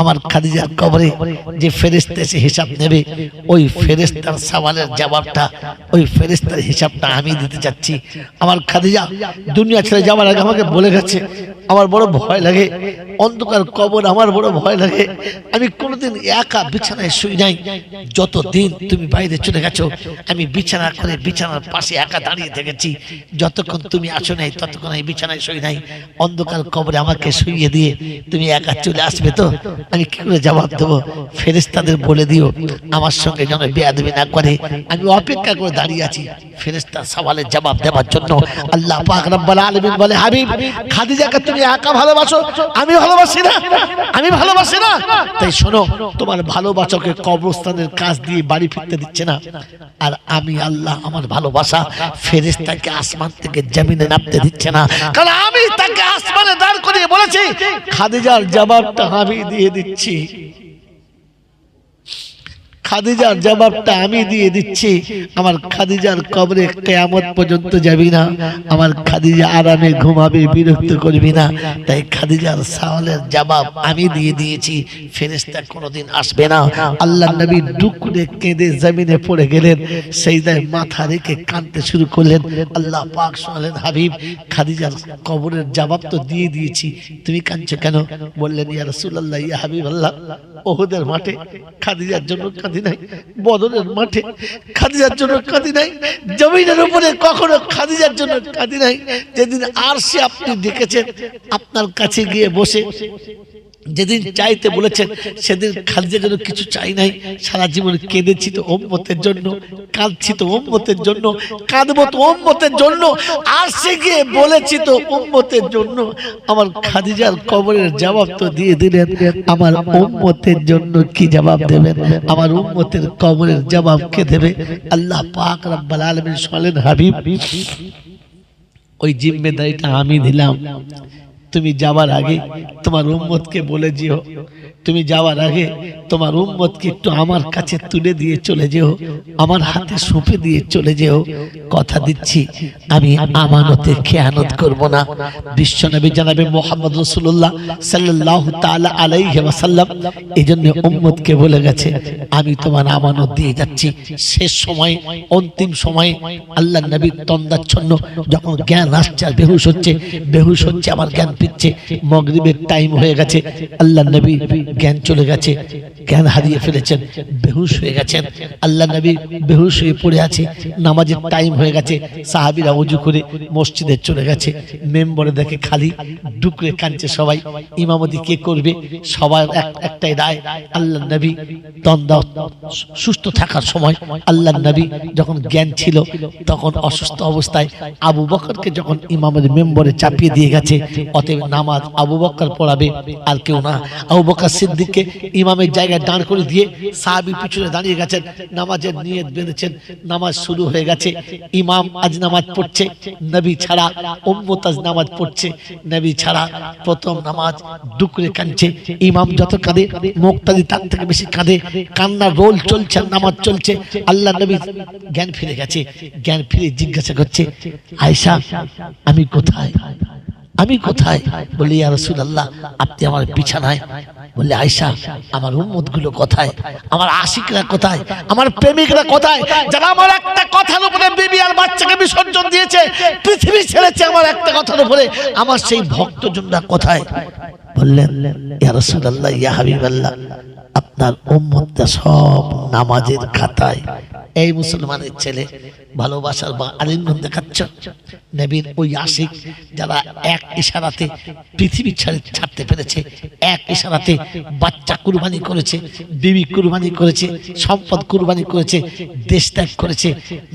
আমার খাদিজার কবরে যে ফেরেশতা এসে হিসাব নেবে, ওই ফেরেশতার সওয়ালের জবাবটা, ওই ফেরেশতার হিসাবটা আমি দিতে যাচ্ছি। আমার খাদিজা দুনিয়া ছেড়ে যাওয়ার আগে আমাকে বলে গেছে, আমার বড় ভয় লাগে, অন্ধকার কবর আমার বড় ভয় লাগে। আমি কোনোদিন একা বিছানায় শুই নাই। যতদিন তুমি বাইরে চলে গেছো আমি বিছানা করে বিছানার পাশে একা দাঁড়িয়ে থেকেছি। যতক্ষণ তুমি আসো নাই ততক্ষণ আমি বিছানায় শুই নাই। অন্ধকার কবরে আমাকে শুইয়ে দিয়ে তুমি একা চলে আসবে তো আমি কি করে জবাব দেবো? ফেরেশতাদের বলে দিও আমার সঙ্গে যেন বেয়াদবি না করে। আমি অপেক্ষা করে দাঁড়িয়ে আছি ফেরেশতার সওয়ালের জবাব দেওয়ার জন্য। আল্লাহ পাক রব্বুল আলামিন বলে, হাবিব খাদিজাকে তুমি একা ভালোবাসো, আমি ভালোবাসি না, আমি ভালোবাসি না। তাই শোনো, তোমার ভালোবাসাকে কবরস্থানের কাজ দিয়ে বাড়ি ফিরতে দিচ্ছে না। আর আমি আল্লাহ আমার ভালোবাসা ফেরেশতাকে আসমান থেকে জমিনে নামতে দিচ্ছে না, কারণ আমি তাকে আসমানে দাঁড় করিয়ে বলেছি খাদিজার জবাবটা আমি দিয়ে দিচ্ছি, খাদিজার জবাবটা আমি দিয়ে দিচ্ছি। আমার খাদিজার কবরে কিয়ামত পর্যন্ত যাবি না, আমার খাদিজা আরামে ঘুমাবে, বিরক্ত করবি না। তাই খাদিজার সওয়ালের জবাব আমি দিয়ে দিয়েছি, ফেরেশতা কোনোদিন আসবে না। আল্লাহর নবী দুঃখ করে কেঁদে জমিনে পড়ে গেলেন, সিজদায় মাথা রেখে কাঁদতে শুরু করলেন। আল্লাহ পাক শুনলেন, হাবিব খাদিজার কবরের জবাব তো দিয়ে দিয়েছি, তুমি কাঁদছো কেন? বললেন, ইয়া রাসূলুল্লাহ, ইয়া হাবিবাল্লাহ, ওহুদের মাঠে খাদিজার জন্য কাঁদি নাই, বদরের মাঠে খাদিজার জন্য কাঁদি নাই, জমিনের উপরে কখনো খাদিজার জন্য কাঁদি নাই। যেদিন আরশে আপনি ডেকেছেন আপনার কাছে গিয়ে বসে যেদিন চাইতে বলেছেন সেদিন খাদিজার জন্য কিছু চাই নাই। সারা জীবন কেঁদেছি তো উম্মতের জন্য, কাঁদছি তো উম্মতের জন্য, কাঁদবো তো উম্মতের জন্য, আরশে গিয়ে বলেছি তো উম্মতের জন্য। আমার খাদিজার কবরের জবাব তো দিয়ে দিলেন, আমার উম্মতের জন্য কি জবাব দেবেন? আমার উম্মতের কবরের জবাব কে দেবে? আল্লাহ পাক রব্বুল আলামিন বলেন, হাবিব ওই জিম্মেদারিটা আমি দিলাম। তুমি যাওয়ার আগে তোমার উম্মতকে বলে যেও, তুমি যাওয়ার আগে তোমার উম্মতকে একটু আমার কাছে তুলে দিয়ে চলে যেও, আমার হাতে সঁপে দিয়ে চলে যেও। কথা দিচ্ছি আমি আমানতে খেয়ানত করব না। বিশ্বনবী জনাবে মুহাম্মদ রাসূলুল্লাহ সাল্লাল্লাহু তাআলা আলাইহি ওয়াসাল্লাম এইজন্য উম্মতকে বলে গেছে, আমি তোমার আমানত দিয়ে যাচ্ছি। শেষ সময়, অন্তিম সময়ে আল্লাহর নবী তন্দাচ্ছন্ন, যখন জ্ঞান আসছে আর বেহুশ হচ্ছে, আমার জ্ঞান ফিরছে, মাগরিবের টাইম হয়ে গেছে, আল্লাহর নবী জ্ঞান চলে গেছে, জ্ঞান হারিয়ে ফেলেছেন, বেহুশ হয়ে গেছেন। আল্লাহ নবী বেহুশ হয়ে পড়ে আছে, নামাজের টাইম হয়ে গেছে। সাহাবীরা ওযু করে মসজিদে চলে গেছে, মেম্বরে দেখে খালি, ডুকরে কাঁদছে সবাই। ইমামতি কে করবে? সবার একটাই রায়। আল্লাহ নবী তন্দা সুস্থ থাকার সময়, আল্লাহ নবী যখন জ্ঞান ছিল তখন অসুস্থ অবস্থায় আবু বকরকে যখন ইমামের মেম্বরে চাপিয়ে দিয়ে গেছে, অতএব নামাজ আবু বকর পড়াবে আর কেউ না। আবু বকর সিদ্দিককে ইমামের জায়গায় দাঁড় করে দিয়ে সাহাবী পিছনে দাঁড়িয়ে গেছেন, নামাজের নিয়ত বেঁধেছেন, নামাজ শুরু হয়ে গেছে। ইমাম আজ নামাজ পড়ছে, নবী ছাড়া উম্মত আজ নামাজ পড়ছে, নবী ছাড়া প্রথম নামাজ। ডুকরে কাঁদছে, ইমাম যত কাঁদে মুক্তাদি তার থেকে বেশি কাঁদে, কান্নার রোল চলছে, নামাজ চলছে। আল্লাহ নবী জ্ঞান ফিরে গেছে, জ্ঞান ফিরে জিজ্ঞাসা করছে, আয়েশা আমি কোথায়, আমি কোথায়? বলি, ইয়া রাসূলুল্লাহ আপনি আমার বিছানায়। বলে, আয়েশা আমার উম্মতগুলো কোথায়, আমার আশিকরা কোথায়, আমার প্রেমিকরা কোথায়, যারা আমার একটা কথার উপরে বিবি আর বাচ্চাকে বিসর্জন দিয়েছে, পৃথিবী ছেড়েছে আমার একটা কথার উপরে, আমার সেই ভক্তজনরা কোথায়? বললেন, ইয়া রাসূলুল্লাহ, ইয়া হাবিবাল্লাহ আপনার উম্মতটা সব নামাজের খাতায়। এই মুসলমানের ছেলে ভালোবাসার বা আলিঙ্গন দেখাচ্ছ, নবীর ওই আশিক যারা এক ইশারাতে পৃথিবী ছাড়তে পেরেছে, এক ইশারাতে বাচ্চা কুরবানি করেছে, বিবি কুরবানি করেছে, সম্পদ কুরবানি করেছে, দেশ ত্যাগ করেছে,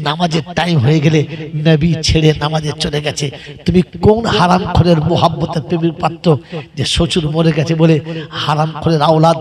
নামাজের টাইম হয়ে গেলে নবী ছেড়ে নামাজে চলে গেছে। তুমি কোন হারামখোরের মোহাব্বতের প্রেমের পাত্র যে শ্বশুর মরে গেছে বলে হারামখোরের আওলাদ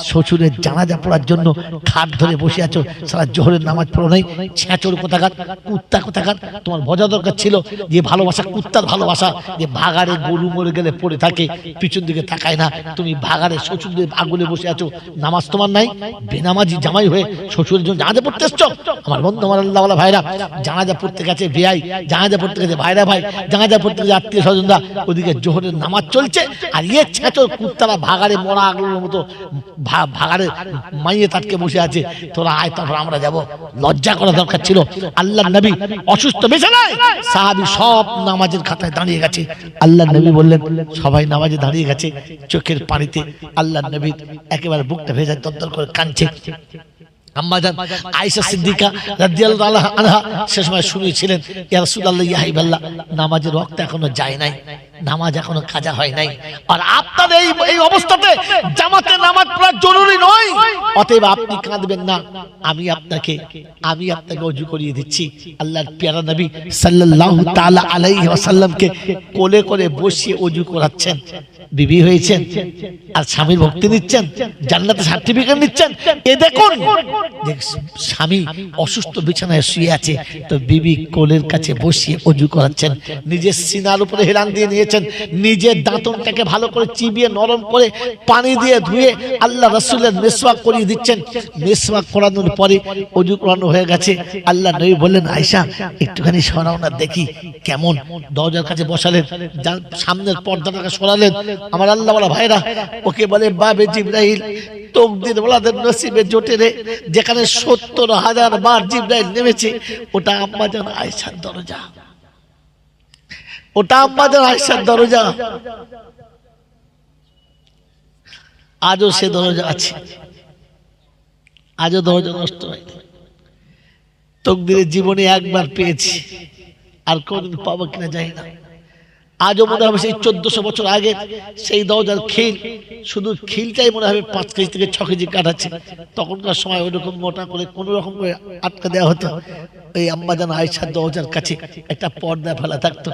শ্বশুরের জানাজা পড়ার জন্য খাট ধরে বসে আছো, সারা জোহরের নামাজ পড়ো নাই? ছেঁচড় কোথাকার, কুত্তা কোথাকার, তোমার ভজা দরকার ছিল যে ভালোবাসা কুত্তার ভালোবাসা, যে ভাগাড়ে গরু মরে গেলে পড়ে থাকে পিছন দিকে তাকায় না, তুমি ভাগাড়ে শ্বশুরদের আগুলে বসে আছো, নামাজ তোমার নাই, বেনামাজি জামাই হয়ে শ্বশুরের জন্য জানাজা পড়তে এসছো। আমার বন্ধু, আমার আল্লাহওয়ালা ভাইরা, জানাজা পড়তে গেছে ভাই, জানাজা পড়তে গেছে ভাইরা ভাই, জানাজা পড়তে গেছে আত্মীয় স্বজনরা, ওদিকে জোহরের নামাজ চলছে, আর ইয়ে ছেঁচো কুত্তারা ভাগাড়ে মরা আগুনের মতো ভাগাড়ে মাইয়ে তাটকে বসে আছে, তোরা আয় তারপর আমরা যাব। লজ্জা করা দরকার ছিল। আল্লাহ নবী অসুস্থ বিছানায়, সাহাবী সব নামাজের খাতায় দাঁড়িয়ে গেছে। আল্লাহ নবী বললেন সবাই নামাজে দাঁড়িয়ে গেছে, চোখের পানিতে আল্লাহ নবী একেবারে বুকটা ভেজা দরদর করে কাঁদছে। আম্মা জান আয়েশা সিদ্দিকা রাদিয়াল্লাহু আনহা সে সময় শুনিয়েছিলেন, ইয়া রাসূলুল্লাহ ইয়া হাবিবাল্লাহ, নামাজের ওয়াক্ত এখনো যায় নাই, নামাজ এখনো কাজা হয় নাই, আর আপনার এই অবস্থাতে জামাতে নামাজ পড়া জরুরি নয়, অতএব আপনি কাঁদবেন না, আমি আপনাকে ওযু করিয়ে দিচ্ছি। আল্লাহর প্যারা নবী সাল্লাল্লাহু তাআলা আলাইহি ওয়াসাল্লামকে কোলে করে বসিয়ে ওযু করাচ্ছেন। বিবি হয়েছেন আর স্বামীর ভক্তি নিচ্ছেন, জান্নাতে সার্টিফিকেট নিচ্ছেন। এ দেখুন স্বামী অসুস্থ বিছানায় শুয়ে আছে, তো বিবি কোলের কাছে বসিয়ে ওযু করাচ্ছেন, নিজের সিনার উপরে হেলান দিয়ে নিয়েছেন, নিজের দাঁতনটাকে ভালো করে চিবিয়ে নরম করে পানি দিয়ে ধুয়ে আল্লাহ রাসূলের মিসওয়াক করিয়ে দিচ্ছেন। মিসওয়াক করানোর পরে ওযু করানো হয়ে গেছে। আল্লাহ নবী বললেন, আয়েশা একটুখানি সরাও না দেখি কেমন। দরজার কাছে বসালেন, সামনের পর্দাটাকে সরালেন। আমার আল্লাহওয়ালা ভাইরা, ওকে বলে বাবে জিবরাইল, তকদির ওয়ালাদের নসিবে জোটে রে, যেখানে ৭০,০০০ বার জিবরাইল নেমেছে, ওটা আম্মা জান আয়েশার দরজা, ওটা আম্মা জান আয়েশার দরজা। আজও সে দরজা আছে, আজও দরজা নষ্ট হয়নি। তকদিরের জীবনে একবার পেয়েছি, আর কোনদিন পাবো কিনা জানি না। আজও মনে হবে সেই ১৪০০ বছর আগে সেই দরজার খিল, শুধু খিলটাই মনে হবে ৫ কেজি থেকে ৬ কেজি কাটাচ্ছে। তখনকার সময় ওইরকম মোটা করে কোন রকম করে আটকা দেওয়া হতো। ওই আম্মা জান আয়েশার দরজার কাছে একটা পর্দা ফেলা থাকতো,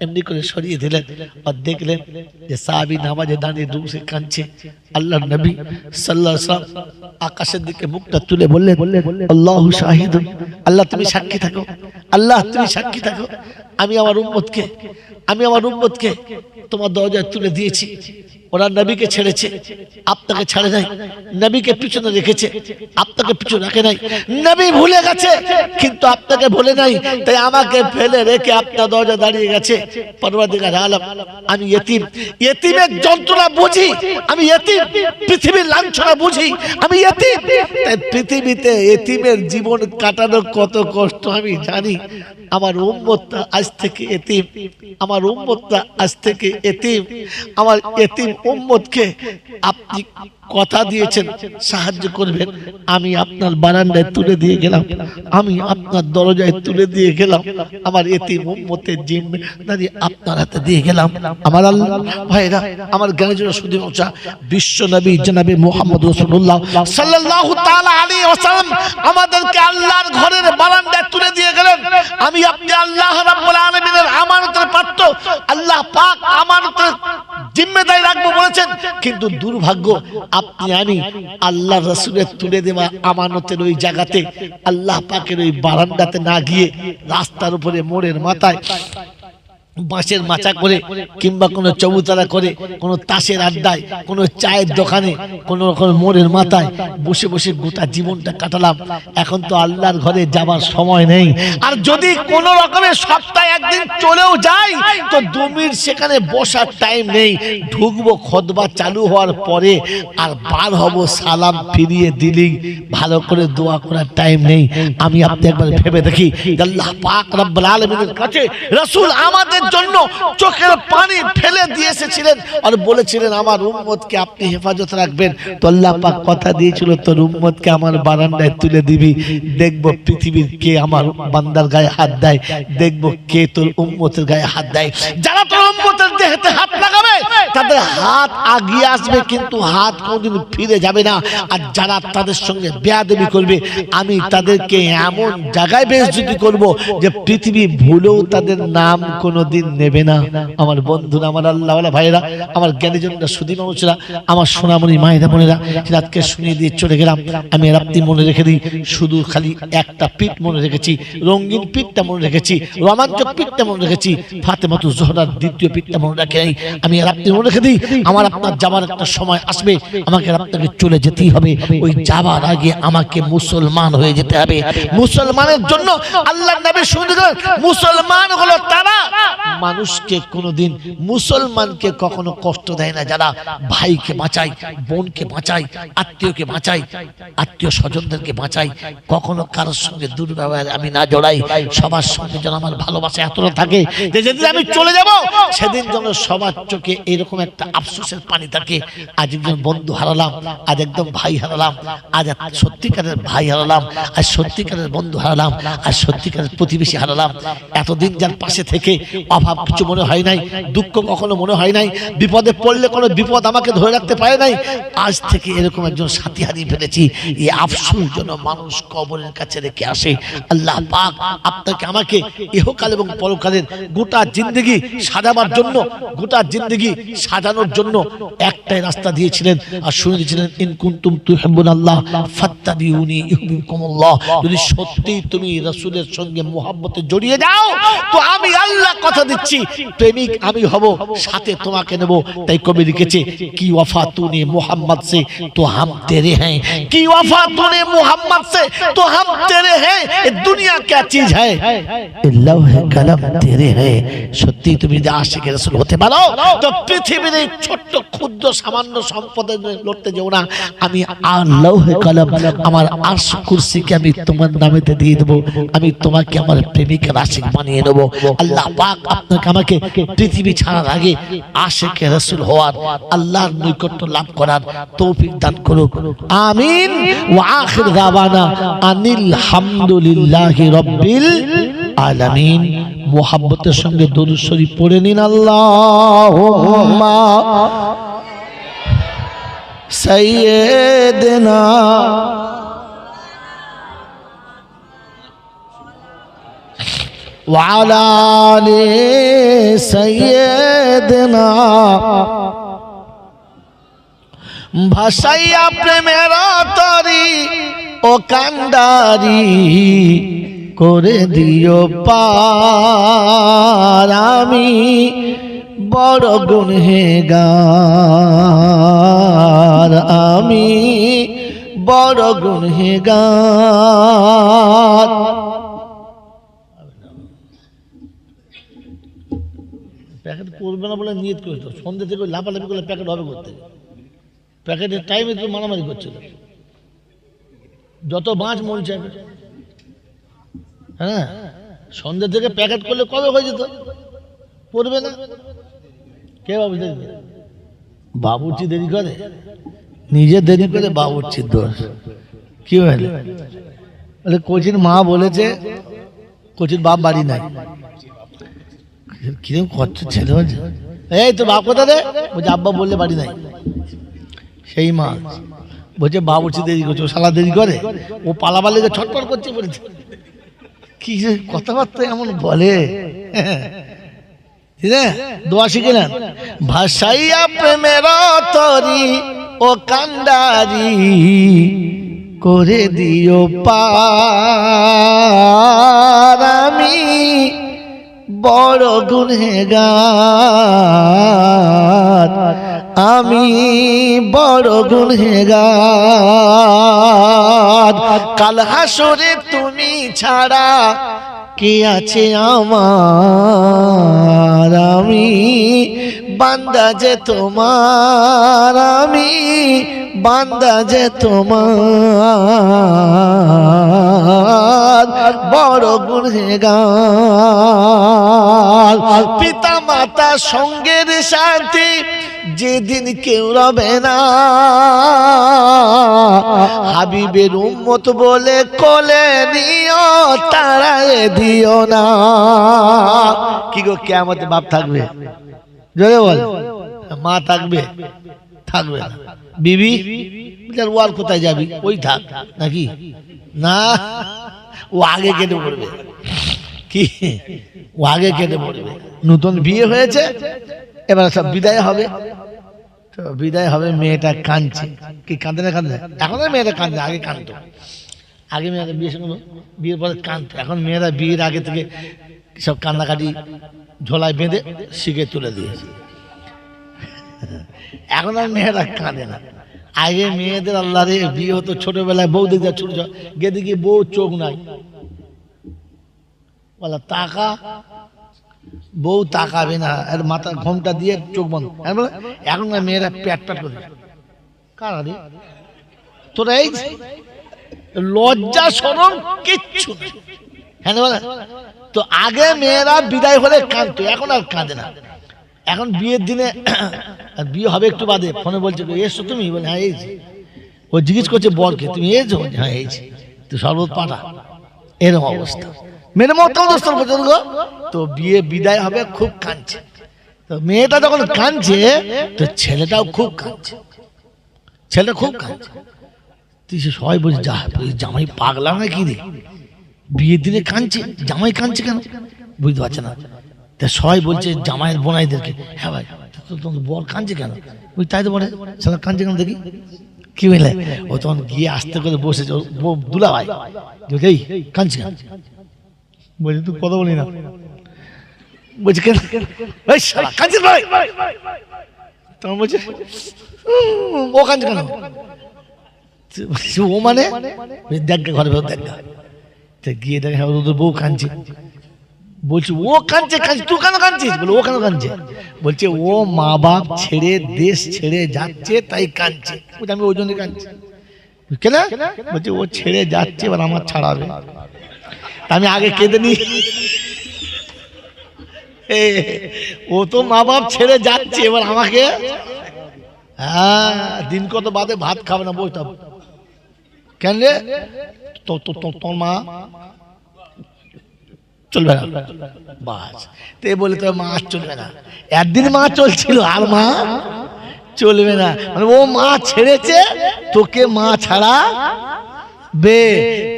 এমনি করে সরিয়ে দিলেন, আর দেখলেন যে সাহাবী নামাজে দাঁড়িয়ে দুসে কাঁদছে। আল্লাহর নবী সাল্লাল্লাহু আলাইহি ওয়াসাল্লাম আকাশের দিকে মুখটা তুলে বললেন, আল্লাহু শাহিদুন, আল্লাহ তুমি সাক্ষী থাকো, আল্লাহ তুমি সাক্ষী থাকো, আমি আমার উম্মতকে তোমার দরজায় তুলে দিয়েছি। ওরা নবীকে ছেড়েছে, আপনাকে ছাড়ে নাই, নবীকে পিছনে রেখেছে, আপনাকে পিছনে রাখে নাই। নবী ভুলে গেছে কিন্তু আপনাকে ভুলে নাই, তাই আমাকে ফেলে রেখে আপনার দরজা দাঁড়িয়ে গেছে। পরওয়ারদিগার আলম, আমি ইতিম, ইতিমের যন্ত্রণা বুঝি, আমি ইতিম, পৃথিবীর লাঞ্ছনা বুঝি, আমি ইতিম। তাই পৃথিবীতে ইতিমের জীবন কাটানো কত কষ্ট আমি জানি। আমার উম্মতটা আজ থেকে ইতিম, আমার উম্মতটা আজ থেকে ইতিম। আমার ইতিম উম্মতকে আপনি কথা দিয়েছেন সাহায্য করবেন, আমি আপনার বারান্দায় তুলে দিয়ে গেলাম, আমি আপনার দরজায় তুলে দিয়ে গেলাম, আমার ইতিম উম্মতের জিম্মেদারি আপনার হাতে দিয়ে গেলাম। আমার আল্লাহ ভাইরা, আমার জ্ঞানীজন সুধী মোচা বিশ্ব নবী জনাবে মুহাম্মদ রাসূলুল্লাহ সাল্লাল্লাহু তাআলা আলাইহি ওয়াসাল্লাম আমাদেরকে আল্লাহর ঘরের বারান্দায় তুলে দিয়ে গেলেন। আমি আপনি আল্লাহ রাব্বুল আলামিনের আমানতের পাত্র, আল্লাহ পাক আমানতের জিম্মেদারি রাখবো বলেছেন, কিন্তু দুর্ভাগ্য আপনি আমি আল্লাহ রাসূলের তুলে দেওয়া আমানতের ওই জায়গাতে, আল্লাহ পাকের ওই বারান্দাতে না গিয়ে রাস্তার উপরে মোড়ের মাথায় বাঁশের মাচা করে কিংবা কোনো চৌতারা করে কোনো তাসের আড্ডায় কোনো চায়ের দোকানে কোনো রকম মোড়ের মাথায় বসে বসে গোটা জীবনটা কাটালাম। এখন তো আল্লাহর ঘরে যাবার সময় নেই, আর যদি কোনো রকমের সপ্তাহে একদিন চলেও যাই তো 2 মিনিট সেখানে বসার টাইম নেই। ঢুকবো খুতবা চালু হওয়ার পরে, আর বার হব সালাম ফিরিয়ে দিলেই ভালো করে দোয়া করার টাইম নেই। আমি আপনি একবার ভেবে দেখি, আল্লাহ পাক রব্বুল আলামিনের কাছে রাসূল আমাদের জন্য চোখের পানি ফেলে দিয়ে এসেছিলেন আর বলেছিলেন আমার উম্মতকে আপনি হেফাজত রাখবেন। তো আল্লাহ পাক কথা দিয়েছিল তোর উম্মতকে আমার বারান্দায় তুলে দিবি, দেখবো পৃথিবীর কে আমার বান্দার গায়ে হাত দেয়, দেখবো কে তোর উম্মতের গায়ে হাত দেয়। যারা তোর উম্মতের দেহেতে হাত লাগাবে তাদের হাত আগিয়ে আসবে কিন্তু হাত কোনোদিন ফিরে যাবে না। আর যারা তাদের সঙ্গে বেয়াদবি করবে আমি তাদেরকে এমন জায়গায় বেইজ্জতি করব যে পৃথিবী ভুলেও তাদের নাম কোনোদিন নেবে না। আমার বন্ধুরা, আমার আল্লাহওয়ালা ভাইয়েরা, আমার জ্ঞানীজনরা, সুধী মানুষরা, আমার সোনামণি মায়েরা বোনেরা, রাতকে শুনিয়ে দিয়ে চলে গেলাম। আমি রাত্রি মনে রেখে দিই, শুধু খালি একটা পিঠ মনে রেখেছি, রঙিন পিঠটা মনে রেখেছি, রোমাঞ্চক পিঠটা মনে রেখেছি, ফাতেমাতুজ জোহরার দ্বিতীয় পিঠটা মনে রাখে নাই। আমি রাত্রি মনে রেখে দিই, আমার আপনার যাবার একটা সময় আসবে, আমাকে আপনাকে চলে যেতেই হবে। ওই যাবার আগে আমাকে মুসলমান হয়ে যেতে হবে। মুসলমানের জন্য আল্লাহর নবী শুনে গেলেন, মুসলমান হলো তারা মানুষকে কোনোদিন, মুসলমানকে কখনো কষ্ট দেয় না যারা ভাইকে বাঁচায়, বোনকে বাঁচায়, আত্মীয়কে বাঁচায়, আত্মীয় স্বজনদেরকে বাঁচায়, কখনো কারোর সঙ্গে দুর্ব্যবহার আমি না জড়াই। সবার সঙ্গে যেন আমার ভালোবাসা এতটা থাকে যে যেদিন আমি চলে যাব সেদিন যেন সবার চোখে এরকম একটা আফসোসের পানি থাকে। আজ একজন বন্ধু হারালাম, আজ একদম ভাই হারালাম, আজ সত্যিকারের ভাই হারালাম, আজ সত্যিকারের বন্ধু হারালাম, আজ সত্যিকারের প্রতিবেশী হারালাম। এতদিন যার পাশে থেকে অভাব কিছু মনে হয় নাই, দুঃখ কখনো মনে হয় নাই, বিপদে পড়লে কোনো বিপদ আমাকে ধরে রাখতে পারে নাই, আজ থেকে এরকম একজন সাথী হারিয়ে ফেলেছি। এই আফসোস যেন মানুষ কবরের কাছে রেখে আসে। আল্লাহ পাক আপনাকে আমাকে ইহকাল এবং পরকালের গোটা জিন্দগি সাজাবার জন্য, গোটা জিন্দগি সাজানোর জন্য একটাই রাস্তা দিয়েছিলেন আর শুনে দিয়েছিলেন, ইন কুনতুম তুহিব্বুনাল্লাহ ফাত্তাবিউনি ইউহিব্বুকুমুল্লাহ। যদি সত্যি তুমি রাসূলের সঙ্গে মুহাব্বতে জড়িয়ে যাও তো আমি আল্লাহ কথা দিচ্ছি প্রেমিক আমি হব, সাথে তোমাকে নেব। তাই কবি লিখেছে, কি ওয়াফা তूने मोहम्मद से तो हम तेरे हैं, की वफा तूने मोहम्मद से तो हम तेरे हैं। ये दुनिया क्या चीज है, लौह कलम तेरे हैं। সত্যি তুমি যদি আশিকে রাসূল হতে পারো তো পৃথিবীর এই ছোট্ট ক্ষুদ্র সামান্য সম্পদের লড়তে যেও না। আমি আর লৌহ কলম, আমার আরশ কুরসিকে আমি তোমার নামেতে দিয়ে দেব। আমি তোমাকে আমার প্রেমিকের আশিক বানিয়ে নেব। আল্লাহ পাক আপনাকে আমাকে পৃথিবী ছাড়ার আগে আশিকে রাসূল হওয়ার, আল্লাহর নৈকট্য লাভ করার তৌফিক দান করুক। আমিন। ওয়া আখির দাওয়ানা আনিল হামদুলিল্লাহি রাব্বিল আলামিন। মুহাব্বতের সঙ্গে দরুদ শরীফ পড়ে নিন। আল্লাহুম্মা সাইয়্যিদিনা ওয়া আলা আলি সাইয়্যিদিনা। ভাসাইয়া প্রেমের তরি ও কান্ডারি করে দিও পার। আমি বড় গুনহেগার, আমি বড় গুনহেগার। প্যাকেট করবে না বলে নিয়ত করেছিল, সন্ধ্যে থেকে লাফালাফি করলে প্যাকেট হবে করতে। প্যাকেটের টাইমে তো মারামারি করছিল, যত বাঁচ মন চাইবে। হ্যাঁ, সন্ধ্যে থেকে প্যাকেট করলে কবে হয়ে যেত, পড়বে না। কে বাবু দেখবে, বাবুর্চি দেরি করে, নিজে দেরি করে বাবুর্চির দোষ। কি হলো, কোচির মা বলেছে কোচির বাপ বাড়ি নাই। কিরকম করছে ছেলে, বলছে এই তো বাপ কোথা রে, বলছে আব্বা বললে বাড়ি নাই। সেই মা বলছে বাবুর্চি দেরি করছে, ও শালা দেরি করে, ও পালাবার লেগে ছটফট করছে। বলেছে কি কথাবার্তা এমন বলে, দোয়া শিখে নেন। ভাসাইয়া প্রেমের তরি ও কান্ডারি করে দিও পার। আমি বড় গুনহেগার, আমি বড় গুনহেগার। কাল হাসরে তুমি ছাড়া কে আছে আমার, আমি বান্দা যে তোমার, আমি বান্দা যে তোমার, বড় গুনহেগার। পিতা মাতা সঙ্গের সাথী যেদিন কেউ রবে না, হাবিবের উম্মত বলে কোলে নিও তাড়ায়ে দিও না। কি গো কিয়ামতে বাপ থাকবে, জোরে বল। মা থাকবে থাকবে না, বিবি ও আর কোথায় যাবি, ওই থাক নাকি না, ও আগে কেটে পড়বে, কি ও আগে কেটে পড়বে। নতুন বিয়ে হয়েছে, এবার সব বিদায় হবে, তো বিদায় হবে, মেয়েটা কাঁদছে, কি কাঁদে না কাঁদে, এখন মেয়েটা কাঁদে, আগে কাঁদতো, আগে মেয়েরা বিয়ের পরে কাঁদতো, এখন মেয়েরা বিয়ের আগে থেকে সব কান্নাকাটি ঝোলায় বেঁধে শিখে তুলে দিয়েছে, এখন আর মেয়েরা কাঁদে না। আগে মেয়েদের আল্লাহ রে বিয়ে হতো ছোটবেলায়, বউ দেখে ছোট গিয়ে দেখি বউ চোখ নাই, বলা তাকা, বউ তাকাবে না, আর মাথা ঘোমটা দিয়ে চোখ বন্ধ। এখন মেয়েরা প্যাট প্যাট করে, কারা রে তোরা, এই লজ্জা শরম কিচ্ছু নেই, হ্যাঁ বলে। তো আগে মেয়েরা বিদায় হলে কাঁদতো, এখন আর কাঁদে না। এখন বিয়ের দিনে, বিয়ে হবে একটু বাদে, ফোনে বলছে এসো তুমি, বলে হ্যাঁ এইছি, ও জিজ্ঞেস করছে বরকে তুমি এসো, হ্যাঁ এইছি, তো শরবত পাঠা, এরকম অবস্থা। মেয়ের মতো পর্যন্ত, তো বিয়ে বিদায় হবে, খুব কাঁদছে। তো মেয়েটা যখন কাঁদছে, তো ছেলেটাও খুব কাঁদছে, ছেলেটা খুব কাঁদছে। তুই সবাই বলছে যা জামাই পাগলা না কি রে, বিয়ের দিনে কাঁদছে, জামাই কাঁদছে কেন, বুঝতে পারছে না। তা সবাই বলছে জামাইয়ের বোনাইদেরকে, হ্যাঁ ভাই তোমার বর কাঁদছে কেন, ওই তাই তো বলে সালা কাঁদছে কেন দেখি, কি বলে। ও তখন গিয়ে আস্তে করে বসেছে, দুলা ভাই এই কাঁদছে কেন, বলছে তুই কথা বলি না, বলছে কেন, কাঁদছে ভাই, তখন বলছে ও কাঁদছে কেন, ও মানে দেখ ঘরে দেখা, গিয়ে দেখে ওদের বউ কাঁদছে, বলছে ও কাঁদছে, তুই কেন কাঁদছিস, বলে ও কেন কাঁদছে, বলছে ও মা বাপ ছেড়ে দেশ ছেড়ে যাচ্ছে তাই কাঁদছে, আমি ওই জন্য কাঁদছি, কেন, বলছে ও ছেড়ে যাচ্ছে এবার আমার ছাড়াবে, আমি আগে কেঁদে নি, ও তো মা বাপ ছেড়ে যাচ্ছে এবার আমাকে, হ্যাঁ দিন কত বাদে ভাত খাবে না বলতে, কেন রে তোর মা চলবে না, বাস তে বলে তোর মা চলবে না, একদিন মা চলছিল আর মা চলবে না, মানে ও মা ছেড়েছে তোকে মা ছাড়া বে,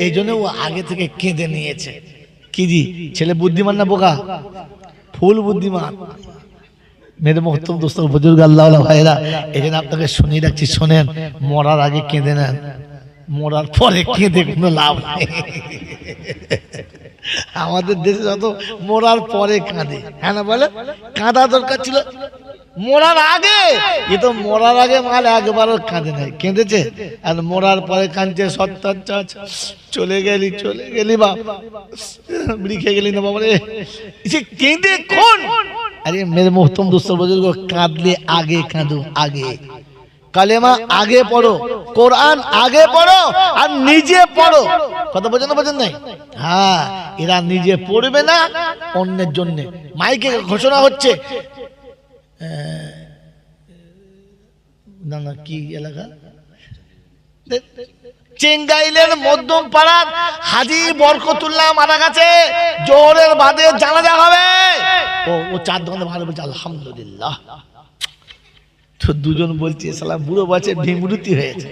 এই জন্য ও আগে থেকে কেঁদে নিয়েছে। কি জি ছেলে বুদ্ধিমান না বোকা, ফুল বুদ্ধিমান। মেরে মহত্তম দোস্ত বুজুর্গ আল্লাহ ভাইরা, এই জন্য আপনাকে শুনিয়ে রাখছি, শোনেন, মরার আগে কেঁদে নেন, মরার পরে কেঁদে কোনো লাভ নেই। আমাদের দেশে যত মরার পরে কাঁদে, হ্যাঁ না বলে, কাঁদা দরকার ছিল মরার আগে, এ তো মরার আগে মাল একবারও কাঁদে নাই, কেঁদেছে, আর মরার পরে কাঁদছে, সত্তর চলে গেলি বাপ, বিড়ি খেয়ে গেলি না বাবা রে, কেঁদে কোন, আরে মেরে মোহতম দোস্ত বুজুর্গ, কাঁদলে আগে কাঁদো, আগে কালেমা আগে পড়ো, কোরআন আগে পড়ো, আর নিজে পড়ো, কথা বোঝেন নাই, হ্যাঁ এরা নিজে পড়বে না, অন্যের জন্য মাইকে ঘোষণা হচ্ছে, না না কি এলাকা, চেঙ্গাইলের মধ্যম পাড়ার হাজী বরকতুল্লাহ মারা গেছে, জোহরের বাদে জানাজা হবে, ও চার দোকানে ভালো বলছে আলহামদুলিল্লাহ, তো দুজন বলছে শালা বুড়ো বলছে ভিমরুতি হয়েছে,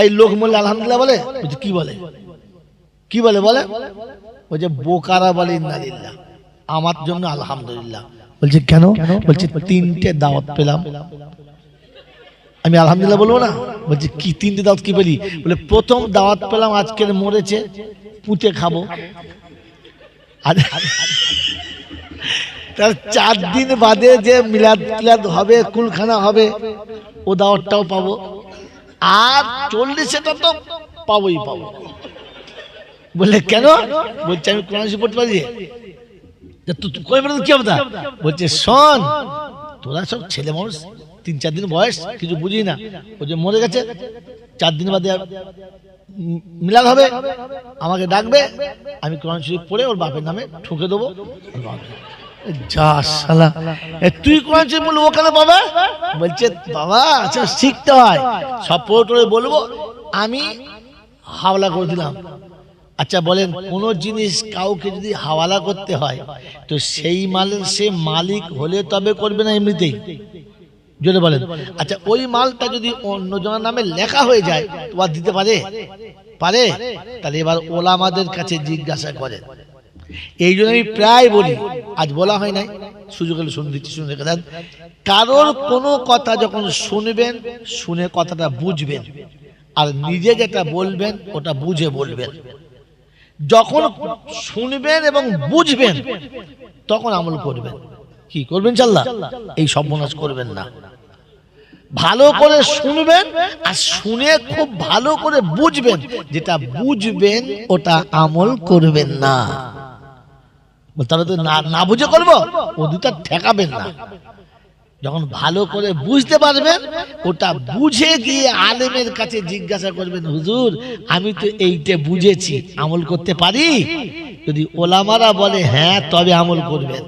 এই লোক বললে আলহামদুলিল্লাহ বলে, কি বলে, কি বলে বলে, ওই যে বোকারা বলে ইন্নালিল্লাহ, আমার জন্য আলহামদুলিল্লাহ, বলছে কেন, বলছে তিনটে দাওয়াত পেলাম, আমি আলহামদুলিল্লাহ বলবো না, বলছে কি তিনটে দাওয়াত কি বলি, বলে প্রথম দাওয়াত পেলাম আজকের মরেছে পুঁতে খাবো, আর তার 4 দিন বাদে যে মিলাদ হবে, কুলখানা হবে, ও দাওয়াতটাও পাবো, আর 40টা তো পাবোই পাবো, বললে কেন, বলছে আমি কোরআন শরীফ পড়তে পারি, কি হবে, বলছে শোন তোরা সব ছেলে মানুষ, 3-4 দিন বয়স, কিছু বুঝি না, ও যে মরে গেছে 4 দিন বাদে মিলাদ হবে, আমাকে ডাকবে, আমি কোরআন শরীফ পড়ে ওর বাপের নামে ঠুকে দেবো, যা শালা তুই কোরআন শরীফ বলবো ওখানে পাবে, বলছে বাবা আচ্ছা শিখতে হয়, সব পড়ে বলবো, আমি হাওলা করে দিলাম। আচ্ছা বলেন, কোন জিনিস কাউকে যদি হাওয়ালা করতে হয়, তো সেই মালের সে মালিক হলে তবে করবে না এমনিতেই, জোরে বলেন। আচ্ছা ওই মালটা যদি অন্য জনের নামে লেখা হয়ে যায় তো আর দিতে পারে? পারে? তাহলে এবার ওলামাদের কাছে জিজ্ঞাসা করেন। এই জন্য আমি প্রায় বলি, আজ বলা হয় নাই, সুযোগ হলে শুনে দিচ্ছি, শুনে রেখে দেন। কারোর কোনো কথা যখন শুনবেন, শুনে কথাটা বুঝবেন, আর নিজে যেটা বলবেন ওটা বুঝে বলবেন। যখন শুনবেন এবং বুঝবেন তখন আমল করবেন। কি করবেন? ইনশাআল্লাহ এই সর্বনাশ করবেন না। ভালো করে শুনবেন আর শুনে খুব ভালো করে বুঝবেন, যেটা বুঝবেন ওটা আমল করবেন না। তাহলে তো না বুঝে করবো, ও দুটা ঠেকাবেন না। যখন ভালো করে বুঝতে পারবেন ওটা বুঝে গিয়ে আলেমের কাছে জিজ্ঞাসা করবেন, হুজুর আমি তো এইটা বুঝেছি, আমল করতে পারি? যদি ওলামারা বলে হ্যাঁ তবে আমল করবেন,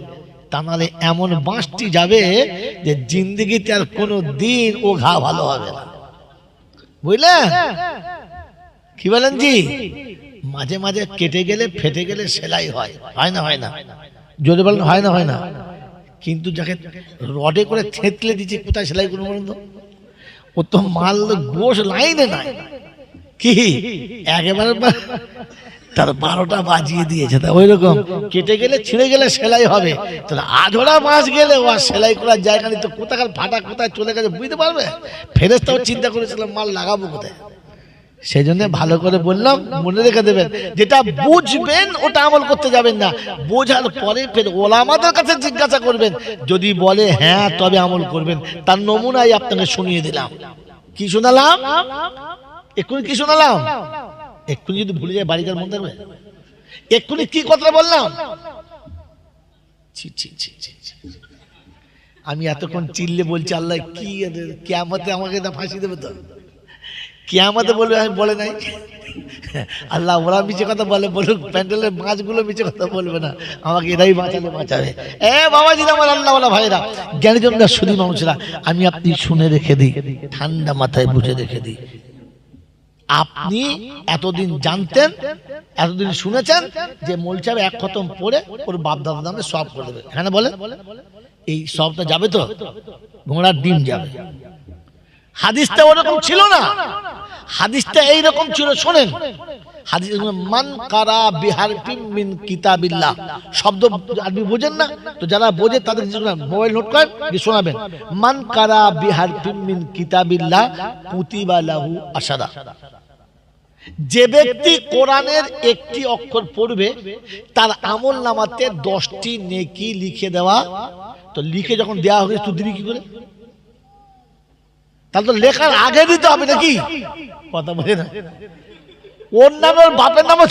তা নাহলে এমন বাঁশটি যাবে যে জিন্দগিতে আর কোনো দিন ও ঘা ভালো হবে না। বুঝলেন? কি বলেন জি? মাঝে মাঝে কেটে গেলে ফেটে গেলে সেলাই হয়, হয় না? হয় না? জোরে বলেন, হয় না? হয় না? কিন্তু যাকে রডে করে থেতলে দিচ্ছে কোথায় সেলাই করবো বলুন তো? ও তো মাল গোশ লাইনে নাই, কি একেবারে তার 12টা বাজিয়ে দিয়েছে। তা ওই রকম কেটে গেলে ছিঁড়ে গেলে সেলাই হবে, তাহলে আধরা মাস গেলে ও আর সেলাই করার জায়গা নেই, তো কোথাকার ফাটা কোথায় চলে গেছে বুঝতে পারবে? ফেরেশতাও চিন্তা করেছিলাম মাল লাগাবো কোথায়। সেই জন্য ভালো করে বললাম, মনে রেখে দেবেন, যেটা বুঝবেন ওটা আমল করতে যাবেন না, বোঝার পরে ফের ওলামাদের কাছে জিজ্ঞাসা করবেন, যদি বলে হ্যাঁ তবে আমল করবেন। তার নমুনাই আপনাকে শুনিয়ে দিলাম। কি শোনালাম? এক্ষুনি কি শোনালাম? এক্ষুনি যদি ভুলে যায় বাড়িটার মন থাকবে? এক্ষুনি কি কথা বললাম? আমি এতক্ষণ চিল্লে বলছি, আল্লাহ কি কিয়ামতে আমাকে ফাঁসি দেবে তো? কিয়ামতে বলবে আমি বলে নাই। আল্লাহ ওরা মিছে কথা বলে, বলুক, প্যান্ডেলের মাছগুলো মিছে কথা বলবে না, আমাকে এরাই বাঁচালে বাঁচাবে। বাবাজি আমার আল্লাহ ওয়ালা ভাইরা, জ্ঞানীজনরা, শুধু মানুষরা, আমি আপনি শুনে রেখে দিই, ঠান্ডা মাথায় বুঝে রেখে দিই। আপনি এতদিন জানতেন, এতদিন শুনেছেন যে মোলচাবে এক খতম পড়ে ওর বাপ দাদা নামে সব করে দেবে। হ্যাঁ বলে এই সবটা যাবে তো? ঘোড়ার ডিম যাবে। হাদিসটা ওরকম ছিল না, হাদিসটা এইরকম ছিল। শোনেন হাদিস, মান কারা বিহারফিম মিন কিতাবিল্লাহ, শব্দ আরবি বোঝেন না তো যারা বোঝে তাদের মোবাইল নোট করেন, শোনাবেন। মান কারা বিহারফিম মিন কিতাবিল্লাহ কুতিবা লাহু আশারা, যে ব্যক্তি কোরআনের একটি অক্ষর পড়বে তার আমল নামাতে 10টি নেকি লিখে দেওয়া। তো লিখে যখন দেওয়া হবে তুই দিবি কি করে? তাহলে তো লেখার আগে দিতে হবে নাকি? কথা বলে না, ওর নামে ওর বাপের নামে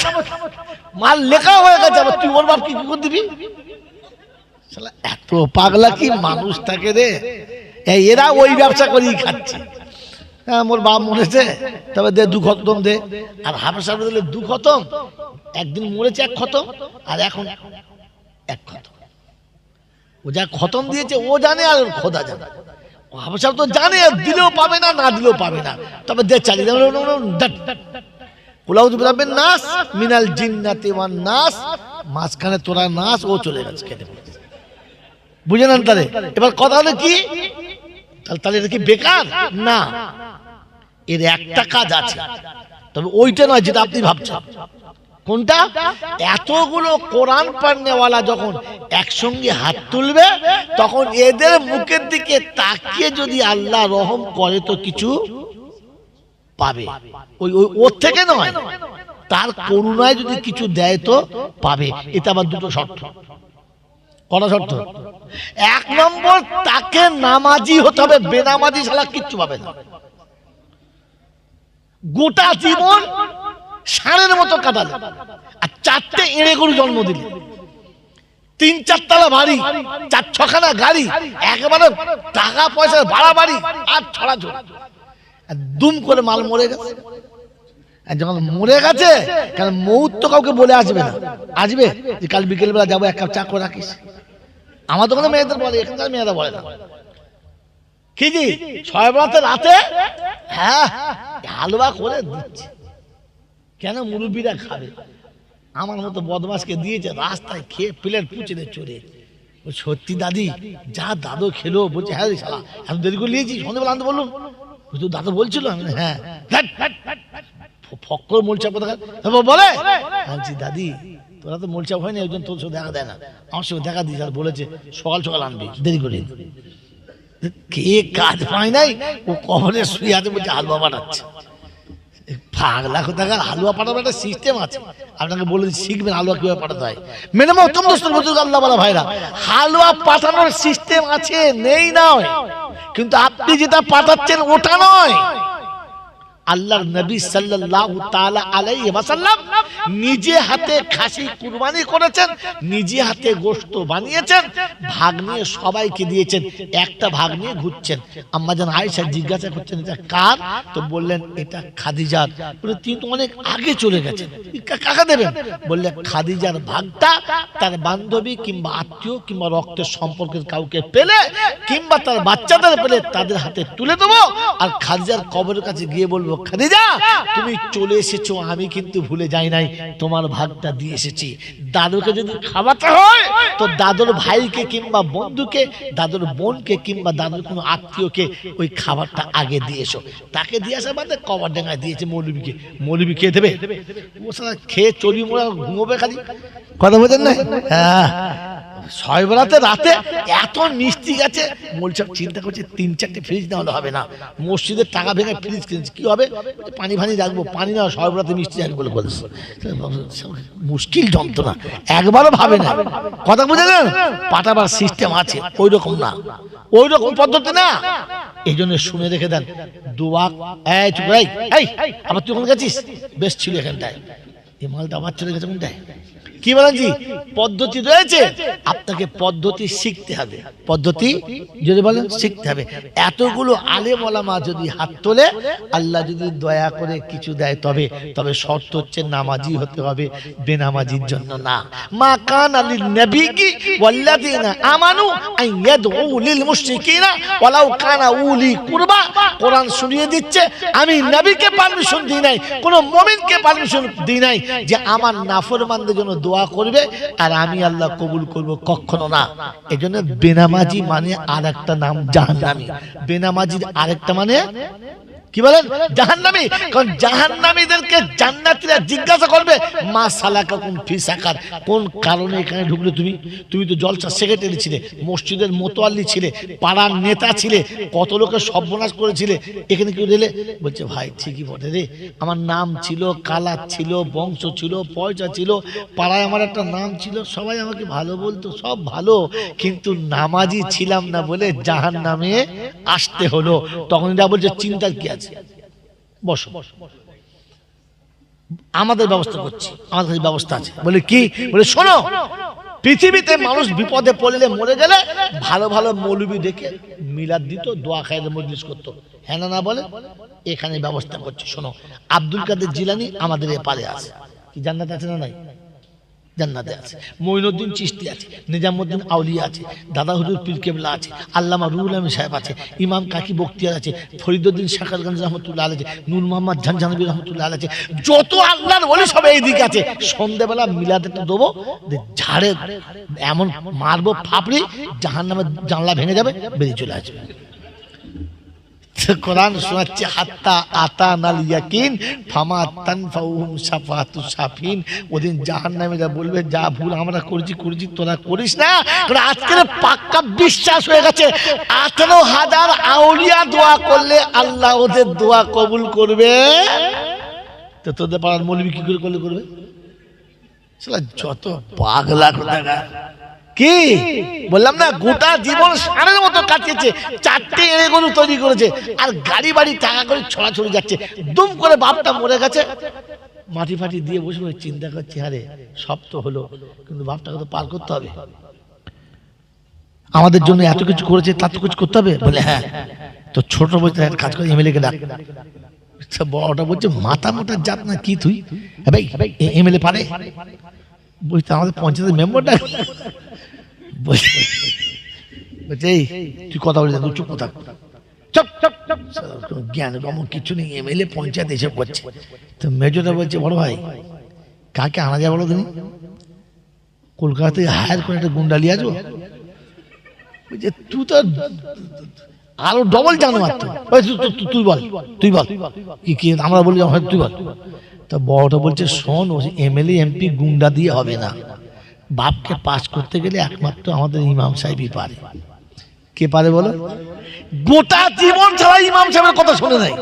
মাল লেখা হয়ে গেছে, আবার তুই ওর বাপ কি করে দিবি? এত পাগলা কি মানুষ থাকে রে! এরা ওই ব্যবসা করেই খাচ্ছে। হ্যাঁ মোর বাপ মরেছে, তবে দে 2 খতম দে। আর হাফেজ সাহেব দিলে 2 খতম, একদিন মরেছে 1 খতম, আর এখন 1 খতম। ও যা খতম দিয়েছে ও জানে আর খোদা জানে। হাফেজ সাহেব তো জানে, দিলেও পাবে না, না দিলেও পাবে না, তবে দে চালিয়ে দেবে। কুলাউযু বিরাব্বিন নাস মিনাল জিন্নাতি ওয়ান নাস, মাঝখানে তোরা নাস, ও চলে গেছে কেটে পড়েছে। বুঝে নেন? তাহলে এবার কথা হলো কি, তাহলে এটা কি বেকার? না, এর একটা কাজ আছে, তবে ওইটা নয় যেটা আপনি ভাবছেন। কোনটা? এতগুলো কোরআন পড়নেওয়ালা যখন একসঙ্গে হাত তুলবে তখন এদের মুখের দিকে তাকিয়ে যদি আল্লাহ রহম করে তো কিছু পাবে। ওর থেকে নয়, তার করুণায় যদি কিছু দেয় তো পাবে। এটা আবার 2টো শর্ত। কটা শর্ত? 1 নম্বর, তাকে নামাজি হতে হবে, বেনামাজি ছাড়া কিচ্ছু পাবে না। গোটা জীবন ষাঁড়ের মতো কাটালে, আর 4টে এড়ে গরু জন্ম দিলে, 3-4 তলা বাড়ি, 4-6খানা গাড়ি, একেবারে টাকা পয়সার ভাড়া বাড়ি, আর ছড়াছড়ি, দুম করে মাল মরে গেছে। যখন মরে গেছে, কারণ মৌত তো কাউকে বলে আসবে না, আসবে যে কাল বিকেল বেলা যাবো 1 কাপ চা করে রাখিস। আমার দোকানে মেয়েদের বলে, এখানকার মেয়েরা বলে না। কি জি 6 বেলাতে রাতে হ্যাঁ হালুয়া করে দিচ্ছে, কেন? মুরব্বীরা খাবে। আমার মতো বদমাসকে দিয়েছে, রাস্তায় খেয়ে প্লেট পুচে চড়ে সত্যি দাদি যা দাদু খেলো, বলছে হ্যাঁ শালা এত দেরি করে নিয়েছি, সন্ধ্যেবেলা আনতে বললুম, তো দাদু বলছিল হ্যাঁ ফক করে মোলচাপ কথা বলে। বলছি দাদি তোরা তো মোলচাপ হয়নি, একজন তোর সাথে দেখা দেয় না, আমার সঙ্গে দেখা দিয়েছে আর বলেছে সকাল সকাল আনবি, দেরি করে কে কাজ পায় নাই, ও কবরে শুয়ে আছে বলছে হালুয়া পাঠাচ্ছে। পাগলা কোথাকার, হালুয়া পাঠাবার একটা সিস্টেম আছে, আপনাকে বলে শিখবেন হালুয়া কিভাবে পাঠাতে হয়। মেনে উত্তম দোস্তর বুজুর্গ আল্লাহ বলা ভাইরা, হালুয়া পাঠানোর সিস্টেম আছে, নেই নয়, কিন্তু আপনি যেটা পাঠাচ্ছেন ওটা নয়। আল্লাহর নবী সাল্লাল্লাহু তাআলা আলাইহি ওয়াসাল্লাম নিজে হাতে খাসি কুরবানি করেছেন, নিজে হাতে গোশত বানিয়েছেন, ভাগ নিয়ে সবাইকে দিয়েছেন, একটা ভাগ নিয়ে ঘুরছেন। আম্মা জান আয়েশা জিজ্ঞাসা করছেন এটা কার, তো বললেন এটা খাদিজার। বলে তিনি তো অনেক আগে চলে গেছেন, কাকে দেবেন? বললে খাদিজার ভাগটা তার বান্ধবী কিংবা আত্মীয় কিংবা রক্তের সম্পর্কের কাউকে পেলে কিংবা তার বাচ্চাদের পেলে তাদের হাতে তুলে দেবো, আর খাদিজার কবরের কাছে গিয়ে বলবো খাদিজা তুমি চলে এসেছো, আমি কিন্তু ভুলে যাই নাই, তোমার ভাগটা দিয়ে এসেছি। দাদুকে যদি খাওয়াতে হয় তো দাদুর ভাইকে কিংবা বন্ধুকে, দাদুর বোনকে কিংবা দাদুর কোনো আত্মীয়কে ওই খাবারটা আগে দিয়ে এসো। তাকে দিয়ে আসা বাদে কবর ডাঙায় দিয়েছে মৌলবীকে, মৌলবী খেয়ে দেবে, ও সারা খেয়ে চর্বি মোড়া ঘুমোবে খালি, কথা বোঝেন না? হ্যাঁ ছয় বেলাতে রাতে এত মিষ্টি গেছে, মোলচাপ চিন্তা করছে 3-4টে ফ্রিজ না হলে হবে না, মসজিদের টাকা ভেঙে ফ্রিজ কিনেছে, কি হবে পানি ফানি রাখবো, পানি না ছয় বেলাতে মিষ্টি রাখবো বলে বলেছে। মুশকিল যন্ত্রণা, একবারও ভাবে না, কথা বুঝে না, পাঠাবার সিস্টেম আছে, ওই রকম না, ওই রকম পদ্ধতি না। এই জন্য শুনে রেখে দেন দোয়া। এই চুপ এই আবার তুই ওখানে গেছিস, বেশ ছিল এখানটায়, এই মালটা আবার চলে গেছে কোনটায়, কি বলেন জি পদ্ধতি রয়েছে, আপনাকে পদ্ধতি শিখতে হবে, পদ্ধতি যদি বলেন শিখতে হবে। এতগুলো আলেম ওলামা যদি হাত তোলে, আল্লাহ যদি দয়া করে কিছু দেয় তবে, তবে শর্ত হচ্ছে নামাজি হতে হবে, বেনামাজির জন্য না। মা কান আলিন নবীকি ওয়াল্লাযিনা আমানু আন ইয়াদউ লিল মুশরিকিনা ওয়ালাউ কানা উলি কুরবা। কোরআন শুনিয়ে দিচ্ছে আমি নবীকে পারমিশন দিই নাই, কোন মুমিনকে পারমিশন দিই নাই যে আমার নাফরমানদের জন্য দোয়া করবে আর আমি আল্লাহ কবুল করব, কখনো না। এজন্য বেনামাজি মানে আরেকটা নাম জাহান্নামী, বেনামাজির আরেকটা মানে কি বলেন জাহান্নামী। কারণ জাহান্নামীদেরকে জান্নাতীরা জিজ্ঞাসা করবে মা সালাকাকুম ফি সাকার, কোন কারণে এখানে ঢুকলে তুমি, তুমি তো জলসা সেক্রেটারি ছিলে, মসজিদের মোতোয়াল্লি ছিলে, পাড়ার নেতা ছিলে, কত লোকের সর্বনাশ করেছিলে, এখানে কেউ দিলে? বলছে ভাই ঠিকই বটে রে, আমার নাম ছিল, কালার ছিল, বংশ ছিল, পয়সা ছিল, পাড়ায় আমার একটা নাম ছিল, সবাই আমাকে ভালো বলতো, সব ভালো, কিন্তু নামাজি ছিলাম না বলে জাহান্নামে আসতে হলো। তখন যা বলছে চিন্তার কি আছে, বসো আমাদের ব্যবস্থা করছি, আমাদের ব্যবস্থা আছে। বলে কি? বলে শোনো, পৃথিবীতে মানুষ বিপদে পড়লে মরে গেলে ভালো ভালো মৌলবি ডেকে মিলাদ দিত, দোয়া খায়ের মজলিস করতো, হ্যাঁ না বলে এখানে ব্যবস্থা করছি। শোনো, আব্দুল কাদের জিলানী আমাদের এপারে আছে, কি জান্নাত আছে না নাই? জান্নাতে আছে। মঈনুদ্দিন চিশতি আছে, নিজামুদ্দিন আউলিয়া আছে, দাদা হুজুর পীর কেবলা আছে, আল্লামা রুহুল আমিন সাহেব আছে, ইমাম কাকি বখতিয়ার আছে, ফরিদুদ্দিন শাকারগঞ্জ রহমতুল্লাহ আলাইহি, নূর মোহাম্মদ ঝানঝানবী রহমতুল্লাহ আলাইহি, যত আল্লাহর ওলি সব এইদিকে আছে। সন্ধ্যাবেলা মিলাদে দেবো, ঝাড়ে এমন মারবো ফাপড়ি, জাহান্নামের জানলা ভেঙে যাবে, বেরিয়ে চলে আসবে। কোরআন শোনাচ্ছে হাত্তা আতানাল ইয়াকিন ফামা তানফাউহুম শাফাআতুশ শাফিন। ওদিন জাহান্নামীরা বলবে যা ভুল আমরা করেছি তোরা করিস না। কারণ আজকের পাক্কা বিশ্বাস হয়ে গেছে 18,000 আউলিয়া দোয়া করলে আল্লাহ ওদের দোয়া কবুল করবে। তো তোদের পাড়ার মৌলবি কি করে করবে? শালা যত পাগলা কোথাকা। কি বললাম না, গোটা জীবন সারের মতো কাটিয়েছে, 4টে এড়ে গরু তৈরি করেছে, আর গাড়ি বাড়ি টাকা করে ছড়াছড়ি যাচ্ছে। দুম করে বাপটা মরে গেছে, মাটি ফাটি দিয়ে বসে বসে চিন্তা করছে আরে সব তো হলো, কিন্তু বাপটাকে তো পার করতে হবে, আমাদের জন্য এত কিছু করেছে, তার তো কিছু করতে হবে। বলে হ্যাঁ, তো ছোট বলতে কাজ করে এমএলএ কে ডাক। বড়টা বলছে মাথা মোটা জাত না কি তুই, ভাই এমএলএ পারে? বলছে আমাদের পঞ্চায়েতের মেম্বারটা। তুই কথা বলে তুই চুপ কথা, জ্ঞান কম কিছু নেই, এমএলএ পঞ্চায়েত এসে পড়ছে। তো মেজরটা বলছে বড় ভাই কাকে আনা যায় বলো তুমি, কলকাতা থেকে হায়ার করে একটা গুন্ডালি আসবো? যে তুই তো আরো ডবল জানো মাত্র, তুই বল কি কি আমরা বলি তুই বল। তো বড়টা বলছে শোন, এমএলএ এমপি গুন্ডা দিয়ে হবে না, বাপকে পাস করতে গেলে একমাত্র আমাদের ইমাম সাহেবই পারে। কে পারে বলো? গোটা জীবন ছাড়া ইমাম সাহেবের কথা শুনে নাই,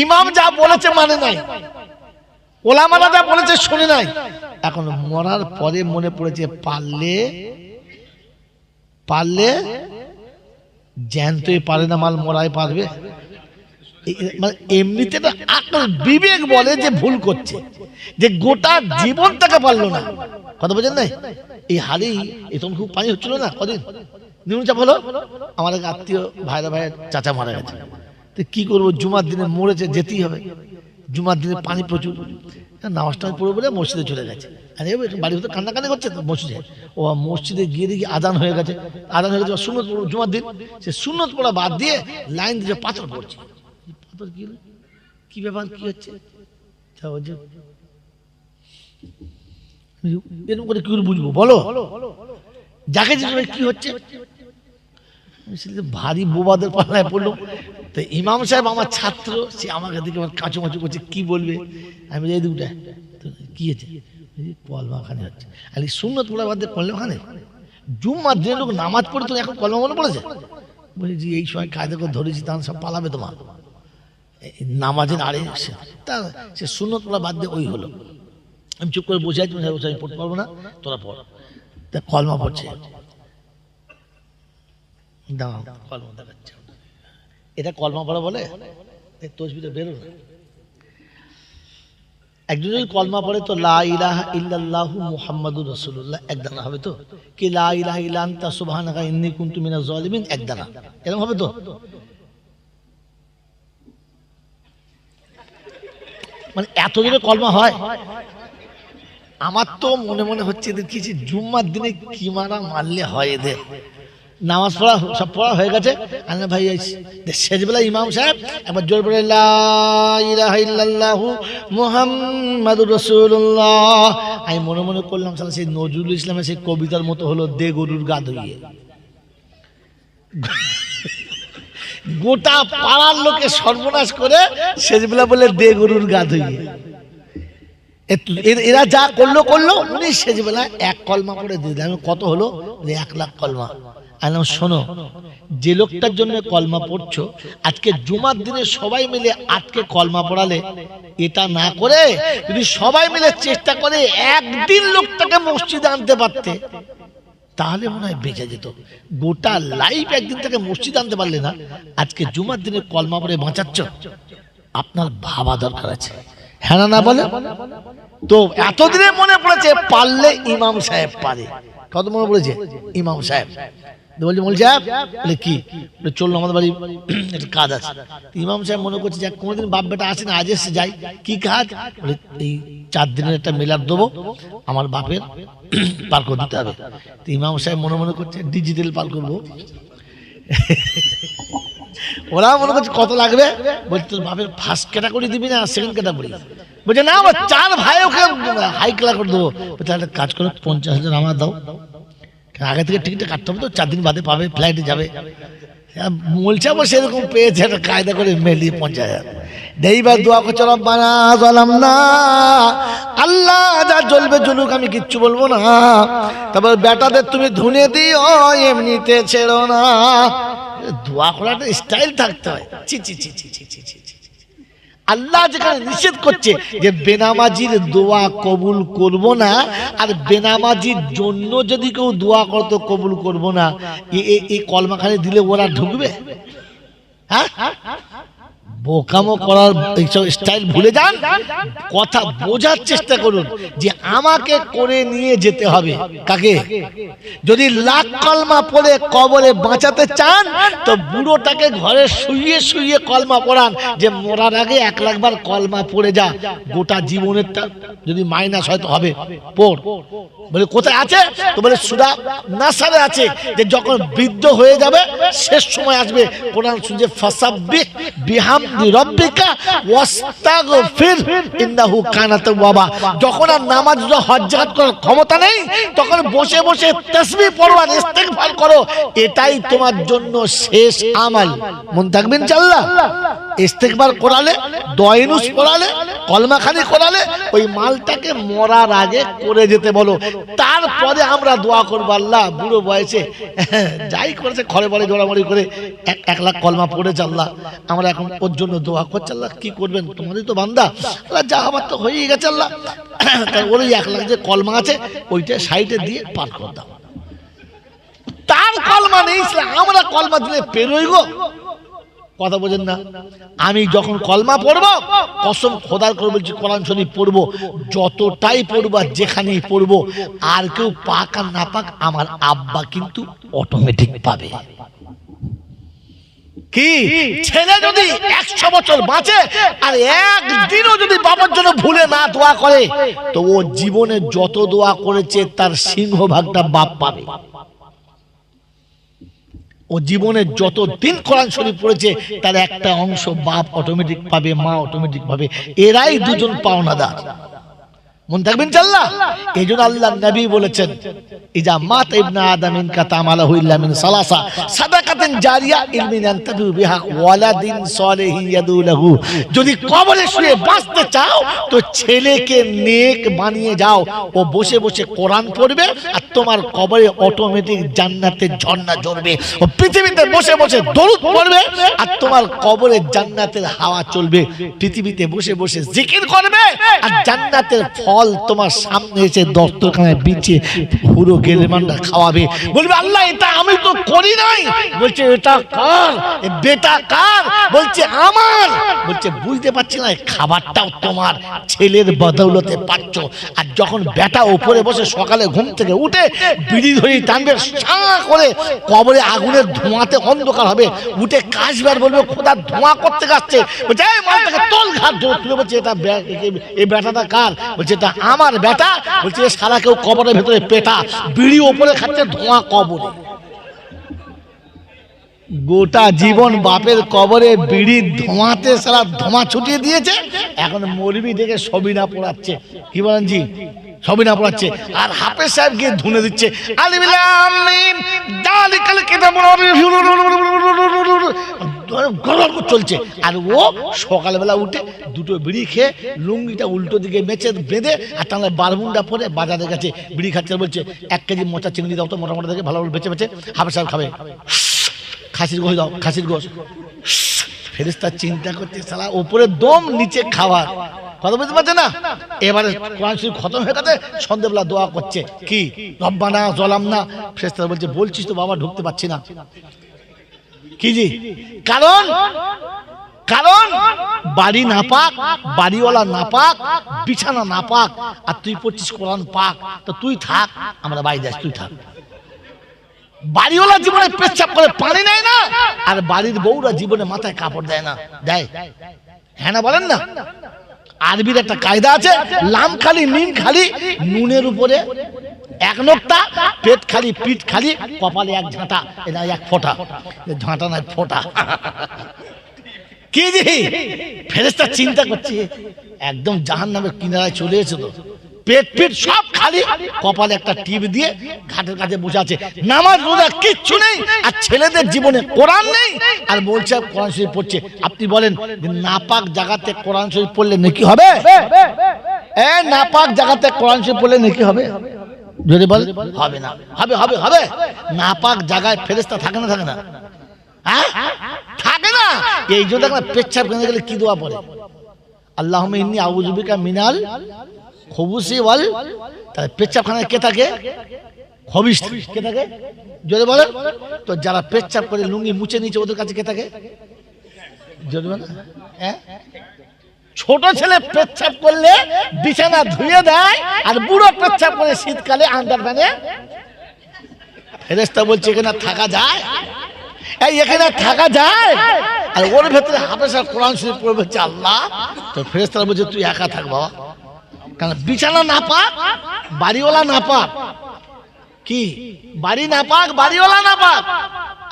ইমাম যা বলেছে মানে নাই, ওলামারা যা বলেছে শুনে নাই। এখন মরার পরে মনে পড়েছে পারলে জ্যান্তই পারে না, মাল মরাই পারবে। মানে এমনিতে আকল বিবেক বলে যে ভুল করছে, যে গোটা জীবনটাকে পারলো না। কথা বোঝেন নাই? এই হাড়ি তখন খুব পানি হচ্ছিল না, কদিন নিম্ন চাপ হলো, আমার এক আত্মীয় ভাইয়ের চাচা মারা গেছে। তো কি করবো, জুমার দিনে মরেছে, যেতেই হবে। জুমার দিনে পানি প্রচুর, নামাজটা পড়ে বলে মসজিদে চলে গেছে। বাড়ির ভিতরে কান্নাকানি করছে তো মসজিদে, ও মসজিদে গিয়ে দেখি আজান হয়ে গেছে। সুন্নত পড়বো জুমার দিন, সে সুন্নত পড়া বাদ দিয়ে লাইন দিয়ে পাথর পড়ছে। পাথর কি ব্যাপার, কি হচ্ছে? এরকম করে কি করে বুঝবো বলো? যাকে কি হচ্ছে, ভারী বোবাদের পাল্লায় পড়লো। তো ইমাম সাহেব আমার ছাত্র, সে আমাকে দেখে কাঁচু মাচু করছে, কি বলবে? আমি এই দুটা কি হচ্ছে, কলমা খানে হচ্ছে। আর এই সুন্নত পড়া বাদ দিয়ে কলমা খানে, জুম্মার দিনে লোক নামাজ পড়ে তো এখন কলমা মনে পড়েছে। বলছি এই সময় কায়দা করে ধরেছি, তখন সব পালাবে তোমার নামাজের আড়ে। তা সে সুন্নত পড়া বাদ দিয়ে ওই হলো। আমি চুপ করে বসে আছি, আমি পড়তে পারবো না, তোরা পড়। তা কলমা পড়ছে, দাঁড়াও কলমা দেখাচ্ছে, এটা কলমা পড়া বলে? তসবিটা বেরো না। একজন যদি কলমা পড়ে তো লা ইলাহা ইল্লাল্লাহু মুহাম্মাদুর রাসূলুল্লাহ এক দানা হবে তো, কি লা ইলাহা ইল্লা আনতা সুবহানাকা ইন্নী কুনতু মিনাজ জালিমিন এক দানা, এরকম হবে তো? মানে এত জোরে কলমা হয়। আমার তো মনে মনে হচ্ছে এদের কিছু জুম্মার দিনে কি মারলে হয় এদের। নামাজ পড়া সব পড়া হয়ে গেছে, আল্লাহ ভাই শেষবেলা ইমাম সাহেব একবার জোর পড়ে লা ইলাহা ইল্লাল্লাহু মুহাম্মাদুর রাসূলুল্লাহ। আমি মনে মনে করলাম সালা সেই নজরুল ইসলামের সেই কবিতার মতো হলো, দে গরুর গা ধুইয়ে। গোটা পাড়ার লোকে সর্বনাশ করে শেষবেলা বলে দে গরুর গা ধুইয়ে। এরা যা করলো উনি শেষবেলা এক কলমা পড়ে দিয়ে দিলেন। কত হলো? 1 লাখ কলমা। আলাম শোনো, যে লোকটার জন্য কলমা পড়ছো, আজকে জুমার দিনে সবাই মিলে আজকে কলমা পড়ালে, এটা না করে যদি সবাই মিলে চেষ্টা করে একদিন লোকটাকে মসজিদে আনতে পারতে, তাহলে মনে হয় বেঁচে যেত। গোটা লাইফ একদিন থেকে মসজিদে আনতে পারলে না, আজকে জুমার দিনে কলমা পড়ে বাঁচাচ্ছ, আপনার ভাবা দরকার আছে। হ্যাঁ না বলে? তো এতদিনে মনে পড়েছে পারলে ইমাম সাহেব পারে। কত মনে পড়েছে? ইমাম সাহেব বলছে মৌলভী সাহেব, বলে কি? চললো আমাদের বাড়ি একটা কাজ আছে। ইমাম সাহেব মনে করছে যে কোনোদিন বাপ বেটা আসে না, আজ এসে যাই। কি কাজ? বলে এই 4 দিনের একটা মেলার দেবো, আমার বাপের পার করে দিতে হবে। তো ইমাম সাহেব মনে মনে করছে ডিজিটাল পার করবো। ওরা মনে করছে কত লাগবে? বলছে তোর বাপের ফার্স্ট ক্যাটাগরি দিবি না সেকেন্ড ক্যাটাগরি? বলছে না, আমার 4 ভাই ওকে হাই ক্লাস করে দেবো। বলছে একটা কাজ করো, 50,000 আমার দাও, আগে থেকে টিকিটটা কাটতে হবে তো, 4 দিন বাদে পাবে, ফ্লাইটে যাবে। বলছে সেরকম পেয়েছে, একটা কায়দা করে মেলিয়ে 50,000 এইবার দোয়া করছে রব্বানা যালামনা, আল্লাহ যা জ্বলবে জ্বলুক, আমি কিচ্ছু বলবো না। তারপর বেটাদের তুমি ধুনে দিও, এমনিতে ছেড়ো না। দোয়া করাটা স্টাইল থাকতে হয়। ছি ছি ছি ছি ছি ছি ছি। আল্লাহ যেখানে নিষেধ করছে যে বেনামাজির দোয়া কবুল করব না, আর বেনামাজির জন্য যদি কেউ দোয়া করতো কবুল করব না, এই কলমাখানে দিলে ওরা ঢুকবে? হ্যাঁ, বোকামো করার এইসব স্টাইল ভুলে যান, কথা বোঝার চেষ্টা করুন যে আমাকে করে নিয়ে যেতে হবে কাকে। যদি লাখ কলমা পড়ে কবরে বাঁচাতে চান, তো বুড়োটাকে ঘরে শুইয়ে শুইয়ে কলমা পড়ান, যে মরার আগে 1 লাখ বার কলমা পড়ে যা, গোটা জীবনেরটা যদি মাইনাস হয়তো হবে, পড়। বলে কোথায় আছে? তো বলে সূরা নাসারে আছে, যে যখন বৃদ্ধ হয়ে যাবে, শেষ সময় আসবে, কোরআন শুনছে ফাসাব্বিহ বিহামদি লিরাব্বিকা ওয়াস্তাগফির ইন্নাহু কানা তাওয়াবা। যখন আর নামাজ হজ যাকাত করার ক্ষমতা নেই তখন বসে বসে তাসবিহ পড়ো আর ইস্তিগফার করো, এটাই তোমার জন্য শেষ আমল। মন থাকবে ইনশাআল্লাহ। ইস্তিগফার করালে, দোয়াইনুস পড়ালে, কলমা খানি করালে ওই মালটাকে মরার আগে করে যেতে বলো। তারপরে আমরা দোয়া করবো, আল্লাহ বুড়ো বয়সে যাই করেছে ঘরে বলে জোড়ামড়ি করে 1 লাখ কলমা পড়েছে, আল্লাহ আমরা এখন ওর জন্য দোয়া করছি, আল্লাহ কি করবেন তোমাদের তো বান্দা, আল্লাহ যা আমার তো হয়েই গেছে আল্লাহ, তাই ওর 1 লাখ যে কলমা আছে ওইটা সাইডে দিয়ে পার করে দাও। তার কলমা নেই, আমরা কলমা দিলে পেরোই গো, কথা বোঝেন না? আমি যখন কলমা পড়বো, কসম খোদার করে বলছি, কোরআন শরীফ পড়বো, যতটাই পড়বো আর যেখানেই পড়বো, আর কেউ পাক আর না পাক আমার আব্বা কিন্তু অটোমেটিক পাবে। কি ছেলে যদি 100 বছর বাঁচে আর একদিনও যদি বাবার জন্য ভুলে না দোয়া করে, তো ও জীবনে যত দোয়া করেছে তার সিংহভাগটা বাপ পাবে। ও জীবনে যত দিন কোরআন শরীফ পড়েছে তার একটা অংশ বাপ অটোমেটিক পাবে, মা অটোমেটিক পাবে, এরাই দুজন পাওনাদার। মন থাকবেন ইনশাআল্লাহ। এইজন্য আল্লাহর নবী বলেছেন, ইজা মাত ইবনে আদম ইনকা তামালাহু ইল্লা মিন সালাসা সাদাকাতিন জারিয়া ইলমিন আনতাবি বিহা ওয়ালাদিন সালিহিন ইয়াদু লাহু। যদি কবরে শুয়ে বাঁচতে চাও তো ছেলেকে নেক বানিয়ে যাও, ও বসে বসে কোরআন পড়বে আর তোমার কবরে অটোমেটিক জান্নাতের ঝর্ণা ঝরবে। ও পৃথিবীতে বসে বসে দরুদ পড়বে আর তোমার কবরে জান্নাতের হাওয়া চলবে। পৃথিবীতে বসে বসে জিকির করবে আর জান্নাতের ফল তোমার সামনে এসে দস্তরখানায় বিছিয়ে পুরো গেলেমানটা খাওয়াবে। বলবে আল্লাহ এটা আমি তো করি নাই। বলছে এটা কার? বেটা কার? বলছে আমার। বলছে বুঝতে পারছি না, খাবারটাও তোমার, ছেলের বদৌলতে পাচ্ছ। আর যখন বেটা উপরে বসে সকালে ঘুম থেকে উঠে বিড়ি ধরে টানবে সাঁ করে, কবরে আগুনের ধোঁয়াতে অন্ধকার হবে, উঠে কাশবার বলবে খোদা ধোঁয়া করতে আসছে। বলছে এই মালটাকে তোল ঘাট ধরে। বলছে এটা এই বেটাটা কার? বলছে এটা আমার বেটা। বলছে সারা কেউ কবরের ভেতরে পেটা, বিড়ি ওপরে খাচ্ছে, ধোঁয়া কবরে। গোটা জীবন বাপের কবরে বিড়ির ধোঁয়াতে সারা ধোঁয়া ছুটিয়ে দিয়েছে, এখন মৌলবি ডেকে সবিনা পড়াচ্ছে। কি বলেন জি? সবিনা পড়াচ্ছে আর হাফেজ সাহেব গিয়ে ধুনে দিচ্ছে আলিফ লাম মিম যালিকাল কিতাবুল চলছে। আর ও সকালবেলা উঠে দুটো বিড়ি খেয়ে লুঙ্গিটা উল্টো দিকে মেচে বেঁধে আর তাহলে বারমুন্ডা পরে বাজারে গেছে বিড়ি খাচ্ছে। বলছে 1 কেজি মোচা চিংড়ি দাও তো, মোটা মোটা দেখে ভালো ভালো বেছে বেছে হাফেজ সাহেব খাবে। খাসির গোশ দাও, খাসির গোশ। ফেরেশতা চিন্তা করছে সালা উপরে দম নিচে খাওয়ার কথা বুঝতে পারছে না। এবারে কোরআন শরীফ খতম হয়ে গেছে, সন্ধ্যেবেলা দোয়া করছে কি রব্বানা যালামনা। ফেরেশতা বলছে বলছিস তো বাবা ঢুকতে পারছি না। কি জি? কারণ বাড়ি নাপাক, বাড়িওয়ালা নাপাক, বিছানা নাপাক, আর তুই পড়ছিস কোরআন পাক। তো তুই থাক, আমরা বাইরে যাস, তুই থাক। বাড়িওয়ালা জীবনে পেচ্ছাপ করে পানি নেয় না, আর বাড়ির বউরা জীবনে মাথায় কাপড় দেয় না। দেয়? হ্যাঁ না বলেন না? আরবির একটা কায়দা আছে, লাম খালি মিম খালি, নুনের উপরে 1 নোক্তা, পেট খালি পিঠ খালি, কপালে 1 ঝাঁটা, এটা 1 ফোঁটা। ঝাঁটা না ফোঁটা। কি জি? ফেরেশতা চিন্তা করছে একদম জাহান্নামের কিনারায় চলে এসেছে তো, পেট পিঠ সব খালি, কপালে একটা টিপ দিয়ে ঘাটের কাছে বসে আছে। নামাজ রোজা কিচ্ছু নেই, আর ছেলেদের জীবনে কোরআন নেই, আর বলছে কোরআন শরীফ পড়ছে। আপনি বলেন নাপাক জায়গাতে কোরআন শরীফ পড়লে নেকি হবে? নাপাক জায়গাতে কোরআন শরীফ পড়লে নেকি হবে? যদি বল হবে না। হবে হবে হবে। নাপাক জায়গায় ফেরেশতা থাকে না? থাকে না? হ্যাঁ থাকে না। এই জন্য দেখো পেচ্ছাপ করে গেলে কি দোয়া পড়ে, আল্লাহুম্মা ইন্নী আউযু বিকা মিনাল খুবুসি ওয়াল। তাহলে পেচ্ছাপখানায় কে থাকে? খবিস। কে থাকে? যদি বলেন তো যারা পেচ্ছাপ করে লুঙ্গি মুছে নিচে ওদের কাছে কে থাকে? যদি বলেন হ্যাঁ, ছোট ছেলে পেচ্ছাপ করলে বিছানা ধুয়ে দেয়, আর বুড়ো পেচ্ছাপ করে শীতকালে আন্ডারপ্যান্টে। ফেরেশতা বলছে এখানে থাকা যায়? এখানে থাকা যায়? আর ওর ভেতরে হাফেজ আর কোরআন শরীফ পড়বে আল্লাহ। তো ফেরেশতা বলছে তুই একা থাক বাবা, কারণ বিছানা না পাক, বাড়িওয়ালা না পাক। কি বাড়ি না পাক, বাড়িওয়ালা না পাক,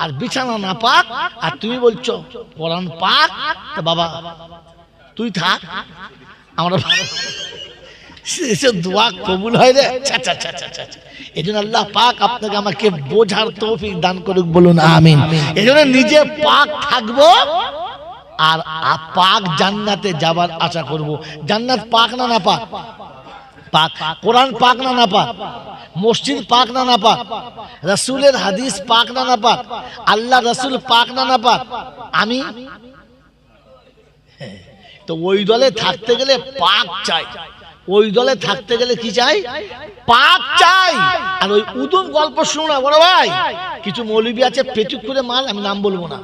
আর বিছানা না পাক, আর তুমি বলছো কোরআন পাক, তো বাবা তুই থাক, আমরা দোয়া কবুল হয় রে। এই জন্য আল্লাহ পাক আপনাকে আমাকে বোঝার তৌফিক দান করুক, বলুন আমিন। এই জন্য নিজে পাক থাকবো আর পাক জান্নাতে যাবার আশা করব। জান্নাত পাক না না পাক? পাক। কোরআন পাক না না পাক? মসজিদ পাক না না পাক? রাসূলের হাদিস পাক না না পাক? আল্লাহ রাসূল পাক না না পাক? আমি তো ওই দলে থাকতে গেলে পাক চাই। ওই দলে থাকতে গেলে কি চাই? পাক চাই। আর ওই উদুম গল্প শুনো না বড় ভাই, কিছু মৌলবি আছে পেটুক করে মাল, আমি নাম বলবো না,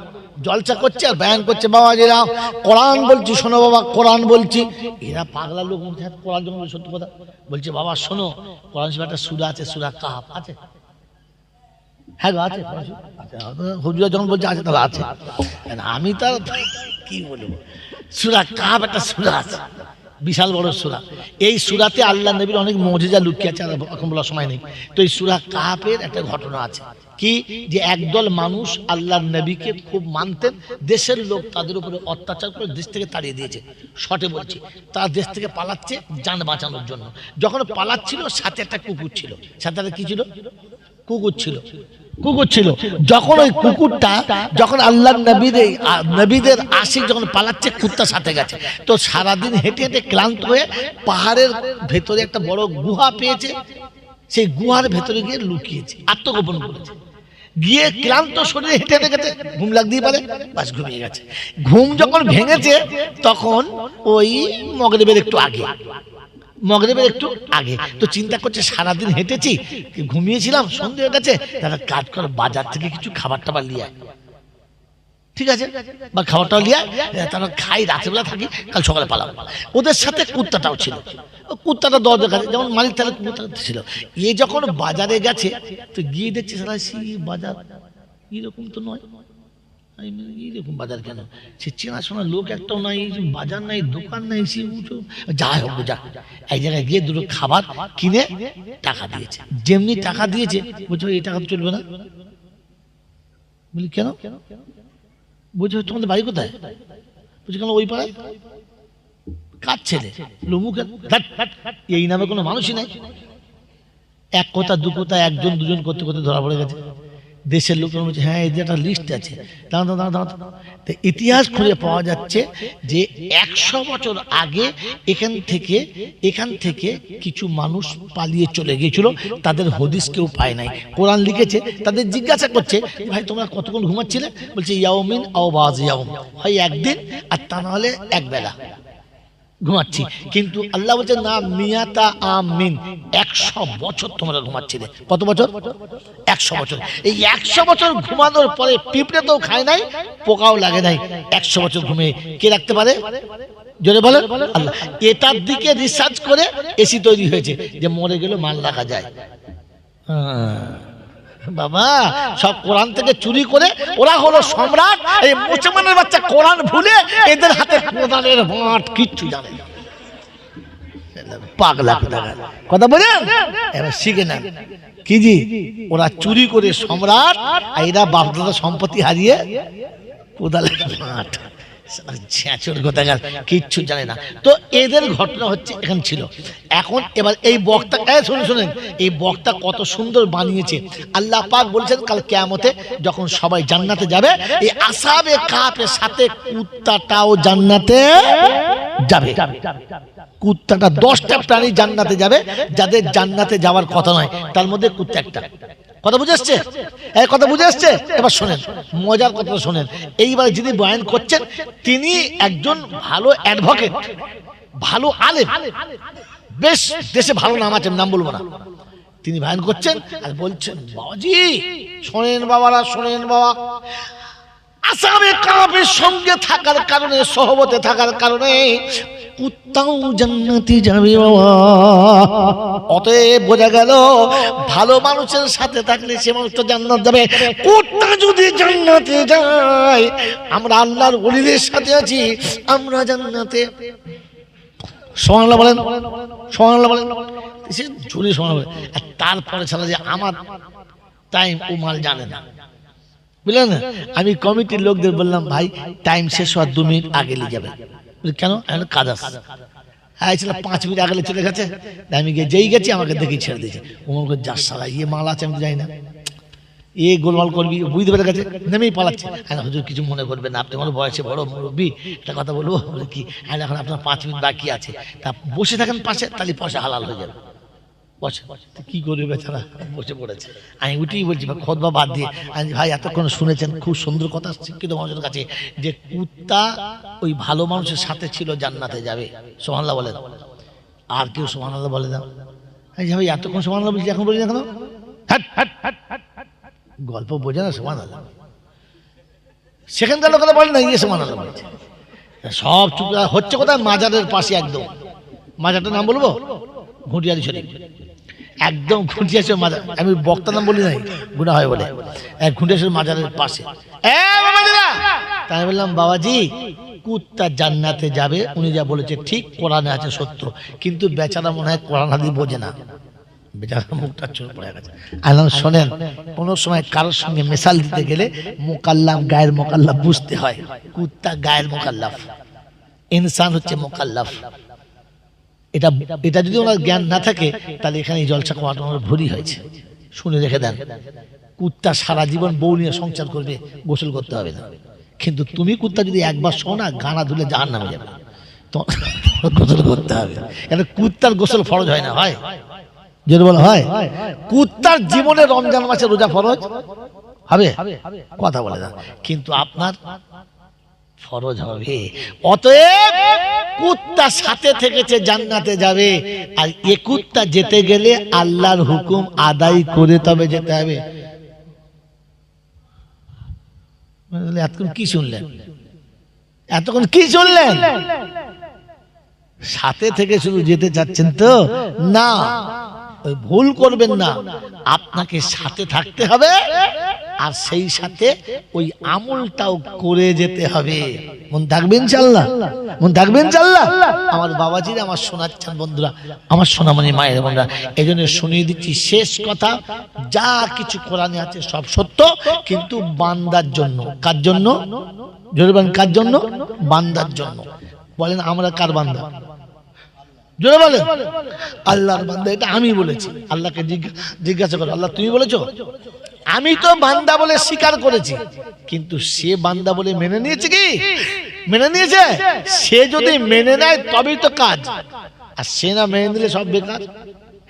জলসা করছে আর বয়ান করছে, বাবা যেরা কোরআন বলছি শোনো, বাবা কোরআন বলছি। এরা পাগলা লোক, কোরআন যখন সত্যি কথা বলছে, বাবা শোনো কোরআন শরীফে একটা সূরা আছে, সূরা কাহাফ আছে। হ্যাঁ আছে, হুজুরা যখন বলছে আছে তাহলে আছে। আমি তার কি বলবো, সূরা কাহাফ একটা সূরা আছে, বিশাল বড় সূরা। এই সূরাতে আল্লাহ নবীর অনেক মুজিজা লুকিয়ে আছে, এখন বলার সময় নেই। তো এই সূরা কাহাফের একটা ঘটনা আছে, কি যে একদল মানুষ আল্লাহর নবীকে খুব মানতেন, দেশের লোক তাদের উপরে অত্যাচার করে দেশ থেকে তাড়িয়ে দিয়েছে। শর্টে বলছি, তারা দেশ থেকে পালাচ্ছে জান বাঁচানোর জন্য। যখন পালাচ্ছিল সাথে একটা কুকুর ছিল, সাথে একটা কি ছিল? কুকুর ছিল, কুকুর ছিল। যখন ওই কুকুরটা যখন আল্লাহর নবীদের আশিক যখন পালাচ্ছে, কুত্তা সাথে গেছে। তো সারাদিন হেঁটে হেঁটে ক্লান্ত হয়ে পাহাড়ের ভেতরে একটা বড় গুহা পেয়েছে, সেই গুহার ভেতরে গিয়ে লুকিয়েছে, আত্মগোপন করেছে। গিয়ে ক্লান্ত শরীরে হেঁটে হেঁটে গেছে, ঘুম লাগতেই পারে, বাস ঘুমিয়ে গেছে। ঘুম যখন ভেঙেছে তখন ওই মাগরিবের একটু আগে, মাগরিবের একটু আগে। তো চিন্তা করছে সারাদিন হেঁটেছি, ঘুমিয়েছিলাম, সন্ধ্যে হয়ে গেছে, তারা কাজ করে বাজার থেকে কিছু খাবার টাবার নিয়ে আয়, ঠিক আছে, বা খাবারটাও নিয়ে তারা খাই, রাত্রেবেলা থাকি, কাল সকালে পালাম। ওদের সাথে কুত্তাটাও ছিল। কুত্তাটা দরজার কাছে, যেমন মালিক তাহলে কুত্তা ছিল। এ যখন বাজারে গেছে তো গিয়ে দেখছে সারা বাজার এরকম তো নয়, এইরকম বাজার কেন? সে চেনাশোনা লোক একটাও নাই, বাজার নাই, দোকান নাই, সে উঠো যাই হোক যা, এক জায়গায় গিয়ে দুটো খাবার কিনে টাকা দিয়েছে। যেমনি টাকা দিয়েছে বলছো এই টাকা তো চলবে না। বলি কেন? বলছে তোমাদের বাড়ি কোথায়? বলছে কেন ওই পাড়ায়। কার ছেলে? লুমুকে। এই নামে কোনো মানুষই নাই। এক কথা দু কথা, একজন দুজন করতে করতে ধরা পড়ে গেছে। দেশের লোক বলছে হ্যাঁ এই যে একটা লিস্ট আছে। ইতিহাস খুঁজে পাওয়া যাচ্ছে যে 100 বছর আগে এখান থেকে কিছু মানুষ পালিয়ে চলে গিয়েছিল, তাদের হদিস কেউ পায় নাই। কোরআন লিখেছে, তাদের জিজ্ঞাসা করছে ভাই তোমরা কতক্ষণ ঘুমাচ্ছিলে? বলছে ইয়াউমিন আও বাজ ইয়াউম, হয় একদিন আর তা না হলে একবেলা ঘুমাচ্ছি। কিন্তু আল্লাহ বলছে না, মিয়াতা আমিন, 100 বছর তোমরা ঘুমাচ্ছিলে। কত বছর? 100 বছর। এই 100 বছর ঘুমানোর পরে পিঁপড়ে তো খায় নাই, পোকাও লাগে নাই। 100 বছর ঘুমিয়ে কে রাখতে পারে? জোরে বলেন আল্লাহ। এটার দিকে রিসার্চ করে এসি তৈরি হয়েছে যে মরে গেলে মাল রাখা যায়। বাবা সব কোরআন থেকে চুরি করে ওরা হলো সম্রাট। এই মুসলমানের বাচ্চা কোরআন ভুলে এদের হাতে কোরআনের বাঁট কিচ্ছু জানে না, পাগলা কথা বলেন। এরা শিখে নেন কি জি, ওরা চুরি করে সম্রাট, আর এরা বাপদাদা সম্পত্তি হারিয়ে কোদালের বাঁট, কিচ্ছু জানে না। তো এদের ঘটনা হচ্ছে এখানে ছিল। এখন এবার এই বক্তা শুনেন, এই বক্তা কত সুন্দর বানিয়েছে। আল্লাহ পাক বলছেন কাল কিয়ামতে যখন সবাই জান্নাতে যাবে, এই আসহাবে কাহফের সাথে কুত্তাটাও জান্নাতে যাবে। কুত্তাটা 10টা প্রাণী জান্নাতে যাবে, যাদের জান্নাতে যাওয়ার কথা নয়, তার মধ্যে কুত্তা একটা। কথা বুঝে আসছে? কথা বুঝে আসছে? এবার শোনেন, মজার কথা শোনেন। এইবার যিনি বয়ান করছেন তিনি একজন ভালো অ্যাডভোকেট, ভালো আলেম, বেশ দেশে ভালো নাম আছে, নাম বলবো না। তিনি বয়ান করছেন আর বলছেন বাবাজি শোনেন, বাবারা শোনেন, বাবা আসহাবে কাহফের সঙ্গে থাকার কারণে, সহবতে থাকার কারণে কুত্তাও জান্নাতে যাবে বাবা। অতএব বোঝা গেল ভালো মানুষের সাথে থাকলে সে মানুষ তো জান্নাত যাবে। কুত্তা যদি জান্নাতে যায়, আমরা আল্লাহর ওলিদের সাথে আছি, আমরা জান্নাতে। সুবহানাল্লাহ বলেন, সুবহানাল্লাহ বলেন, সে জোরে সুবহানাল্লাহ বলেন। আর তারপরে ছাড়া যে আমার টাইম ও মাল জানে না, বুঝলেন? আমি কমিটির লোকদের বললাম, ভাই টাইম শেষ হওয়ার 2 মিনিট আগে নিয়ে যাবে। কেন? কাজ আছে। হ্যাঁ, ছিল 5 মিনিট আগে চলে গেছে। আমি গিয়ে যেই গেছি আমাকে দেখেই ছেড়ে দিয়েছে। ওমর যার সালা ইয়ে মাল আছে, আমি তো যাই না, এ গোলমাল করবি, বুঝতে পেরে গেছে, নেমেই পালাচ্ছে। হ্যাঁ হুজুর কিছু মনে করবেন না, আপনি আমার বয়সে বড় মুরব্বী, একটা কথা বলবো। বলে কি? হ্যাঁ এখন আপনার 5 মিনিট বাকি আছে, তা বসে থাকেন পাশে, তাহলে পয়সা হালাল হয়ে যাবে। বসে কি করবে বেচারা, বসে পড়েছে। আমি উঠেই বলছি খোদবা বাদ দিয়ে, আমি ভাই এতক্ষণ শুনেছেন খুব সুন্দর কথা শিক্ষিত মানুষের কাছে, যে কুত্তা ওই ভালো মানুষের সাথে ছিল জান্নাতে যাবে। সুবহানাল্লাহ বলে দাও। আর কেউ সুবহানাল্লাহ বলে দাও। ভাই এতক্ষণ সুবহানাল্লাহ বলছি, এখন বলি না কেন? গল্প বোঝে না, সুবহানাল্লাহ। সেখানকার লোকেরা বলে না, ইয়ে সুবহানাল্লাহ বলছে। সব চুপ হচ্ছে কোথায়? মাজারের পাশে একদম। মাজারটার নাম বলবো? ঘুটিয়ারি শরীফ। একদম ঘুটিয়াশরীফ মাজার। আমি বক্তার নাম বলি নাই, গুনাহ হয় বলে। ঘুটিয়াশরীফ মাজারের পাশে। তাই বললাম, বাবাজি কুত্তা জান্নাতে যাবে, উনি যা বলেছে ঠিক, কোরআনে আছে সত্য, কিন্তু বেচারা মনে হয় কোরআন হাদিস বোঝে না, বেচারা মুখটা চুল পড়ে গেছে। আল্লাহ শোনেন, কোন সময় কারোর সঙ্গে মিসাল দিতে গেলে মুকাল্লাফ, গায়ের মুকাল্লাফ বুঝতে হয়। কুত্তা গায়ের মুকাল্লাফ, ইনসান হচ্ছে মুকাল্লাফ। এটা যদি ওনার জ্ঞান না থাকে, তাহলে এখানে জলসা কমাটা ভরি হয়েছে। শুনে রেখে দেন, কুত্তা সারা জীবন বউ নিয়ে সংসার করবে, গোসল করতে হবে না। কিন্তু তুমি কুত্তা যদি একবার শোনা, গানা ধুলে জাহান্নামে যাবে, তো গোসল করতে হবে। কেন? কুত্তার গোসল ফরজ হয় না, হয়? যদি বলা হয় কুত্তার জীবনে রমজান মাসে রোজা ফরজ হবে, কথা বলে না, কিন্তু আপনার ফরজ হবে। অতএব কুত্তা সাথে থেকেছে, জান্নাতে যাবে। আর এ কুত্তা যেতে গেলে আল্লাহর হুকুম আদায় করে তবে যেতে হবে। এতক্ষণ কি শুনলেন? এতক্ষণ কি শুনলেন? সাথে থেকে শুধু যেতে চাচ্ছেন তো না, ওই ভুল করবেন না। আপনাকে সাথে থাকতে হবে, আর সেই সাথে ওই আমলটাও করে যেতে হবে। মন থাকবে ইনশাআল্লাহ, মন থাকবে ইনশাআল্লাহ। আমার বাবাজিরা আমার শোনাচ্ছেন বন্ধুরা, আমার সোনামণি মায়ের বোনরা, এই জন্য শুনিয়ে দিচ্ছি শেষ কথা, যা কিছু কোরআনে আছে সব সত্য, কিন্তু বান্দার জন্য। কার জন্য? জোরে বলেন, কার জন্য? বান্দার জন্য। বলেন আমরা কার বান্দা? জোরে বলেন, আল্লাহর বান্দা। এটা আমি বলেছি। আল্লাহকে জিজ্ঞাসা করো, আল্লাহ তুমি বলেছো? আমি তো বান্দা বলে স্বীকার করেছি, কিন্তু সে বান্দা বলে মেনে নিয়েছে কি? মেনে নিয়েছে? সে যদি মেনে নেয় তবেই তো কাজ, আর সে না মেনে নিলে সব বেকার।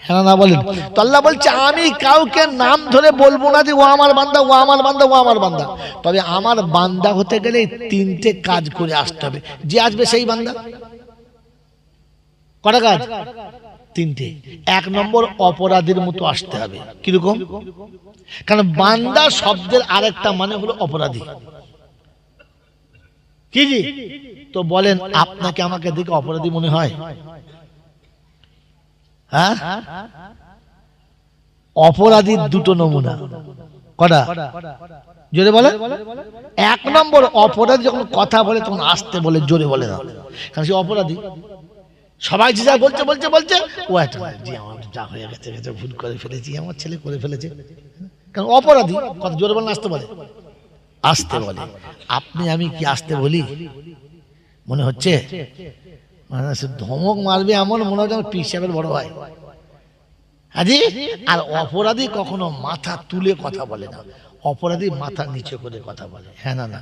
হ্যাঁ না বলেন তো? আল্লাহ বলছে আমি কাউকে নাম ধরে বলবো না যে ও আমার বান্দা, ও আমার বান্দা, ও আমার বান্দা। তবে আমার বান্দা হতে গেলে 3টে কাজ করে আসতে হবে। যে আসবে সেই বান্দা। কটা কাজ? 3টে। 1 নম্বর, অপরাধীর মতো আসতে হবে। কিরকম? কারণ বান্দা শব্দের আরেকটা মানে হলো অপরাধী। কি জি? তো বলেন, আপনাকে আমাকে দেখে অপরাধী মনে হয়? হ্যাঁ? অপরাধীর 2টো নমুনা। কটা? জোরে বলে। 1 নম্বর, অপরাধী যখন কথা বলে তখন আসতে বলে, জোরে বলে না, কারণ সে অপরাধী। সবাই যা বলছে বলছে বলছে, ও একটা জি আমার যা হয়ে গেছে, ভুল করে ফেলেছি, আমার ছেলে করে ফেলেছে, কারণ অপরাধী। কথা জোরে বলে, আসতে বলে, আসতে বলে। আপনি আমি কি আসতে বলি? মনে হচ্ছে ধমক মারবে এমন মনে হচ্ছে আমার পীর সাহেবের বড় ভাই। হাজি। আর অপরাধী কখনো মাথা তুলে কথা বলে না, অপরাধী মাথা নিচে করে কথা বলে। হ্যাঁ না না,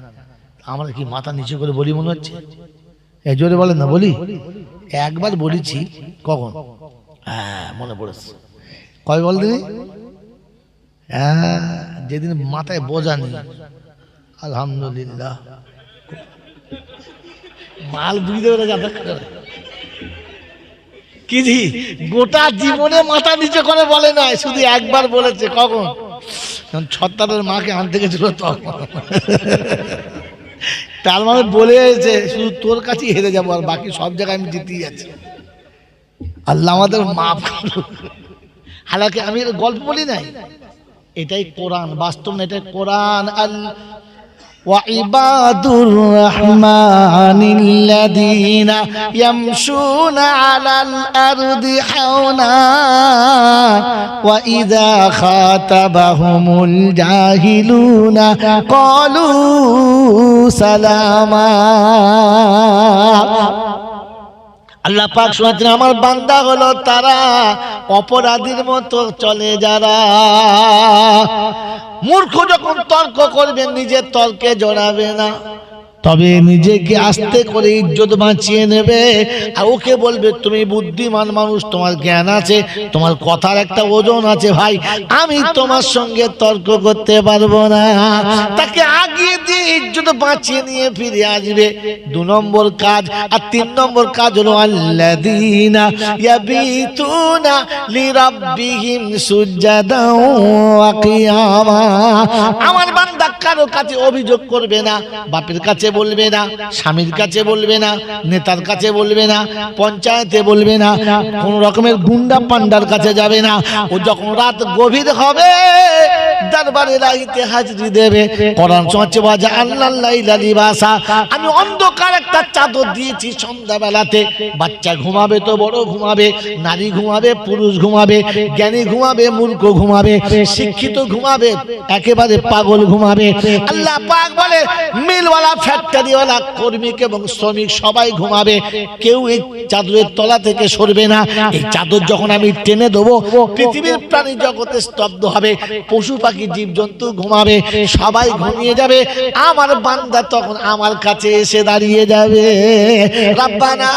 আমরা কি মাথা নিচে করে বলি মনে হচ্ছে? জোরে বলেন না, বলি? একবার বলেছি। কখন? হ্যাঁ মনে পড়েছে। কয় বল দিনি? হ্যাঁ, যেদিন মাথায় বোঝা নেই। আলহামদুলিল্লাহ, মাল বুঝতে পেরে যাবে কি জি? গোটা জীবনে মাথা নিচে করে বলে নাই, শুধু একবার বলেছে। কখন? ছত্তারের মাকে আনতে গেছিল তখন। তার মানে বলে এসেছে শুধু তোর কাছেই হেরে যাবো, আর বাকি সব জায়গায় আমি জিতেই যাচ্ছি। আল্লাহ আমাদের মাফ করুক। হালাকি আমি গল্প বলি নাই, এটাই কোরআন, বাস্তব না, এটাই কোরআন। وعباد الرحمن الذين يمشون على الأرض حونا وإذا خاطبهم الجاهلون قالوا سلاما আল্লাহ পাক শুনাচ্ছেন আমার বান্দা হলো তারা অপরাধীর মতো চলে যারা মূর্খ যখন তর্ক করবে নিজের তর্কে জড়াবে না, তবে নিজেকে আস্তে করে ইজ্জত বাঁচিয়ে নেবে। আর ওকে বলবে তুমি বুদ্ধিমান মানুষ, তোমার জ্ঞান আছে, তোমার কথার একটা ওজন আছে, ভাই আমি তোমার সঙ্গে তর্ক করতে পারবো না। তাকে আগিয়ে দিয়ে ইজ্জত বাঁচিয়ে নিয়ে ফিরে আসবে। 2 নম্বর কাজ। আর 3 নম্বর কাজ হলো আল্লাযীনা ইয়াবিতুনা লিরাব্বিহিম সুজদান ওয়া কিয়ামা। আমার বান্দা কারো কাছে অভিযোগ করবে না, বাপের কাছে বলবে না, স্বামীর কাছে বলবে না, নেতার কাছে বলবে না, পঞ্চায়েতে বলবে না, কোন রকমের গুন্ডা পান্ডার কাছে যাবে না। ও যখন রাত গভীর হবে দরবারে রাইতে হাজিরি দেবে। কোরআন শোনাচ্ছে বাজা আল্লাহর লাইলা লিবাসা, আমি অন্ধকার একটা চাদর দিয়েছি সন্ধ্যাবেলাতে। বাচ্চা ঘুমাবে তো বড় ঘুমাবে, নারী ঘুমাবে, পুরুষ ঘুমাবে, জ্ঞানী ঘুমাবে, মূর্খ ঘুমাবে, শিক্ষিত ঘুমাবে, একেবারে পাগল ঘুমাবে। আল্লাহ পাক বলে মিলওয়ালা ফ্যাক্টরিওয়ালা কর্মিক এবং শ্রমিক সবাই ঘুমাবে, কেউ এই চাদরের তলা থেকে সরবে না। এই চাদর যখন আমি টেনে দেবো পৃথিবীর প্রাণী জগতে স্তব্ধ হবে, পশু পাখি জীবজন্তু ঘুমাবে, সবাই ঘুমিয়ে যাবে। আমার বান্দা তখন আমার কাছে এসে দাঁড়িয়ে যাবে, রাব্বানা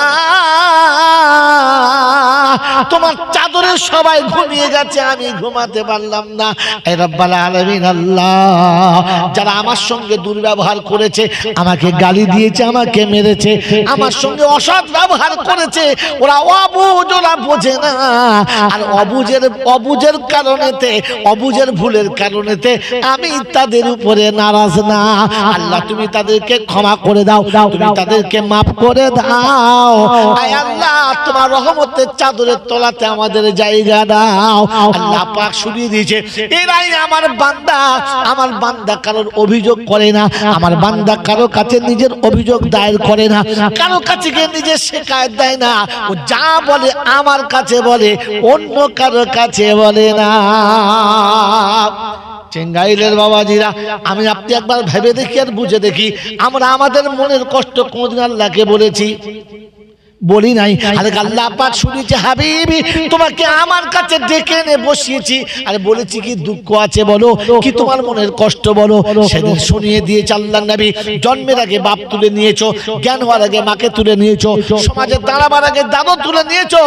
তোমার চাদরে সবাই ঘুমিয়ে গেছে, আমি ঘুমাতে পারলাম না। এই রব্বুল আলামিন আল্লাহ, যারা আমার সঙ্গে দুর্ব্যবহার করেছে, আমাকে গালি দিয়েছে, আমাকে মেরেছে, আমার সঙ্গে অসৎ ব্যবহার করেছে, ওরা অবুঝ, ওরা বোঝে না। আর অবুঝের কারণেতে, অবুঝের ভুলের কারণেতে আমি তাদের উপরে নারাজ না। আল্লাহ তুমি তাদেরকে ক্ষমা করে দাও, তুমি তাদেরকে মাফ করে দাও। আয় আল্লাহ তোমার রহমতের চাদরের তলাতে আমাদের জায়গা দাও। আল্লাহ পাক শুনিয়ে দিয়েছে এরাই আমার বান্দা। আমার বান্দা কারোর অভিযোগ করে না, আমার বান্দা কারো কাছে নিজের অভিযোগ দায়ের করে না, কারো কাছে গিয়ে নিজের শিকায়ত দেয় না। ও যা বলে আমার কাছে বলে, অন্য কারো কাছে বলে না। চেঙ্গাইলের বাবাজিরা, আমি আপনি একবার ভেবে দেখি আর বুঝে দেখি, আমরা আমাদের মনের কষ্ট কোনদিন আল্লাহকে বলেছি? বলি নাই। আরে আল্লাহ পাক শুনেছে হাবিবি তোমাকে আমার কাছে ডেকে এনে বসিয়েছি, আরে বলেছি কি দুঃখ আছে বলো, কি তোমার মনের কষ্ট বলো। সেদিন শুনিয়ে দিয়েছে আল্লাহর নবী, জন্মের আগে বাপ তুলে নিয়েছো, জ্ঞান হওয়ার আগে মাকে তুলে নিয়েছো, সমাজে দাঁড়াবার আগে দাদু তুলে নিয়েছো,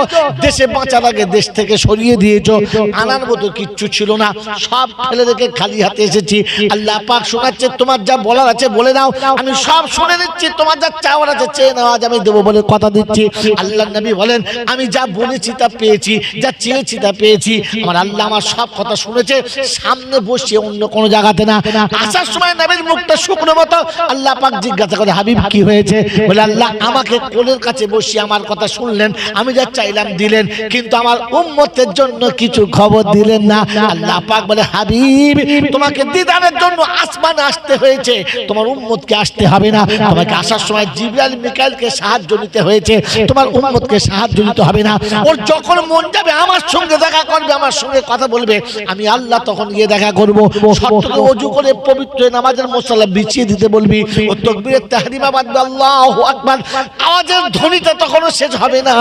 দেশে বাঁচার আগে দেশ থেকে সরিয়ে দিয়েছো, আনার মতো কিচ্ছু ছিল না, সব ফেলে রেখে খালি হাতে এসেছি। আল্লাহ পাক শোনাচ্ছে তোমার যা বলার আছে বলে নাও, আমি সব শুনে নিচ্ছি, তোমার যা চাওয়ার আছে চেয়ে নাও, আজ আমি দেবো বলে কথা দিচ্ছি। আল্লাহ নবী বলেন আমি যা বলেছি তা পেয়েছি, যা চেয়েছি তা পেয়েছি। আমার আল্লাহ আমার সব কথা শুনেছে, সামনে বসে অন্য কোন জায়গাতে না। আসার সময় নবীর মুখটা শুকনো মতো। আল্লাহ পাক জিজ্ঞাসা করে হাবিব কি হয়েছে? বলে আল্লাহ আমাকে কোলের কাছে বসিয়ে আমার কথা শুনলেন, আমি যা চাইলাম দিলেন, কিন্তু আমার উম্মতের জন্য কিছু খবর দিলেন না। আল্লাহ পাক বলে হাবিব তোমাকে দিদারের জন্য আসমানে আসতে হয়েছে, তোমার উম্মতকে আসতে হবে না। তোমাকে আসার সময় জিবরাইল মিকাইলকে সাহায্য নিতে হয়েছে, তোমার উম্মতকে সাহায্য নিতে হবে না। ওর যখন মন যাবে আমার সঙ্গে দেখা করবে, আমার সঙ্গে কথা বলবে, আমি আল্লাহ তখন গিয়ে দেখা করব। সত্যকে ওযু করে পবিত্র নামাজের মুসাল্লা বিছিয়ে দিতে বলবি, ও তাকবীরের তাহরিমা বাদবে আল্লাহু আকবার আওয়াজের ধ্বনিটা তখনও শেষ হবে না।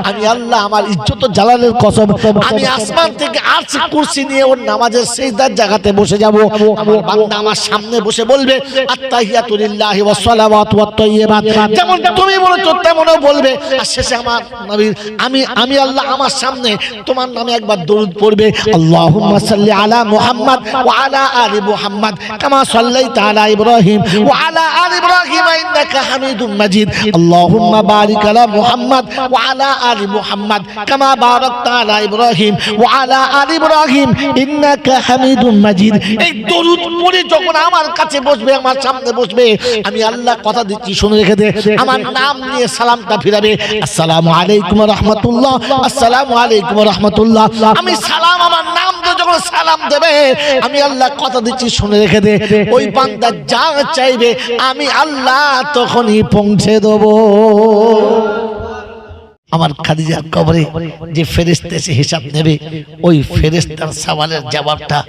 আমি আল্লাহ আমার ইজ্জত ও জালালের কসম, আমি আসমান থেকে আরশ কুরসি নিয়ে ওর নামাজের সিজদার জায়গাতে বসে যাব। আমার বান্দা আমার সামনে বসে বলবে আত্তাহিয়াতু লিল্লাহি ওয়াস সালাওয়াতু ওয়াত তাইয়্যিবাত, যেমন তুমি বলেছো তেমনও বলবে। আর শেষে আমার নবী আমি আল্লাহ আমার সামনে তোমার নামে একবার দরুদ পড়বে, আল্লাহুম্মা সাল্লি আলা মুহাম্মাদ ওয়া আলা আলি মুহাম্মাদ কামা সাল্লাইতা আলা ইব্রাহিম ওয়া আলা আলি ইব্রাহিম ইন্নাকা হামিদুম মাজিদ, আল্লাহুম্মা বারিক আলা মুহাম্মাদ ওয়া আলা আলি মুহাম্মাদ কামা বারাকতা আলা ইব্রাহিম ওয়া আলা আলি ইব্রাহিম ইন্নাকা হামিদুম মাজিদ। এই দরুদ পড়ে যখন আমার কাছে বসবে, আমার সামনে বসবে, আমি আল্লাহ কথা দিচ্ছি শুনে রেখে দে, আমার নাম নিয়ে সালামটা ফিরাবে। দেবে, আসসালামু আলাইকুম রাহমাতুল্লাহ, আসসালামু আলাইকুম রাহমাতুল্লাহ। আমি সালাম, আমার নাম তো যখন সালাম দেবে, আমি আল্লাহ কথা দিচ্ছি শুনে রেখে দে, ওই বান্দা যা চাইবে আমি আল্লাহ তখনই পৌঁছে দেবো। আমার খাদিজার কবরে যে ফেরেশতা এসে হিসাব নেবে, ওই ফেরেশতার সওয়ালের জবাবটা,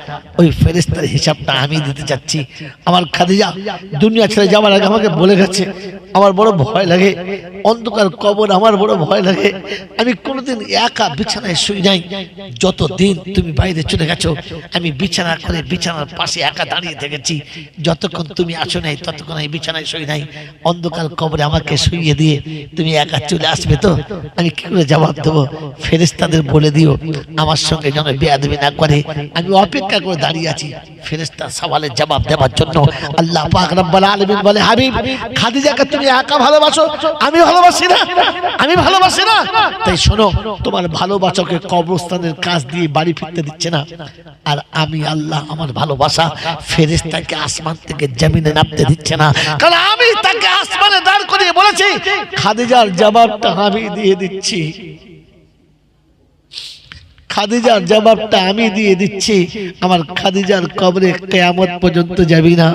ওই ফেরেশতার হিসাবটা আমি দিতে যাচ্ছি। আমার খাদিজা দুনিয়া ছেড়ে যাওয়ার আগে আমাকে বলে গেছে, আমার বড় ভয় লাগে, অন্ধকার কবর আমার বড় ভয় লাগে, আমি কোনোদিন একা বিছানায় শুই নাই। যতদিন তুমি বাইরে চলে গেছো আমি বিছানা করে বিছানার পাশে একা দাঁড়িয়ে থেকেছি, যতক্ষণ তুমি আসো নাই ততক্ষণ আমি বিছানায় শুই নাই। অন্ধকার কবরে আমাকে শুইয়ে দিয়ে তুমি একা চলে আসবে তো আমি কি করে জবাব দেবো? ফেরেশতাদের বলে দিও আমার সঙ্গে যেন বেয়াদবি না করে, আমি অপেক্ষা করে দাঁড়িয়ে আছি ফেরেশতার সওয়ালের জবাব দেওয়ার জন্য। আল্লাহ পাক রব্বুল আলামিন বলে, হাবিব খাদিজাকে তুমি একা ভালোবাসো, আমি ভালোবাসি না, আমি ভালোবাসি না। তাই শোনো, তোমার ভালোবাসাকে কবরস্থানের কাজ দিয়ে বাড়ি ফিরতে দিচ্ছে না, আর আমি আল্লাহ আমার ভালোবাসা ফেরেশতাকে আসমান থেকে জমিনে নামতে দিচ্ছে না, কারণ আমি তাকে আসমানে দাঁড় করিয়ে বলেছি খাদিজার জবাবটা আমি দিয়ে দিচ্ছি, খাদিজার জবাবটা আমি দিয়ে দিচ্ছি। আমার খাদিজার কবরে কিয়ামত পর্যন্ত যাবি না,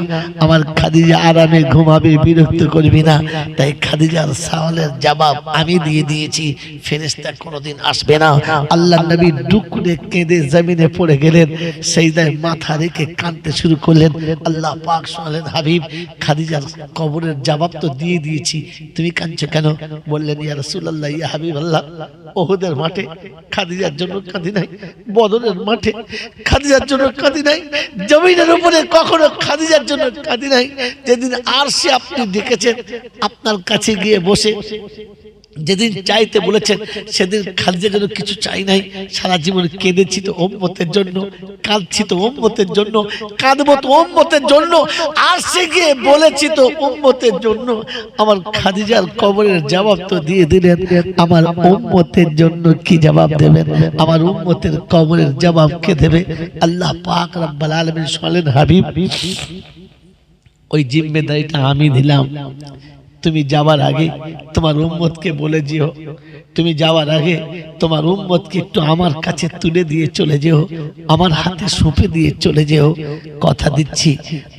আমার খাদিজা আরামে ঘুমাবে, বিরক্ত করবি না। তাই খাদিজার সওয়ালের জবাব আমি দিয়ে দিয়েছি, ফেরেশতা কোনোদিন আসবে না। আল্লাহর নবী দুঃখে কেঁদে জমিনে পড়ে গেলেন, সিজদায় মাথা রেখে কাঁদতে শুরু করলেন। আল্লাহ পাক শুনলেন, হাবিব খাদিজার কবরের জবাব তো দিয়ে দিয়েছি, তুমি কাঁদছো কেন? বললেন, ইয়া রাসূলুল্লাহ, ইয়া হাবিবাল্লাহ, ওহুদের মাঠে খাদিজার জন্য কাঁদি নাই, বদরের মাঠে খাদিজার জন্য কাঁদি নাই, জমিনের উপরে কখনো খাদিজার জন্য কাঁদি নাই। যেদিন আরশে আপনি ডেকেছেন আপনার কাছে গিয়ে বসে যেদিন চাইতে বলেছেন সেদিন খাদিজার জন্য কিছু চাই নাই, সারা জীবন কেঁদেছি তো উম্মতের জন্য, কাঁদছি তো উম্মতের জন্য, কাঁদবো তো উম্মতের জন্য, আরশে গিয়ে বলেছি তো উম্মতের জন্য। আমার খাদিজার কবরের জবাব তো দিয়ে দিলেন, আমার উম্মতের জন্য কি জবাব দেবেন? আমার উম্মতের কবরের জবাব কে দেবে? আল্লাহ পাক রব্বুল আলামিন বলেন, হাবিব ওই জিম্মেদারিটা আমি দিলাম, তুমি যাবার আগে তোমার উম্মতকে বলে যেও, তুমি যাওয়ার আগে তোমার উম্মতকে একটু আমার কাছে তুলে দিয়ে চলে যেও, আমার হাতে সঁপে দিয়ে চলে যেও। কথা দিচ্ছি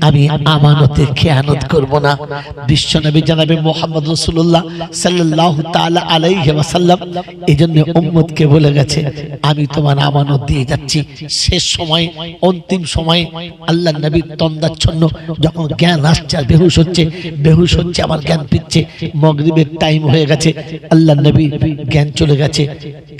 আমি আমানতে খেয়ানত করব না। বিশ্বনবী জনাবে মুহাম্মদ রাসূলুল্লাহ সাল্লাল্লাহু তাআলা আলাইহি ওয়াসাল্লাম এইজন্য উম্মতকে বলে গেছে, আমি তোমার আমানত দিয়ে যাচ্ছি। শেষ সময়, অন্তিম সময়ে আল্লাহর নবীর তন্দাচ্ছন্ন যখন জ্ঞান আসছে, বেহুশ হচ্ছে, আবার জ্ঞান ফিরছে, মাগরিবের টাইম হয়ে গেছে, আল্লাহর নবী জ্ঞান চলে গেছে,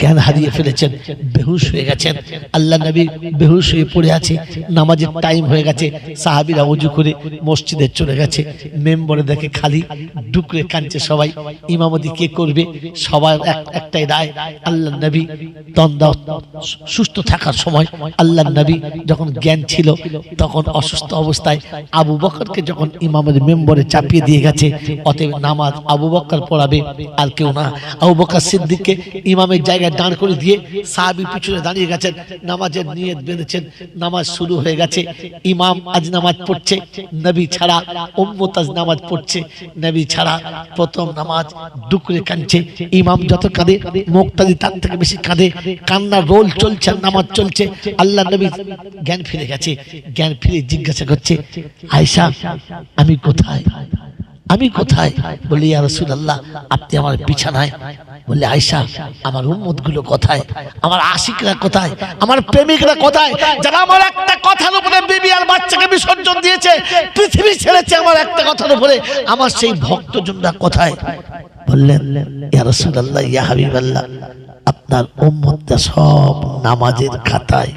জ্ঞান হারিয়ে ফেলেছেন, বেহুশ হয়ে গেছেন। আল্লাহ নবী বেহুশ হয়ে পড়ে আছে, নামাজের টাইম হয়ে গেছে, সাহাবীরা ওযু করে মসজিদে চলে গেছে, মেম্বরে দেখে খালি, ডুকরে কাঁদছে সবাই, ইমামতি কে করবে? সবার একটাই রায়, আল্লাহ নবী তন্দা সুস্থ থাকার সময়, আল্লাহ নবী যখন জ্ঞান ছিল তখন অসুস্থ অবস্থায় আবু বকরকে যখন ইমামের মেম্বরে চাপিয়ে দিয়ে গেছে, অতএব নামাজ আবু বকর পড়াবে আর কেউ না। আবু বকর সিদ্দিককে ইমামের জায়গায় দাঁড় করে দিয়ে সাহাবী পিছনে দাঁড়িয়ে গেছেন, নামাজের নিয়ত বেঁধেছেন, নামাজ শুরু হয়ে গেছে, ইমাম আজ নামাজ পড়ছে, নবী ছাড়া উম্মত আজ নামাজ পড়ছে, নবী ছাড়া প্রথম নামাজ, ডুকরে কাঁদছে, ইমাম যত কাঁদে মুক্তাদি তার থেকে বেশি কাঁদে, কান্নার রোল চলছে, নামাজ চলছে। আল্লাহ নবী জ্ঞান ফিরে গেছে, জ্ঞান ফিরে জিজ্ঞাসা করছে, আয়েশা আমি কোথায়, আমি কোথায়? বলি, ইয়া রাসূলুল্লাহ আপনি আমার বিছানায়। বলে, আয়েশা আমার উম্মতগুলো কোথায়, আমার আশিকরা কোথায়, আমার প্রেমিকরা কোথায়, যারা আমার একটা কথার উপরে বিবি আর বাচ্চাকে বিসর্জন দিয়েছে, পৃথিবী ছেড়েছে আমার একটা কথার উপরে, আমার সেই ভক্তজনরা কোথায়? বললেন, ইয়া রাসূলুল্লাহ, ইয়া হাবিবাল্লাহ আপনার উম্মতটা সব নামাজের খাতায়।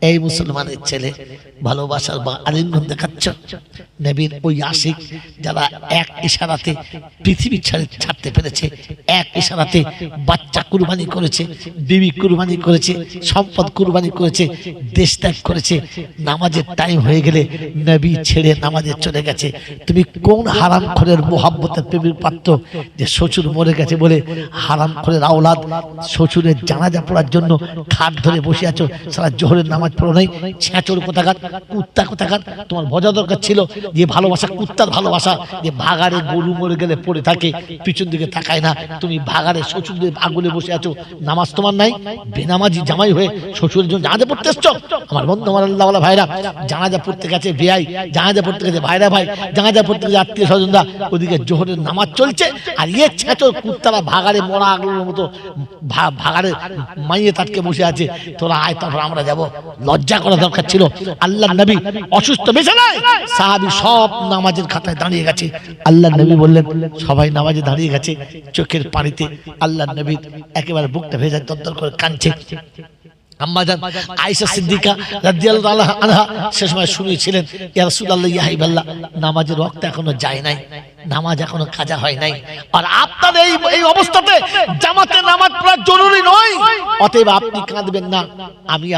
এই মুসলমানের ছেলে ভালোবাসার বা আলিঙ্গন দেখাচ্ছ, নবীর ওই আশিক যারা এক ইশারাতে পৃথিবী ছাড়তে পেরেছে, এক ইশারাতে বাচ্চা কুরবানি করেছে, বিবি কুরবানি করেছে, সম্পদ কুরবানি করেছে, দেশ ত্যাগ করেছে, নামাজের টাইম হয়ে গেলে নবী ছেড়ে নামাজে চলে গেছে। তুমি কোন হারামখোরের মোহাব্বতের প্রেমের পাত্র যে শ্বশুর মরে গেছে বলে হারামখোরের আওলাদ শ্বশুরের জানাজা পড়ার জন্য খাট ধরে বসে আছো, সারা জোহরের নামাজ নামাজ পড়ো নাই, ছেঁচড় কোথাকার, কুত্তা কোথাকার। তোমার বোঝা দরকার ছিল যে ভালোবাসা কুত্তার ভালোবাসা, যে ভাগাড়ে গরু মরে গেলে পড়ে থাকে, পিছন দিকে তাকায় না। তুমি ভাগাড়ে শ্বশুরদের আগুলে বসে আছো, নামাজ তোমার নাই। বেনামাজি জামাই হয়ে শ্বশুরের জন্য জানাজা পড়তে এসছো। আমার বন্ধু, আমার আল্লাহওয়ালা ভাইরা, জানাজা পড়তে গেছে ভাই, জানাজা পড়তে গেছে ভাইরা ভাই, জানাজা পড়তে গেছে আত্মীয় স্বজনরা, ওদিকে জোহরের নামাজ চলছে, আর ইয়ে ছেঁচড় কুত্তারা ভাগাড়ে মরা আগুনের মতো ভাগাড়ে মাইয়ে তাটকে বসে আছে। তোরা আয়, তারপর আমরা যাব। লজ্জা করা দরকার ছিল। আল্লাহর নবী অসুস্থ বিছানায়, সাহাবী সব নামাজের খাতায় দাঁড়িয়ে গেছে। আল্লাহর নবী বললেন, সবাই নামাজে দাঁড়িয়ে গেছে, চোখের পানিতে আল্লাহর নবী একেবারে বুকটা ভেজা দরদর করে কাঁদছে। আম্মাজান আয়েশা সিদ্দিকা রাদিয়াল্লাহু আনহা সে সময় শুনিয়েছিলেন, ইয়া রাসূলুল্লাহ, ইয়া হাবিবাল্লাহ, নামাজের ওয়াক্ত এখনো যায় নাই, নামাজ এখনো কাজা হয় নাই, আর আপনার এই অবস্থাতে জামাতে নামাজ পড়া জরুরি নয়, অতএব আপনি কাঁদবেন না, আমি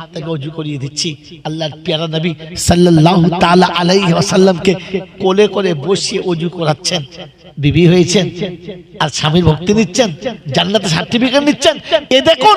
আপনাকে ওযু করিয়ে দিচ্ছি। আল্লাহর প্যারা নবী সাল্লাল্লাহু তাআলা আলাইহি ওয়াসাল্লামকে কোলে করে বসিয়ে ওযু করাচ্ছেন। বিবি হয়েছেন আর স্বামীর ভক্তি নিচ্ছেন, জান্নাতে সার্টিফিকেট নিচ্ছেন। এ দেখুন,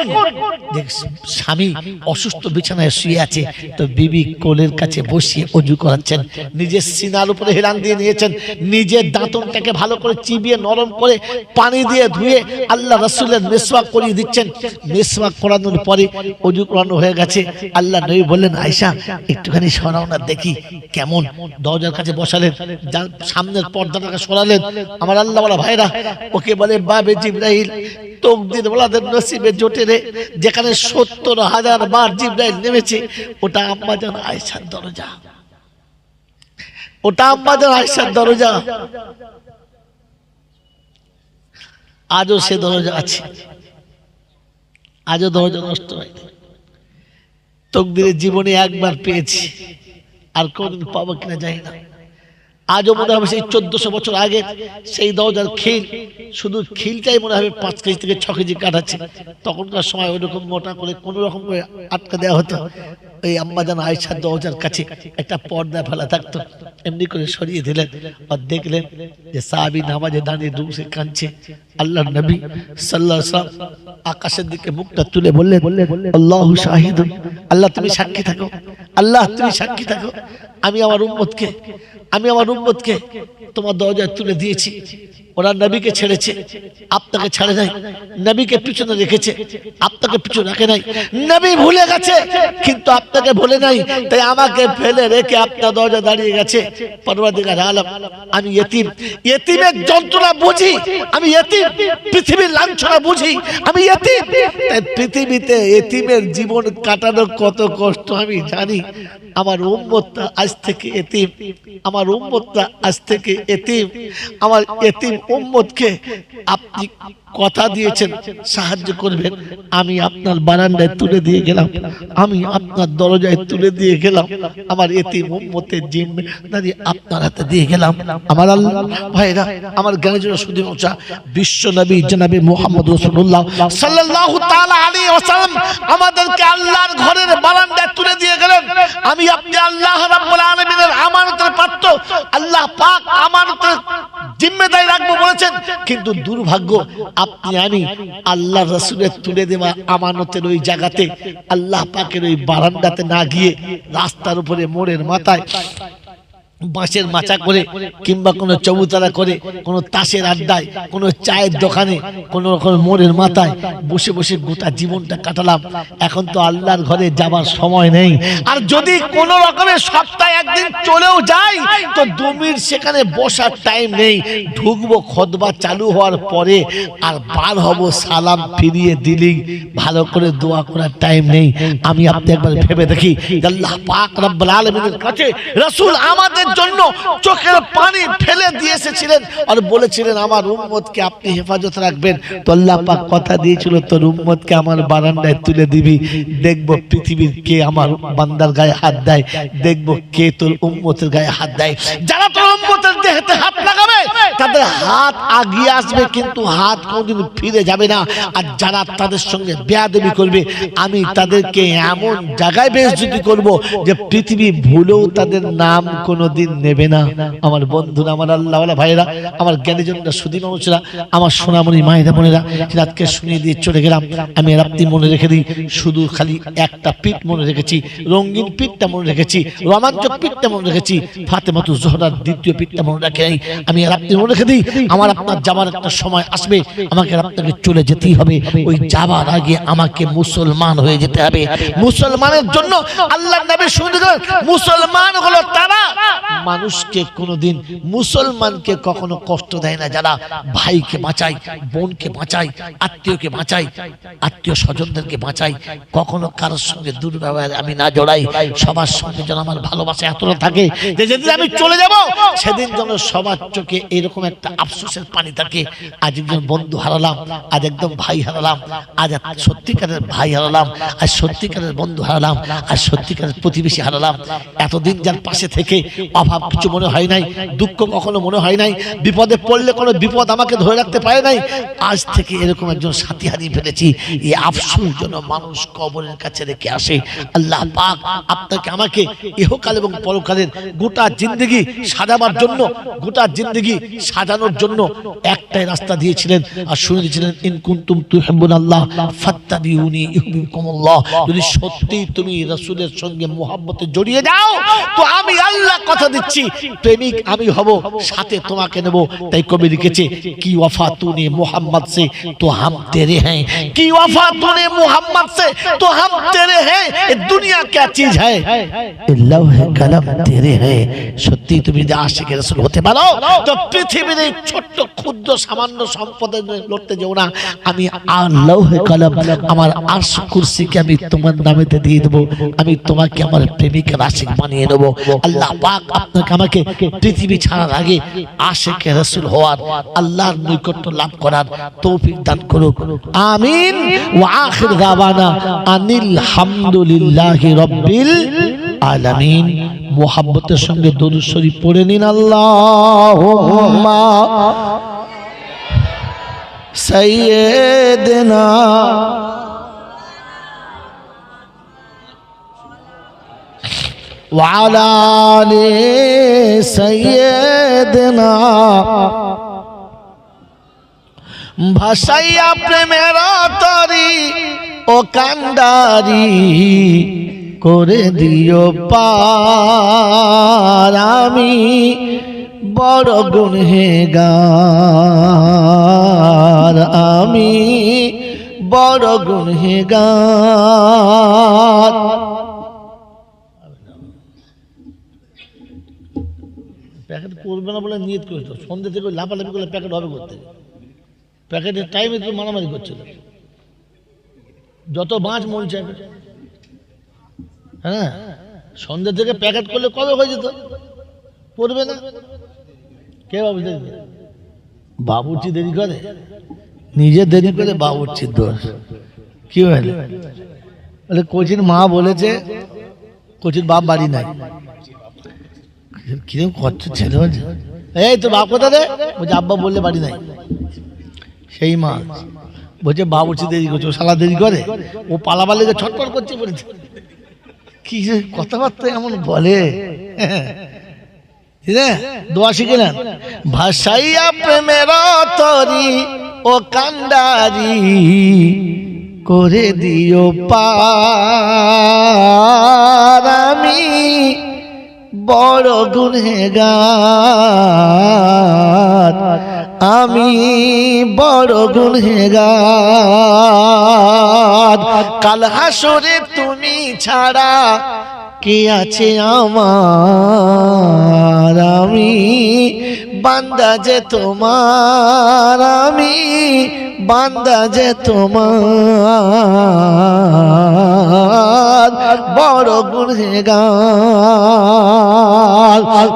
স্বামী অসুস্থ বিছানায় শুয়ে আছে, তো বিবি কোলের কাছে বসিয়ে ওযু করাচ্ছেন। নিজের সিনার উপরে হেলান দিয়ে নিয়েছেন, নিজের দাঁতনটাকে ভালো করে চিবিয়ে নরম করে পানি দিয়ে ধুয়ে আল্লাহ রাসূলের মিসওয়াক করিয়ে দিচ্ছেন। মিসওয়াক করানোর পরে ওযু করানো হয়ে গেছে। আল্লাহ নবী বললেন, আয়েশা একটুখানি সরাও না দেখি কেমন। দরজার কাছে বসালেন, সামনের পর্দাটাকে সরালেন। আমার আল্লাহওয়ালা ভাইরা, ওকে বলে বাবে জিবরাইল, তকদির ওয়ালাদের নসিবে জোটে রে, যেখানে ৭০,০০০ বার জিবরাইল নেমেছে, ওটা আম্মাজান আয়েশার দরজা, ওটা আম্মাজান আয়েশার দরজা। আজও সে দরজা আছে, আজও দরজা নষ্ট হয়নি। তকদিরের জীবনে একবার পেয়েছি, আর কোনদিন পাবো কিনা জানি না। আজও মনে হবে সেই ১৪০০ বছর আগে সেই দরজার খিল, শুধু খিলটাই মনে হবে ৫ কেজি থেকে ৬ কেজি কাটাচ্ছে। তখনকার সময় ওইরকম মোটা করে কোন রকম করে আটকা দেওয়া হতো। এই আম্মাজান আয়েশার দরজার কাছে একটা পর্দা ফেলা থাকতো, এমনি করে সরিয়ে দিলেন, আর দেখলেন যে সাহাবী নামাজে দাঁড়িয়ে দুসে কাঁদছে। আল্লাহর নবী সাল্লাল্লাহু আলাইহি ওয়াসাল্লাম আকাশের দিকে মুখটা তুলে বললেন, আল্লাহু শাহিদুন, আল্লাহ তুমি সাক্ষী থাকো, আল্লাহ তুমি সাক্ষী থাকো, আমি আমার উম্মতকে তোমার দরজায় তুলে দিয়েছি। ওরা নবীকে ছেড়েছে, আপনাকে ছাড়ে নাই, নবীকে পিছনে রেখেছে, আপনাকে পিছনে রাখে নাই। নবী ভুলে গেছে কিন্তু আপনাকে ভুলে নাই, তাই আমাকে ফেলে রেখে আপনার দরজা দাঁড়িয়ে গেছে। পরওয়ারদিগার আলম, আমি ইতিম, ইতিমের যন্ত্রণা বুঝি, আমি ইতিম, পৃথিবীর লাঞ্ছনা বুঝি, আমি ইতিম। তাই পৃথিবীতে ইতিমের জীবন কাটানো কত কষ্ট আমি জানি। আমার উম্মতটা আজ থেকে ইতিম, আমার উম্মতটা আজ থেকে ইতিম। আমার ইতিম উম্মতকে আপনি কথা দিয়েছেন সাহায্য করবেন, আমি আপনার বারান্দায় তুলে দিয়ে গেলাম, আমি আপনার দরজায় তুলে দিয়ে গেলাম, আমার ইতিম উম্মতের জিম্মেদারি আপনার হাতে দিয়ে গেলাম। আমার আল্লাহ ভাইরা, আমার জ্ঞানীজন শুধু মোচা বিশ্ব নবী জনাবে মুহাম্মদ রাসূলুল্লাহ সাল্লাল্লাহু তাআলা আলাইহি ওয়াসাল্লাম আমাদেরকে আল্লাহর ঘরের বারান্দায় তুলে দিয়ে গেলেন। আমি আপনি আল্লাহ রাব্বুল আলামিনের আমানতের পাত্র, আল্লাহ পাক আমানতের জিম্মেদারি রাখবো বলেছেন, কিন্তু দুর্ভাগ্য আপনি আমি আল্লাহ রাসূলের তুলে দেওয়া আমানতের ওই জায়গাতে, আল্লাহ পাকের ওই বারান্দাতে না গিয়ে রাস্তার উপরে মোড়ের মাথায় বাঁশের মাচা করে, কিংবা কোনো চৌতারা করে, কোনো তাসের আড্ডায়, কোনো চায়ের দোকানে, কোনো রকম মোড়ের মাথায় বসে বসে গোটা জীবনটা কাটালাম। এখন তো আল্লাহর ঘরে যাবার সময় নেই, আর যদি কোনো রকমের সপ্তাহে একদিন চলেও যাই তো 2 মিনিট সেখানে বসার টাইম নেই। ঢুকবো খুতবা চালু হওয়ার পরে, আর বার হব সালাম ফিরিয়ে দিলেই, ভালো করে দোয়া করার টাইম নেই। আমি আপনি একবার ভেবে দেখি, আল্লাহ পাক রব্বুল আলামিনের কাছে রাসূল আমাদের জন্য চোখের পানি ফেলে দিয়ে এসেছিলেন আর বলেছিলেন, আমার উম্মতকে আপনি হেফাজত রাখবেন। তো আল্লাহ পাক কথা দিয়েছিল, তোর উম্মতকে আমার বারান্দায় তুলে দিবি, দেখবো পৃথিবীর কে আমার বান্দার গায়ে হাত দেয়, দেখবো কে তোর উম্মতের গায়ে হাত দেয়। যারা তোর উম্মতের ব্যক্তি হাতে হাত লাগাবে তাদের হাত আগিয়ে আসবে, কিন্তু হাত কোনদিন ফিরে যাবে না। আর যারা তাদের সঙ্গে বেয়াদবি করবে আমি তাদেরকে এমন জায়গায় বেইজ্জতি করব যে পৃথিবী ভুলেও তাদের নাম কোনোদিন নেবে না। আমার বন্ধুরা, আমার আল্লাহওয়ালা ভাইরা, আমার জ্ঞানীজনরা, সুধী মানুষরা, আমার সোনামণি মায়েরা বোনেরা, রাতকে শুনিয়ে দিয়ে চলে গেলাম। আমি রাত্রি মনে রেখে দিই, শুধু খালি একটা পিঠ মনে রেখেছি, রঙিন পিঠটা মনে রেখেছি, রোমাঞ্চক পিঠটা মনে রেখেছি, ফাতেমাতুজ জোহরার দ্বিতীয় পিঠটা মনে রাখে নাই। আমি রাত্রি মনে রেখে দিই, আমার আপনার যাবার একটা সময় আসবে, আমাকে আপনাকে চলে যেতেই হবে। ওই যাবার আগে আমাকে মুসলমান হয়ে যেতে হবে। মুসলমানের জন্য আল্লাহর নবী শুনে গেলেন, মুসলমান হলো তারা মানুষকে কোনোদিন, মুসলমানকে কখনো কষ্ট দেয় না যারা ভাইকে বাঁচায়, বোনকে বাঁচায়, আত্মীয়কে বাঁচায়, আত্মীয় স্বজনদেরকে বাঁচায়, কখনো কারোর সঙ্গে দুর্ব্যবহার আমি না জড়াই। সবার সঙ্গে যেন আমার ভালোবাসা এতটা থাকে যে যেদিন আমি চলে যাব সেদিন যেন সবার চোখে এরকম একটা আফসোসের পানি থাকে। আজ একজন বন্ধু হারালাম, আজ একদম ভাই হারালাম, আজ সত্যিকারের ভাই হারালাম, আজ সত্যিকারের বন্ধু হারালাম, আজ সত্যিকারের প্রতিবেশী হারালাম। এতদিন যার পাশে থেকে অভাব কিছু মনে হয় নাই, দুঃখ কখনো মনে হয় নাই, বিপদে পড়লে কোনো বিপদ আমাকে ধরে রাখতে পারে নাই, আজ থেকে এরকম একজন সাথী হারিয়ে ফেলেছি। এই আফসোস যেন মানুষ কবরের কাছে রেখে আসে। আল্লাহ পাক আপনাকে আমাকে ইহকাল এবং পরকালের গোটা জিন্দগি সাজাবার জন্য, গোটা জিন্দগি সাজানোর জন্য একটাই রাস্তা দিয়েছিলেন আর শুনে দিয়েছিলেন, ইন কুনতুম তুহিব্বুনাল্লাহ ফাত্তাবিউনি ইউহিব্বুকুমুল্লাহ। যদি সত্যি তুমি রাসূলের সঙ্গে মুহাব্বতে জড়িয়ে যাও তো আমি আল্লাহ কথা দিচ্ছি প্রেমিক আমি হব, সাথে তোমাকে নেব। তাই কবি লিখেছে, কি ওয়াফা তूने मोहम्मद से तो हम तेरे हैं, की वफा तूने मोहम्मद से तो हम तेरे हैं। ये दुनिया क्या चीज है, लौह कलम तेरे हैं। সত্যি তুমি যদি আশিকে রাসূল হতে পারো তো পৃথিবীর এই ছোট্ট ক্ষুদ্র সামান্য সম্পদে লড়তে যেও না। আমি লৌহ কলম, আমার আরশ কুরসিকে আমি তোমার নামেতে দিয়ে দেব। আমি তোমাকে আমার প্রেমিকের আশিক বানিয়ে নেব। আল্লাহ পাক আপনাকে আমাকে পৃথিবী ছাড়ার আগে আশিকে রাসূল হওয়ার, আল্লাহর নৈকট্য লাভ করার তৌফিক দান করুক। আমিন। ওয়া আখির দাওয়ানা আনিল হামদুলিল্লাহি রাব্বিল আলামিন। মুহাব্বতের সঙ্গে দরুদ শরীফ পড়ে নিন। আল্লাহুম্মা সাইয়্যিদিনা ওয়া আলা আলি সাইয়্যিদিনা। ভাসাইয়া প্রেমের তরি ও কান্ডারি করে দিও পার। আমি বড় গুনহেগার, আমি বড় গুনহেগার। প্যাকেট করবে না বলে নিয়ত করেছিল, সন্ধ্যে থেকে লাফালাফি করলে প্যাকেট হবে করতে। প্যাকেটের টাইমে তো মারামারি করছিল, যত বাঁচ মন চাইবে। হ্যাঁ, সন্ধ্যে থেকে প্যাকেট করলে কবে হয়ে যেত, পড়বে না। কে বাবু দেখবে, বাবুর্চি দেরি করে, নিজে দেরি করে বাবুর্চির দোষ। কি হলো, বলে কোচির মা বলেছে কোচির বাপ বাড়ি নাই। কিরকম করছো ছেলে, বলছে এই তো বাপ কোথা রে, বলছে আব্বা বললে বাড়ি নাই। সেই মা বলছে বাবুর্চি দেরি করছে, ও শালা দেরি করে, ও পালাবার লেগে ছটফট করছে। বলেছে কি কথাবার্তা এমন বলে, দোয়া শিখে নেন। ভাসাইয়া প্রেমের তরি ও কান্ডারি করে দিও পার। আমি বড় গুনহেগার, আমি বড় গুনহেগার। কাল হাসরে তুমি ছাড়া কে আছে আমার, আমি বান্দা যে তোমার, আমি বান্দা যে তোমার, বড় গুনহেগার।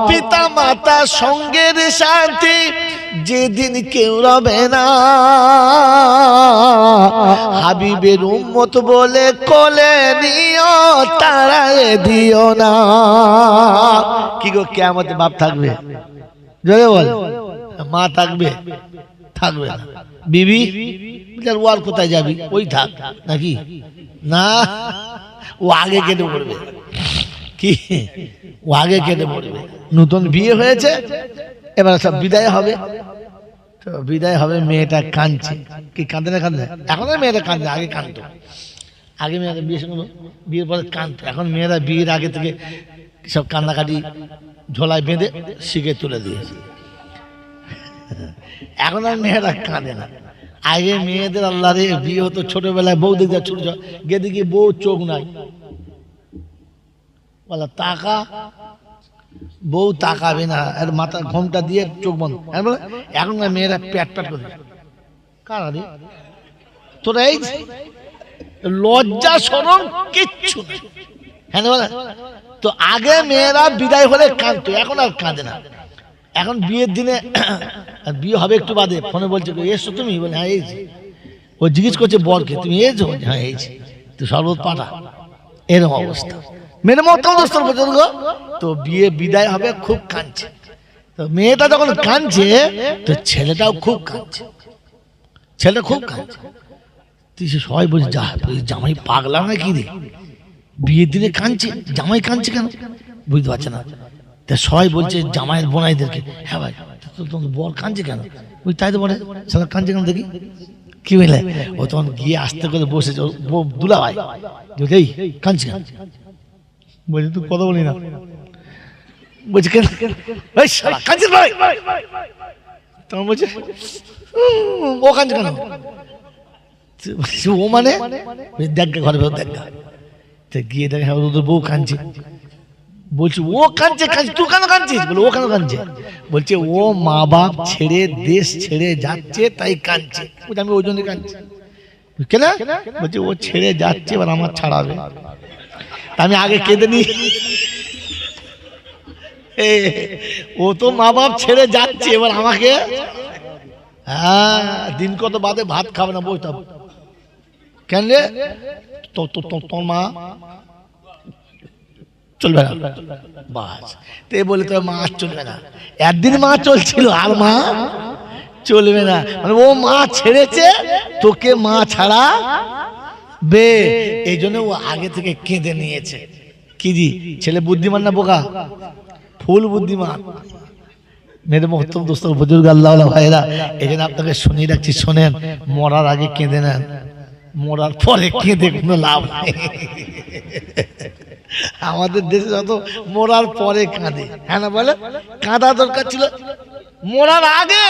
পিতা মাতা সঙ্গের সাথী যেদিন কেউ রবে না, হাবিবের উম্মত বলে কোলে নিও তাড়ায়ে দিও না। কি গো কিয়ামতে বাপ থাকবে, জোরে বল। মা থাকবে? থাকবে না। বিবি ও আর কোথায় যাবি, ওই থাক নাকি? না, ও আগে কেটে পড়বে। কি? ও আগে কেটে পড়বে। নতুন বিয়ে হয়েছে, এবার সব বিদায় হবে। তো বিদায় হবে, মেয়েটা কাঁদছে। কি কাঁদে না? কাঁদে? এখন মেয়েটা কাঁদে, আগে কাঁদতো। আগে মেয়েরা বিয়ের পরে কাঁদতো। এখন মেয়েরা বিয়ের আগে থেকে সব কান্নাকাটি ঝোলায় বেঁধে শিখে তুলে দিয়েছে। এখন আর মেয়েরা কাঁদে না। আগে মেয়েদের আল্লাহ রে বিয়ে হতো ছোটবেলায়, বউ দেখে ছোট গিয়ে দেখি বউ চোখ নাই, বলা তাকা, বউ তাকাবে না, আর মাথা ঘোমটা দিয়ে চোখ বন্ধ। এখন মেয়েরা প্যাট প্যাট করে। কারা রে তোরা? এই লজ্জা শরম কিচ্ছু নেই। হ্যাঁ বলে তো আগে মেয়েরা বিদায় হলে কাঁদতো, এখন আর কাঁদে না। এখন বিয়ের দিনে, বিয়ে হবে একটু বাদে, ফোনে বলছে এসো তুমি, বলে হ্যাঁ এইছি। ও জিজ্ঞেস করছে বরকে, তুমি এসো? হ্যাঁ এইছি। তো শরবত পাঠা, এরকম অবস্থা। মেয়ের মতো বুজুর্গ তো বিয়ে বিদায় হবে, খুব কাঁদছে। তো মেয়েটা যখন কাঁদছে তো ছেলেটাও খুব কাঁদছে, ছেলেটা খুব কাঁদছে। তুই সবাই বলছে যা জামাই পাগলা না কি রে, বিয়ের দিনে কাঁদছে, জামাই কাঁদছে কেন বুঝতে পারছে না। তা সবাই বলছে জামাইয়ের বোনাইদেরকে, হ্যাঁ ভাই তোমার বর কাঁদছে কেন? ওই তাই তো বলে সালা কাঁদছে কেন দেখি, কি বলে? ও তখন গিয়ে আস্তে করে বসেছে, দুলা ভাই এই কাঁদছে কেন? বলছে তুই কথা বলি না। বলছে কেন? এই শালা কাঁদছিস ভাই? তখন বলছে ও কাঁদছে কেন? ও মানে দেখ ঘরে ভেতর দেখ। গিয়ে দেখে ওদের বউ কাঁদছে। বলছি ও কাঁদছে, কাঁদছে তুই কেন কাঁদছিস? বলে ও কেন কাঁদছে? বলছে ও মা বাপ ছেড়ে দেশ ছেড়ে যাচ্ছে তাই কাঁদছে। আমি ওই জন্য কাঁদছি। কেন? বলছে ও ছেড়ে যাচ্ছে, এবার আমার ছাড়াবে। আমি আগে কেঁদে নি। ও তো মা বাপ ছেড়ে যাচ্ছে, এবার আমাকে, হ্যাঁ দিন কত বাদে ভাত খাবে না বলতাম। কেন রে? তোর মা চলবে না, বাস তে বলে তোর মা চলবে না। একদিন মা চলছিল, আর মা চলবে না। মানে ও মা ছেড়েছে, তোকে মা ছাড়া বে, এই জন্য ও আগে থেকে কেঁদে নিয়েছে। কি জি ছেলে বুদ্ধিমান না বোকা? ফুল বুদ্ধিমান। মেরে মহত্তম দোস্ত বুজুর্গ আল্লাহ ভাইরা, এই জন্য আপনাকে শুনিয়ে রাখছি, শোনেন, মরার আগে কেঁদে নেন, মরার পরে কেঁদে কোনো লাভ নেই। আমাদের দেশে যত মরার পরে কাঁদে, হ্যাঁ না বলে? কাঁদা দরকার ছিল মরার আগে।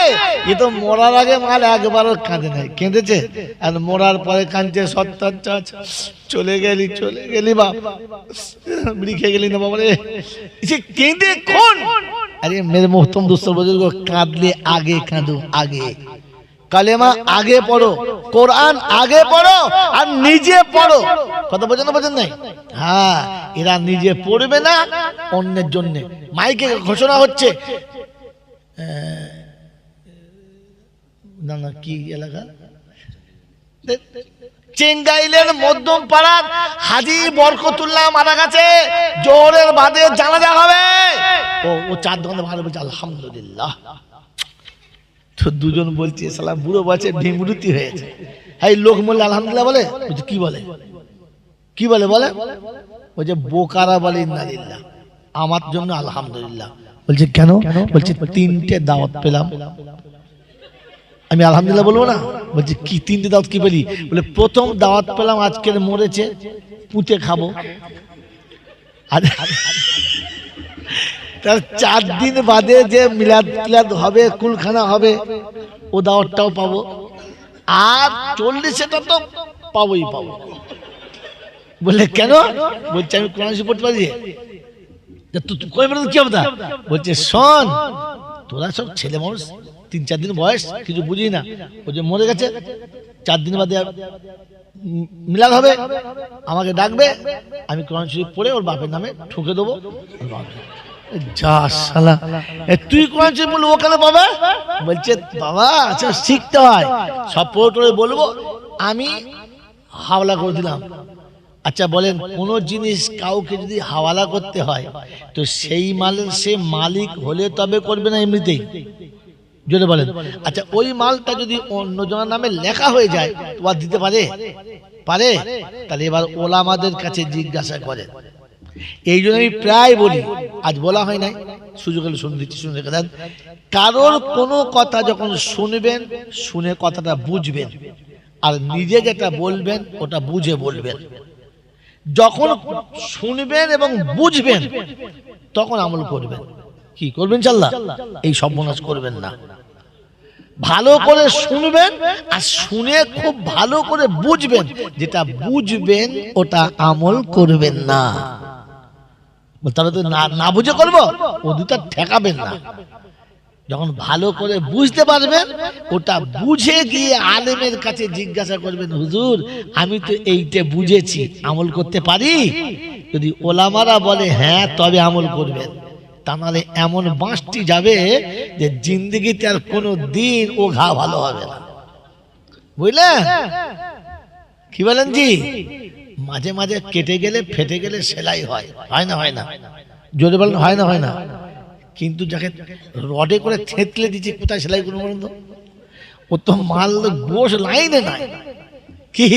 এ তো মরার আগে মাল একবারও কাঁদে নাই, কেঁদেছে। আর মরার পরে কাঁদছে, সত্তর চলে গেলি বাপ, বিড়ি খেয়ে গেলি না বাবা রে, কেঁদে কোন? আরে মেরে মোহতম দোস্ত বুজুর্গ, কাঁদলে আগে কাঁদো, আগে কালেমা আগে পড়ো, কোরআন আগে পড়ো, আর নিজে পড়ো। কথা বোঝেন নাই? হ্যাঁ, এরা নিজে পড়বে না, অন্যের জন্য। মাইকে ঘোষণা হচ্ছে, না না কি এলাকা, চেঙ্গাইলের মধ্যম পাড়ার হাজী বরকতুল্লাহ মারা গেছে, জোহরের বাদে জানাজা হবে। ও চার দোকানে ভালো বলছে আলহামদুলিল্লাহ। তো দুজন বলছে শালা বুড়ো বয়সে ঢিমরুতি হয়েছে। এই লোক বললে আলহামদুলিল্লাহ বলে, কি বলে? কি বলে? বলে ওই যে বোকারা বলে ইন্নালিল্লাহ, আমার জন্য আলহামদুলিল্লাহ। বলছে কেন? বলছে 3টে দাওয়াত পেলাম, আমি আলহামদুলিল্লাহ বলবো না? বলছে কি 3টে দাওয়াত কি পেলি? বলে প্রথম দাওয়াত পেলাম আজকের মরেছে, পুঁতে খাবো। আর তার 4 দিন বাদে যে মিলাদ হবে, কুলখানা হবে, ও দাওয়াতটাও পাবো। আর 40টা তো পাবোই পাবো। বলে কেন? বলছে আমি কোরআন শরীফ পড়তে পারি। কি হবে? বলছে শোন, তোরা সব ছেলে মানুষ, 3-4 দিন বয়স, কিছু বুঝি না। ও যে মরে গেছে, 4 দিন বাদে মিলাদ হবে, আমাকে ডাকবে, আমি কোরআন শরীফ পড়ে ওর বাপের নামে ঠুকে দেবো। যা শালা, তুই কোরআন শরীফ বলবো, ও কেন পাবে? বলছে বাবা আচ্ছা শিখতে হয়, সব পড়ে বলবো। আমি হাওলা করে দিলাম, আচ্ছা বলেন, কোন জিনিস কাউকে যদি হাওয়ালা করতে হয় তো সেই মালের সে মালিক হলে তবে করবে না এমনিতেই? যদি বলেন আচ্ছা ওই মালটা যদি অন্যজনের নামে লেখা হয়ে যায় তো আর দিতে পারে? পারে? তাহলে এবার ওলামাদের কাছে জিজ্ঞাসা করেন। এই জন্য আমি প্রায় বলি, আজ বলা হয় নাই, সুযোগ হলে শুনে দিচ্ছি, শুনে রেখে দেন। কারোর কোনো কথা যখন শুনবেন, শুনে কথাটা বুঝবেন, আর নিজে যেটা বলবেন ওটা বুঝে বলবেন। যখন শুনবেন এবং বুঝবেন তখন আমল করবেন। কি করবেন? ইনশাআল্লাহ এই সর্বনাশ করবেন না। ভালো করে শুনবেন আর শুনে খুব ভালো করে বুঝবেন, যেটা বুঝবেন ওটা আমল করবেন না। তাহলে তো না বুঝে করবো, ও দুটা ঠেকাবেন না। যখন ভালো করে বুঝতে পারবেন ওটা বুঝে গিয়ে আলেমের কাছে জিজ্ঞাসা করবেন, হুজুর আমি তো এইটা বুঝেছি, আমল করতে পারি? যদি ওলামারা বলে হ্যাঁ তবে আমল করবেন, তা নাহলে এমন বাঁশটি যাবে যে জিন্দগিতে আর কোনো দিন ও ঘা ভালো হবে না। বুঝলেন? কি বলেন জি? মাঝে মাঝে কেটে গেলে ফেটে গেলে সেলাই হয়, হয় না? হয় না? জোরে বলেন, হয় না? হয় না? কিন্তু যাকে রডে করে থেতলে দিচ্ছে কোথায় সেলাই করবো বলুন তো? ও তো মাল গোশ লাইনে নাই, কি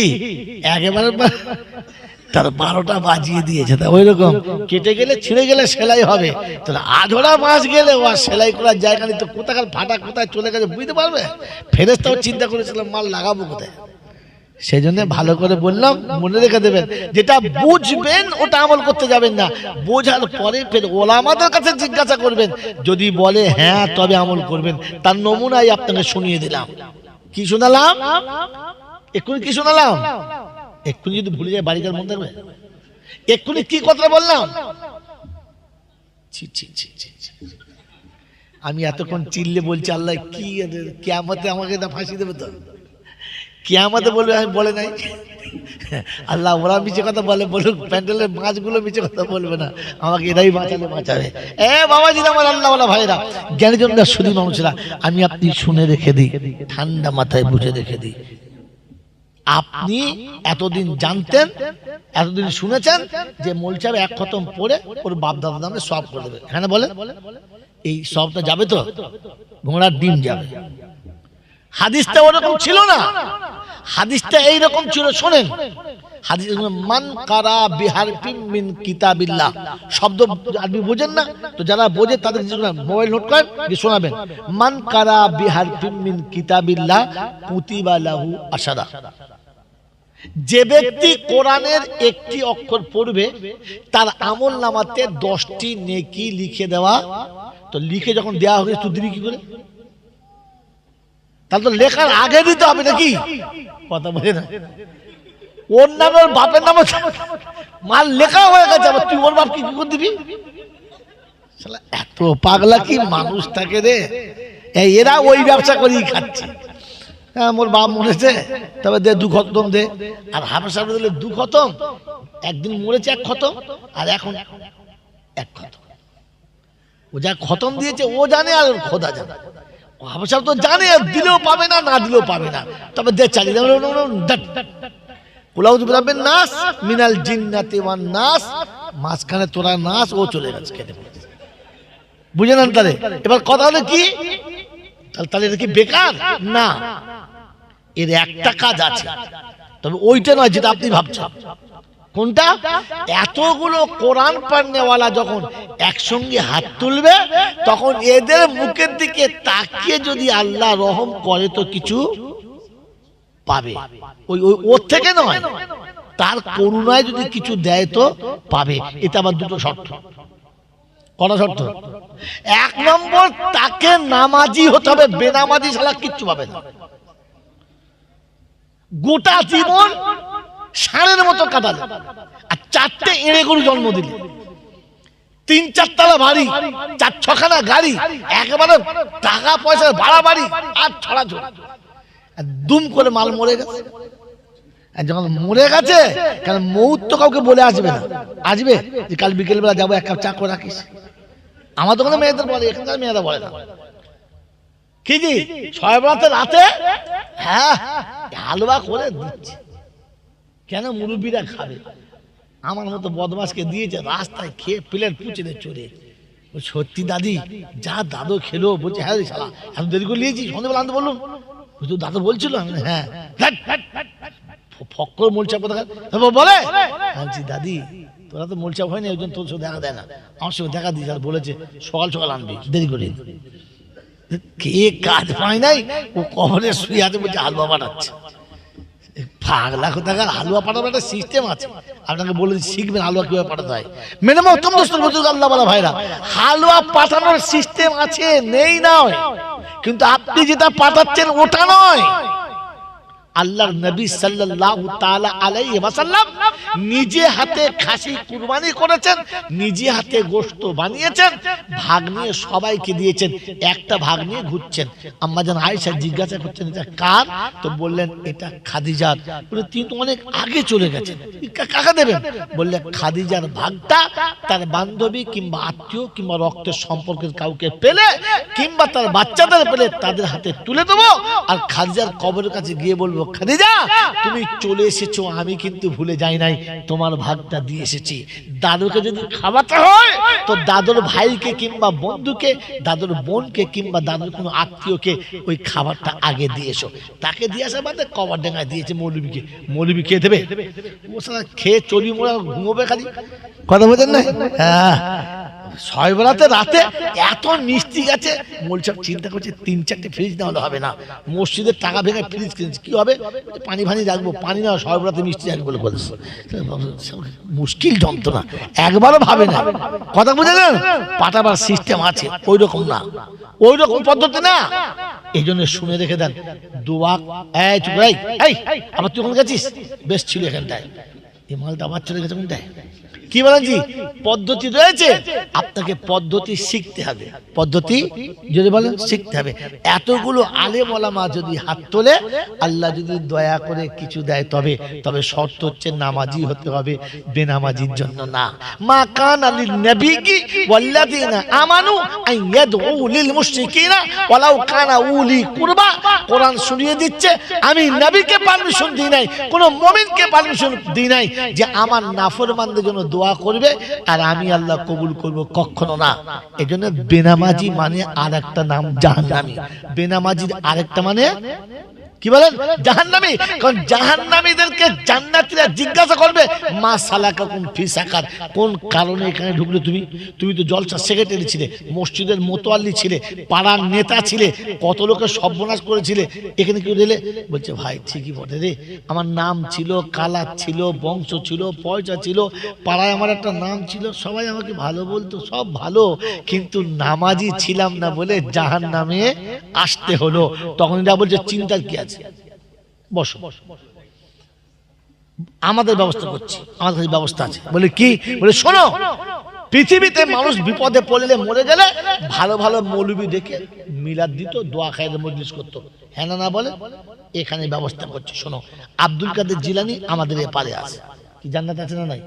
একেবারে তার 12টা বাজিয়ে দিয়েছে। তা ওই রকম কেটে গেলে ছিঁড়ে গেলে সেলাই হবে, তাহলে আধড়া মাস গেলে ও আর সেলাই করার জায়গা নেই, তো কোথাকার ফাটা কোথায় চলে গেছে বুঝতে পারবে? ফেরেশতাও চিন্তা করেছিলাম মাল লাগাবো কোথায়। সেই জন্য ভালো করে বললাম, মনে রেখে দেবেন, যেটা বুঝবেন ওটা আমল করতে যাবেন না, বোঝার পরে ফের ওলামাদের কাছে জিজ্ঞাসা করবেন। যদি বলে হ্যাঁ তবে আমল করবেন। তার নমুনাই আপনাকে শুনিয়ে দিলাম। কি শোনালাম? এক্ষুনি কি শোনালাম? এক্ষুনি যদি ভুলে যায় বাড়িটার মন থাকবে? এক্ষুনি কি কথা বললাম? আমি এতক্ষণ চিল্লে বলছি, আল্লাহ কি কিয়ামতে আমাকে ফাঁসি দেবে তো? কিয়ামতে বলবে আমি বলে নাই। আল্লাহ ওরা মিছে কথা বলে বলুক, প্যান্ডেলের মাছগুলো মিছে কথা বলবে না, আমাকে এরাই বাঁচালে বাঁচাবে। বাবাজি আমার আল্লাহ ওলা ভাইরা, জ্ঞানীজনরা, শুধু মানুষরা, আমি আপনি শুনে রেখে দিই, ঠান্ডা মাথায় বুঝে রেখে দিই। আপনি এতদিন জানতেন, এতদিন শুনেছেন যে মোল সাহেব এক খতম পড়ে ওর বাপ দাদা নামে সব করে দেবে। হ্যাঁ বলে এই সবটা যাবে তো? ঘোড়ার ডিম যাবে। হাদিসটা ওরকম ছিল না, হাদিসটা এইরকম ছিল। শোনেন হাদিস, মান কারা বিহারফিম মিন কিতাবিল্লাহ, শব্দ আরবি বোঝেন না তো যারা বোঝে তাদের মোবাইল নোট করেন, শোনাবেন। মান কারা বিহারফিম মিন কিতাবিল্লাহ কুতিবা লাহু আশারা, যে ব্যক্তি কোরআনের একটি অক্ষর পড়বে তার আমল নামাতে 10টি নেকি লিখে দেওয়া। তো লিখে যখন দেওয়া হবে তুই দিবি কি করে? তাহলে তো লেখার আগে দিতে হবে নাকি? কথা বলে না, ওর নামে ওর বাপের নামে মাল লেখা হয়ে গেছে, আবার তুই ওর বাপ কি করে দিবি? এত পাগলা কি মানুষ থাকে রে। এরা ওই ব্যবসা করেই খাচ্ছে। হ্যাঁ মোর বাপ মরেছে তবে দে 2 খতম দে, আর হাফেজ সাহেব দিলে 2 খতম, একদিন মরেছে 1 খতম, আর এখন 1 খতম। ও যা খতম দিয়েছে ও জানে আর খোদা জানে। হাফেজ সাহেব তো জানে, দিলেও পাবে না, না দিলেও পাবে না, তবে দে চালিয়ে দেবে। কুলাউযু বিরাব্বিন নাস মিনাল জিন্নাতি ওয়ান নাস, মাঝখানে তোরা নাস, ও চলে গেছে কেটে পড়েছে। বুঝে নেন? তাহলে এবার কথা হলো কি, তাহলে এটা কি বেকার? না, এর একটা কাজ আছে, তবে ওইটা নয় যেটা আপনি ভাবছেন। কোনটা? এতগুলো কোরআন পড়নেওয়ালা যখন একসঙ্গে হাত তুলবে তখন এদের মুখের দিকে তাকিয়ে যদি আল্লাহ রহম করে তো কিছু পাবে। ওর থেকে নয়, তার করুণায় যদি কিছু দেয় তো পাবে। এটা আবার 2টো শর্ত। কটা শর্ত? 1 নম্বর, তাকে নামাজি হতে হবে, বেনামাজি ছাড়া কিচ্ছু পাবে না। গোটা জীবন ষাঁড়ের মতো কাটালে, আর 4টে এড়ে গরু জন্ম দিলে, 3-4 তলা বাড়ি, 4-6খানা গাড়ি, একেবারে টাকা পয়সার ভাড়া বাড়ি, আর ছড়াছড়ি, দুম করে মাল মরে গেছে। যখন মরে গেছে, কারণ মৌত তো কাউকে বলে আসবে না, আসবে যে কাল বিকেল বেলা যাবো 1 কাপ চা করে রাখিস। আমার দোকানে মেয়েদের বলে, এখানকার মেয়েরা বলে না। কি জি সয়বরাতে রাতে হ্যাঁ হালুয়া করে দিচ্ছে, কেন? মুরব্বীরা খাবে। আমার মতো বদমাসকে দিয়েছে, রাস্তায় খেয়ে প্লেট পুচে চলে। সত্যি দাদি, যা দাদু খেলো। বলছে হ্যাঁ রে শালা, আমি দেরি করে নিয়েছি, সন্ধ্যেবেলা আনতে বললাম। তো দাদু বলছিল, আমি হ্যাঁ ফক্কর মোলচাপ বলে। বলছি দাদি তোরা তো মোলচাপ হয়নি, একজন তোর সাথে দেখা দেয় না, আমার সঙ্গে দেখা দিয়েছে, আর বলেছে সকাল সকাল আনবি, দেরি করে। কে কাজ পায় নাই, ও কবরে শুয়ে আছে, বলছে হালুয়া পাঠাচ্ছে। পাগলা কোথাকার, হালুয়া পাঠাবার একটা সিস্টেম আছে, আপনাকে বলে শিখবেন হালুয়া কিভাবে পাঠাতে হয়। মেনে উত্তম দোস্ত আল্লাহ বলা ভাইরা, হালুয়া পাঠানোর সিস্টেম আছে, নেই নয়, কিন্তু আপনি যেটা পাঠাচ্ছেন ওটা নয়। আল্লাহর নবী সাল্লাল্লাহু তাআলা আলাইহি ওয়াসাল্লাম নিজে হাতে খাসি কুরবানি করেছেন, নিজে হাতে গোশত বানিয়েছেন, ভাগ নিয়ে সবাইকে দিয়েছেন, একটা ভাগ নিয়ে ঘুরছেন। আম্মা জান আয়েশা জিজ্ঞাসা করছেন এটা কার? তো বললেন এটা খাদিজার। বলে তিনি তো অনেক আগে চলে গেছেন, কাকে দেবেন? বললে খাদিজার ভাগটা তার বান্ধবী কিংবা আত্মীয় কিংবা রক্তের সম্পর্কের কাউকে পেলে কিংবা তার বাচ্চাদের পেলে তাদের হাতে তুলে দেবো, আর খাদিজার কবরের কাছে গিয়ে বলবো খাদিজা তুমি চলে এসেছো, আমি কিন্তু ভুলে যাই নাই, তোমার ভাগটা দিয়ে এসেছি। দাদুকে যদি খাওয়াতে হয় তো দাদুর ভাইকে কিংবা বন্ধুকে, দাদুর বোনকে কিংবা দাদুর কোনো আত্মীয়কে ওই খাবারটা আগে দিয়ে এসো। তাকে দিয়ে আসা বাদে কবর ডাঙায় দিয়েছে মৌলবীকে, মৌলবী খেয়ে দেবে? ও সারা খেয়ে চলি মোড়া ঘুমোবে খালি, কথা বোঝেন না? হ্যাঁ, ছয়বেলাতে রাতে এত মিষ্টি গেছে, মোলচাপ চিন্তা করছে 3-4টে ফ্রিজ না হলে হবে না, মসজিদের টাকা ভেঙে ফ্রিজ কিনেছে, কি হবে? পানি ফানি রাখবো, পানি না ছয়বেলাতে মিষ্টি রাখবো বলে বলেছে। মুশকিল যন্ত্রণা, একবারও ভাবে না, কথা বুঝে না? পাঠাবার সিস্টেম আছে, ওই রকম না, ওই রকম পদ্ধতি না। এই জন্য শুনে রেখে দেন, দোয়া। এই চুপ রাই, এই আবার তুই ওখানে গেছিস, বেশ ছিল এখানটায়, এই মালটা আবার চলে গেছে কোনটায়? কি বলেন জি? পদ্ধতি রয়েছে, আপনাকে পদ্ধতি শিখতে হবে, পদ্ধতি যদি বলেন শিখতে হবে। এতগুলো আলেম ওলামা যদি হাত তোলে, আল্লাহ যদি দয়া করে কিছু দেয়, তবে তবে শর্ত হচ্ছে নামাজি হতে হবে, বেনামাজির জন্য না। মা কানা লিন নবিয়্যি ওয়াল্লাযিনা আমানু আন ইয়াদউ লিল মুশরিকিনা ওয়ালাউ কানা উলি কুরবা। কোরআন শুনিয়ে দিচ্ছে, আমি নবীকে পারমিশন দিই নাই, কোন মুমিনকে পারমিশন দিই নাই যে আমার নাফরমানদের জন্য দোয়া করবে আর আমি আল্লাহ কবুল করব, কখনো না। এজন্য বেনামাজি মানে আরেকটা নাম জাহান্নামী, বেনামাজির আরেকটা মানে কি বলেন? জাহান্নামী। কারণ জাহান্নামীদেরকে জান্নাতীরা জিজ্ঞাসা করবে মা সালাকাকুম ফি সাকার, কোন কারণে এখানে ঢুকলে তুমি? তুমি তো জলসা সেক্রেটারি ছিলে, মসজিদের মোতোয়াল্লি ছিলে, পাড়ার নেতা ছিলে, কত লোকের সর্বনাশ করেছিলে, এখানে কেউ দিলে? বলছে ভাই ঠিকই বটে রে, আমার নাম ছিল, কালার ছিল, বংশ ছিল, পয়সা ছিল, পাড়ায় আমার একটা নাম ছিল, সবাই আমাকে ভালো বলতো, সব ভালো, কিন্তু নামাজি ছিলাম না বলে জাহান্নামে আসতে হলো। তখন যা বলছে চিন্তার কি আছে, বসো, আমাদের ব্যবস্থা করছি, আমাদের কাছে ব্যবস্থা আছে। বলে কি? বলে শোনো, পৃথিবীতে মানুষ বিপদে পড়লে মরে গেলে ভালো ভালো মৌলবি ডেকে মিলাদ দিত, দোয়া খায়ের মজলিস করতো, হ্যাঁ না বলে এখানে ব্যবস্থা করছি। শোনো, আব্দুল কাদের জিলানী আমাদের এপারে আছে, কি জান্নাত আছে না নাই?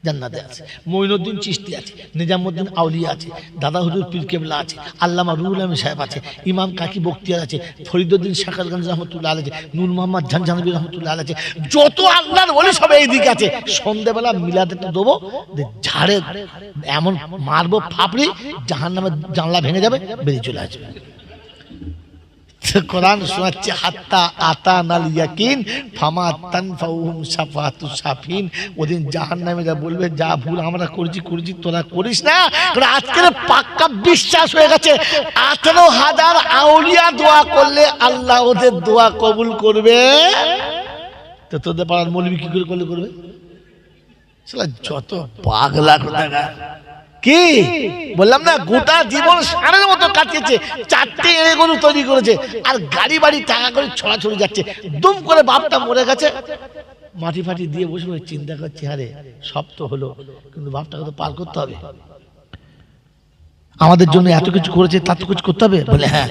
জান্নাতে আছে। মঈনুদ্দিন চিশতি আছে, নিজামুদ্দিন আউলিয়া আছে, দাদা হুজুর পীর কেবলা আছে, আল্লামা রুহুল আমিন সাহেব আছে, ইমাম কাকি বখতিয়ার আছে, ফরিদুদ্দিন শাকারগঞ্জ রহমতুল্লাহ আলাইহি, নূর মোহাম্মদ ঝানঝানবী রহমতুল্লাহ আলাইহি, যত আল্লাহর ওলি সব এইদিকে আছে। সন্ধ্যেবেলা মিলাদে তো দেবো, ঝাড়ে এমন মারবো ফাপড়ি, জাহান্নামের জানলা ভেঙে যাবে, বেরিয়ে চলে আসবে। কোরআন শোনাচ্ছে হাত্তা আতানাল ইয়াকিন ফামা তানফাউহুম শাফাআতুশ শাফিন। ওদিন জাহান্নামীরা বলবে যা ভুল আমরা করেছি তোরা করিস না। আজকের পাক্কা বিশ্বাস হয়ে গেছে 18,000 আউলিয়া দোয়া করলে আল্লাহ ওদের দোয়া কবুল করবে। তো তোদের পাড়ার মৌলবি কি করে করবে? শালা যত পাগলা কথা। কি বললাম না, গোটা জীবন সারের মতো কাটিয়েছে, 4টে এড়ে গরু তৈরি করেছে, আর গাড়ি বাড়ি টাকা করে ছড়াছড়ি যাচ্ছে। দুম করে বাপটা মরে গেছে, মাটি ফাটি দিয়ে বসে বসে চিন্তা করছে, আরে সব তো হলো, কিন্তু বাপটাকে তো পার করতে হবে, আমাদের জন্য এত কিছু করেছে, তা তো কিছু করতে হবে। বলে হ্যাঁ,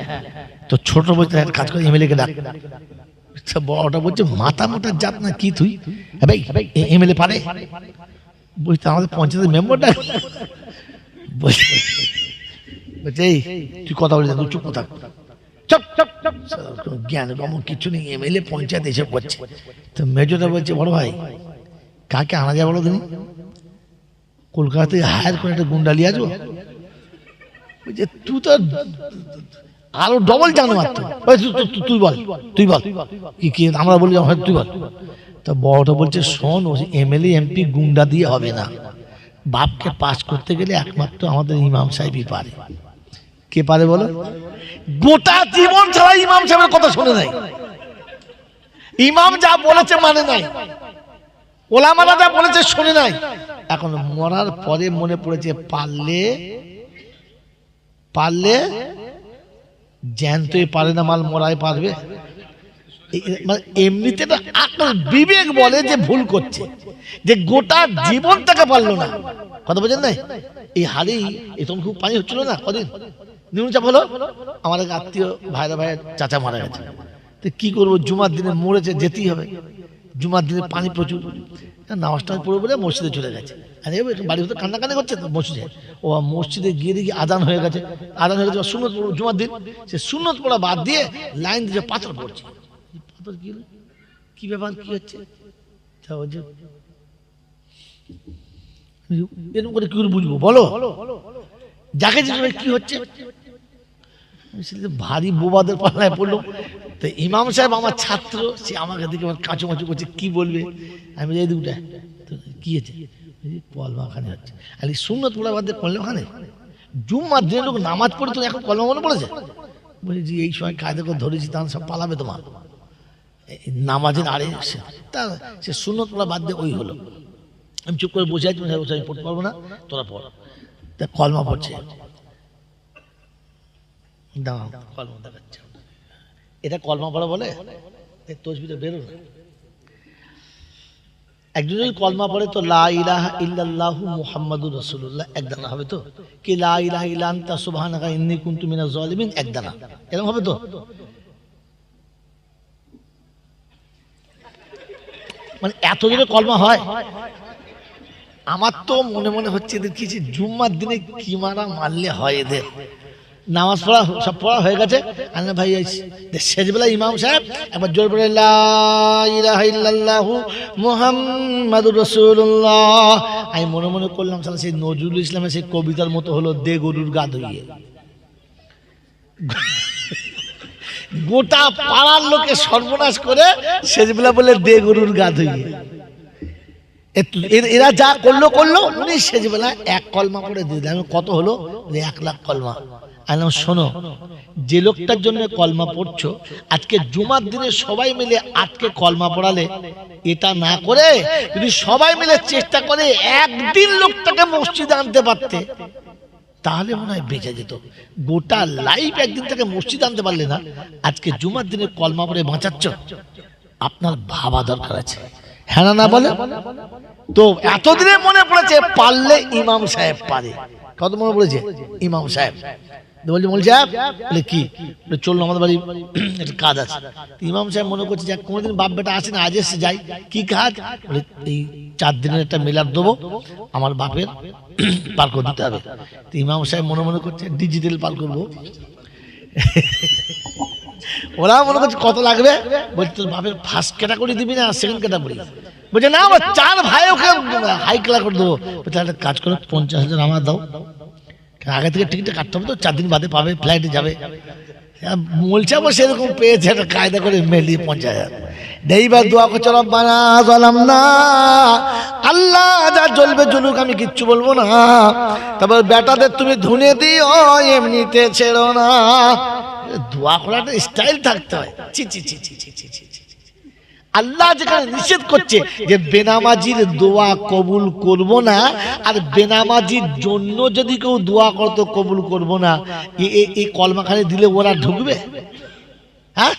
তো ছোট বলছে একটা কাজ করে এমএলএ কে ডাক। বড়টা বলছে মাথা মোটা জাত না কি তুই, ভাই এমএলএ পারে? বলছে আমাদের পঞ্চায়েতের মেম্বারটা। বলছে এই তুই কথা বলে তুই চুপ থাক, জ্ঞান কম কিছু নেই, এমএলএ পঞ্চায়েত এসে করছে। তো মেজরটা বলছে বড় ভাই কাকে আনা যায় বলো তুমি? কলকাতা থেকে হায়ার করে একটা গুন্ডালি আসবো, যে তুই তো আরো ডবল জানো মাত্র, তুই বল কি কি আমরা বলি তুই বল। তো বড়টা বলছে শোন, ও এমএলএ এমপি গুন্ডা দিয়ে হবে না, বাপকে পাস করতে গেলে একমাত্র আমাদের ইমাম সাহেবই পারে। কে পারে বলো? গোটা জীবন ছাড়া ইমাম সাহেবের কথা শুনে নাই, ইমাম যা বলেছে মানে নাই, ওলামারা যা বলেছে শুনে নাই। এখন মরার পরে মনে পড়েছে পারলে পারলে জ্যান্তই পারে না, মাল মরাই পারবে। এমনিতে আকল বিবেক বলে যে ভুল করছে, যে গোটা জীবন তাকে পারলো না। কথা বলছেন না? এই হাড়ি তখন খুব পানি হচ্ছিল না কদিন, নিউন চাপ হলো, আমার এক আত্মীয় ভাইরা ভাইয়ের চাচা মারা গেছে। তো কি করবো, জুমার দিনে মরেছে, যেতেই হবে। জুমার দিনে পানি প্রচুর, নামাজটা পড়ে বলে মসজিদে চলে গেছে। আর বাড়ির ভিতরে কান্নাকানি করছে তো মসজিদে, ও মসজিদে গিয়ে দেখি আদান হয়ে গেছে। সুন্নত জুমার দিন, সে সুন্নত পড়া বাদ দিয়ে লাইন দিয়ে পাথর পড়ছে। পাথর কি ব্যাপার, কি হচ্ছে? এরকম করে কি করে বুঝবো বলো? যাকে কি হচ্ছে, ভারী বোবাদের পাল্লায় পড়লো। তো ইমাম সাহেব আমার ছাত্র, সে আমাকে দেখে আমার কাঁচুমাচু করছে, কি বলবে? আমি যাই দুটা কি হয়েছে, কলমা খানে হচ্ছে। আর এই সুন্নত পড়া বাদ দিয়ে পড়লে ওখানে জুম্মার দিনে লোক নামাজ পড়ে, তো এখন কলমা মনে পড়েছে। বলছি যে এই সময় কায়দা করে ধরেছি, তখন সব পালাবে তোমার নামাজের আড়ে। তা সে সুন্নত পড়া বাদ দিয়ে ওই হলো। আমি চুপ করে বসে আছি, আমি পড়তে পারবো না, তোরা পড়। তা কলমা পড়ছে, কলমা দেখাচ্ছে, এটা কলমা পড়া বলে? তসবিটা বেরো না। একজন যদি কলমা পড়ে তো লা ইলাহা ইল্লাল্লাহু মুহাম্মাদুর রাসূলুল্লাহ এক দানা হবে তো, কি লা ইলাহা ইল্লা আনতা সুবহানাকা ইন্নী কুনতু মিনাজ জালিমিন এক দানা, এরকম হবে তো? মানে এত জোরে কলমা হয়। আমার তো মনে মনে হচ্ছে এদের কিছু জুম্মার দিনে কি মারলে হয় এদের। নামাজ পড়া সব পড়া হয়ে গেছে, আল্লাহ ভাই শেষবেলা ইমাম সাহেব একবার জোর করে লা ইলাহা ইল্লাল্লাহু মুহাম্মাদুর রাসূলুল্লাহ। আমি মনে মনে করলাম সালা সেই নজরুল ইসলামের সেই কবিতার মতো হলো, দে গরুর গা ধুইয়ে। গোটা পাড়ার লোকে সর্বনাশ করে শেষবেলা বলে দে গরুর গা ধুইয়ে। এরা যা করলো উনি শেষবেলা এক কলমা করে দিয়ে দিলেন। কত হলো? 1 লাখ কলমা। আলাম শোনো, যে লোকটার জন্য কলমা পড়ছো, আজকে জুমার দিনে সবাই মিলে আজকে কলমা পড়ালে, এটা না করে যদি সবাই মিলে চেষ্টা করে একদিন লোকটাকে মসজিদে আনতে পারতে, তাহলে মনে হয় বেঁচে যেত। গোটা লাইফ একদিন তাকে মসজিদে আনতে পারলে না, আজকে জুমার দিনে কলমা পড়ে বাঁচাচ্ছ, আপনার ভাবা দরকার আছে। হ্যাঁ না বলে? তো এতদিনে মনে পড়েছে পারলে ইমাম সাহেব পারে। কত মনে পড়েছে? ইমাম সাহেব বলছে বলে কি চললো আমাদের বাড়ি একটা কাজ আছে। ইমাম সাহেব মনে করছে যে কোনোদিন বাপ বেটা আসে না, আজ এসে যাই। কি কাজ? বলে এই 4 দিনের একটা মেলার দেবো, আমার বাপের পার করে দিতে হবে। তো ইমাম সাহেব মনে মনে করছে ডিজিটাল পার করবো। ওরা মনে করছে কত লাগবে? বলছে তোর বাপের ফার্স্ট ক্যাটাগরি দিবি না সেকেন্ড ক্যাটাগরি? বলছে না, আমার 4 ভাই ওকে হাই ক্লাস করে দেবো। বলছে একটা কাজ করো, 50,000 আমার দাও, আগে থেকে টিকিটটা কাটতে হবে তো, 4 দিন বাদে পাবে, ফ্লাইটে যাবে। মোলচাবো সেরকম পেয়েছে, একটা কায়দা করে মেলিয়ে 50,000। এইবার দোয়া করছে রব্বানা যালামনা, আল্লাহ যা জ্বলবে জ্বলুক, আমি কিচ্ছু বলবো না। তারপর বেটাদের তুমি ধুনে দিও, এমনিতে ছেড়ো না। দোয়া করার একটা স্টাইল থাকতে হয়। ছি ছি ছি ছি ছি ছি ছি। আল্লাহ যেখানে নিষেধ করছে যে বেনামাজির দোয়া কবুল করব না, আর বেনামাজির জন্য যদি কেউ দোয়া করতো কবুল করব না, এই কলমাখানে দিলে ওরা ঢুকবে? হ্যাঁ,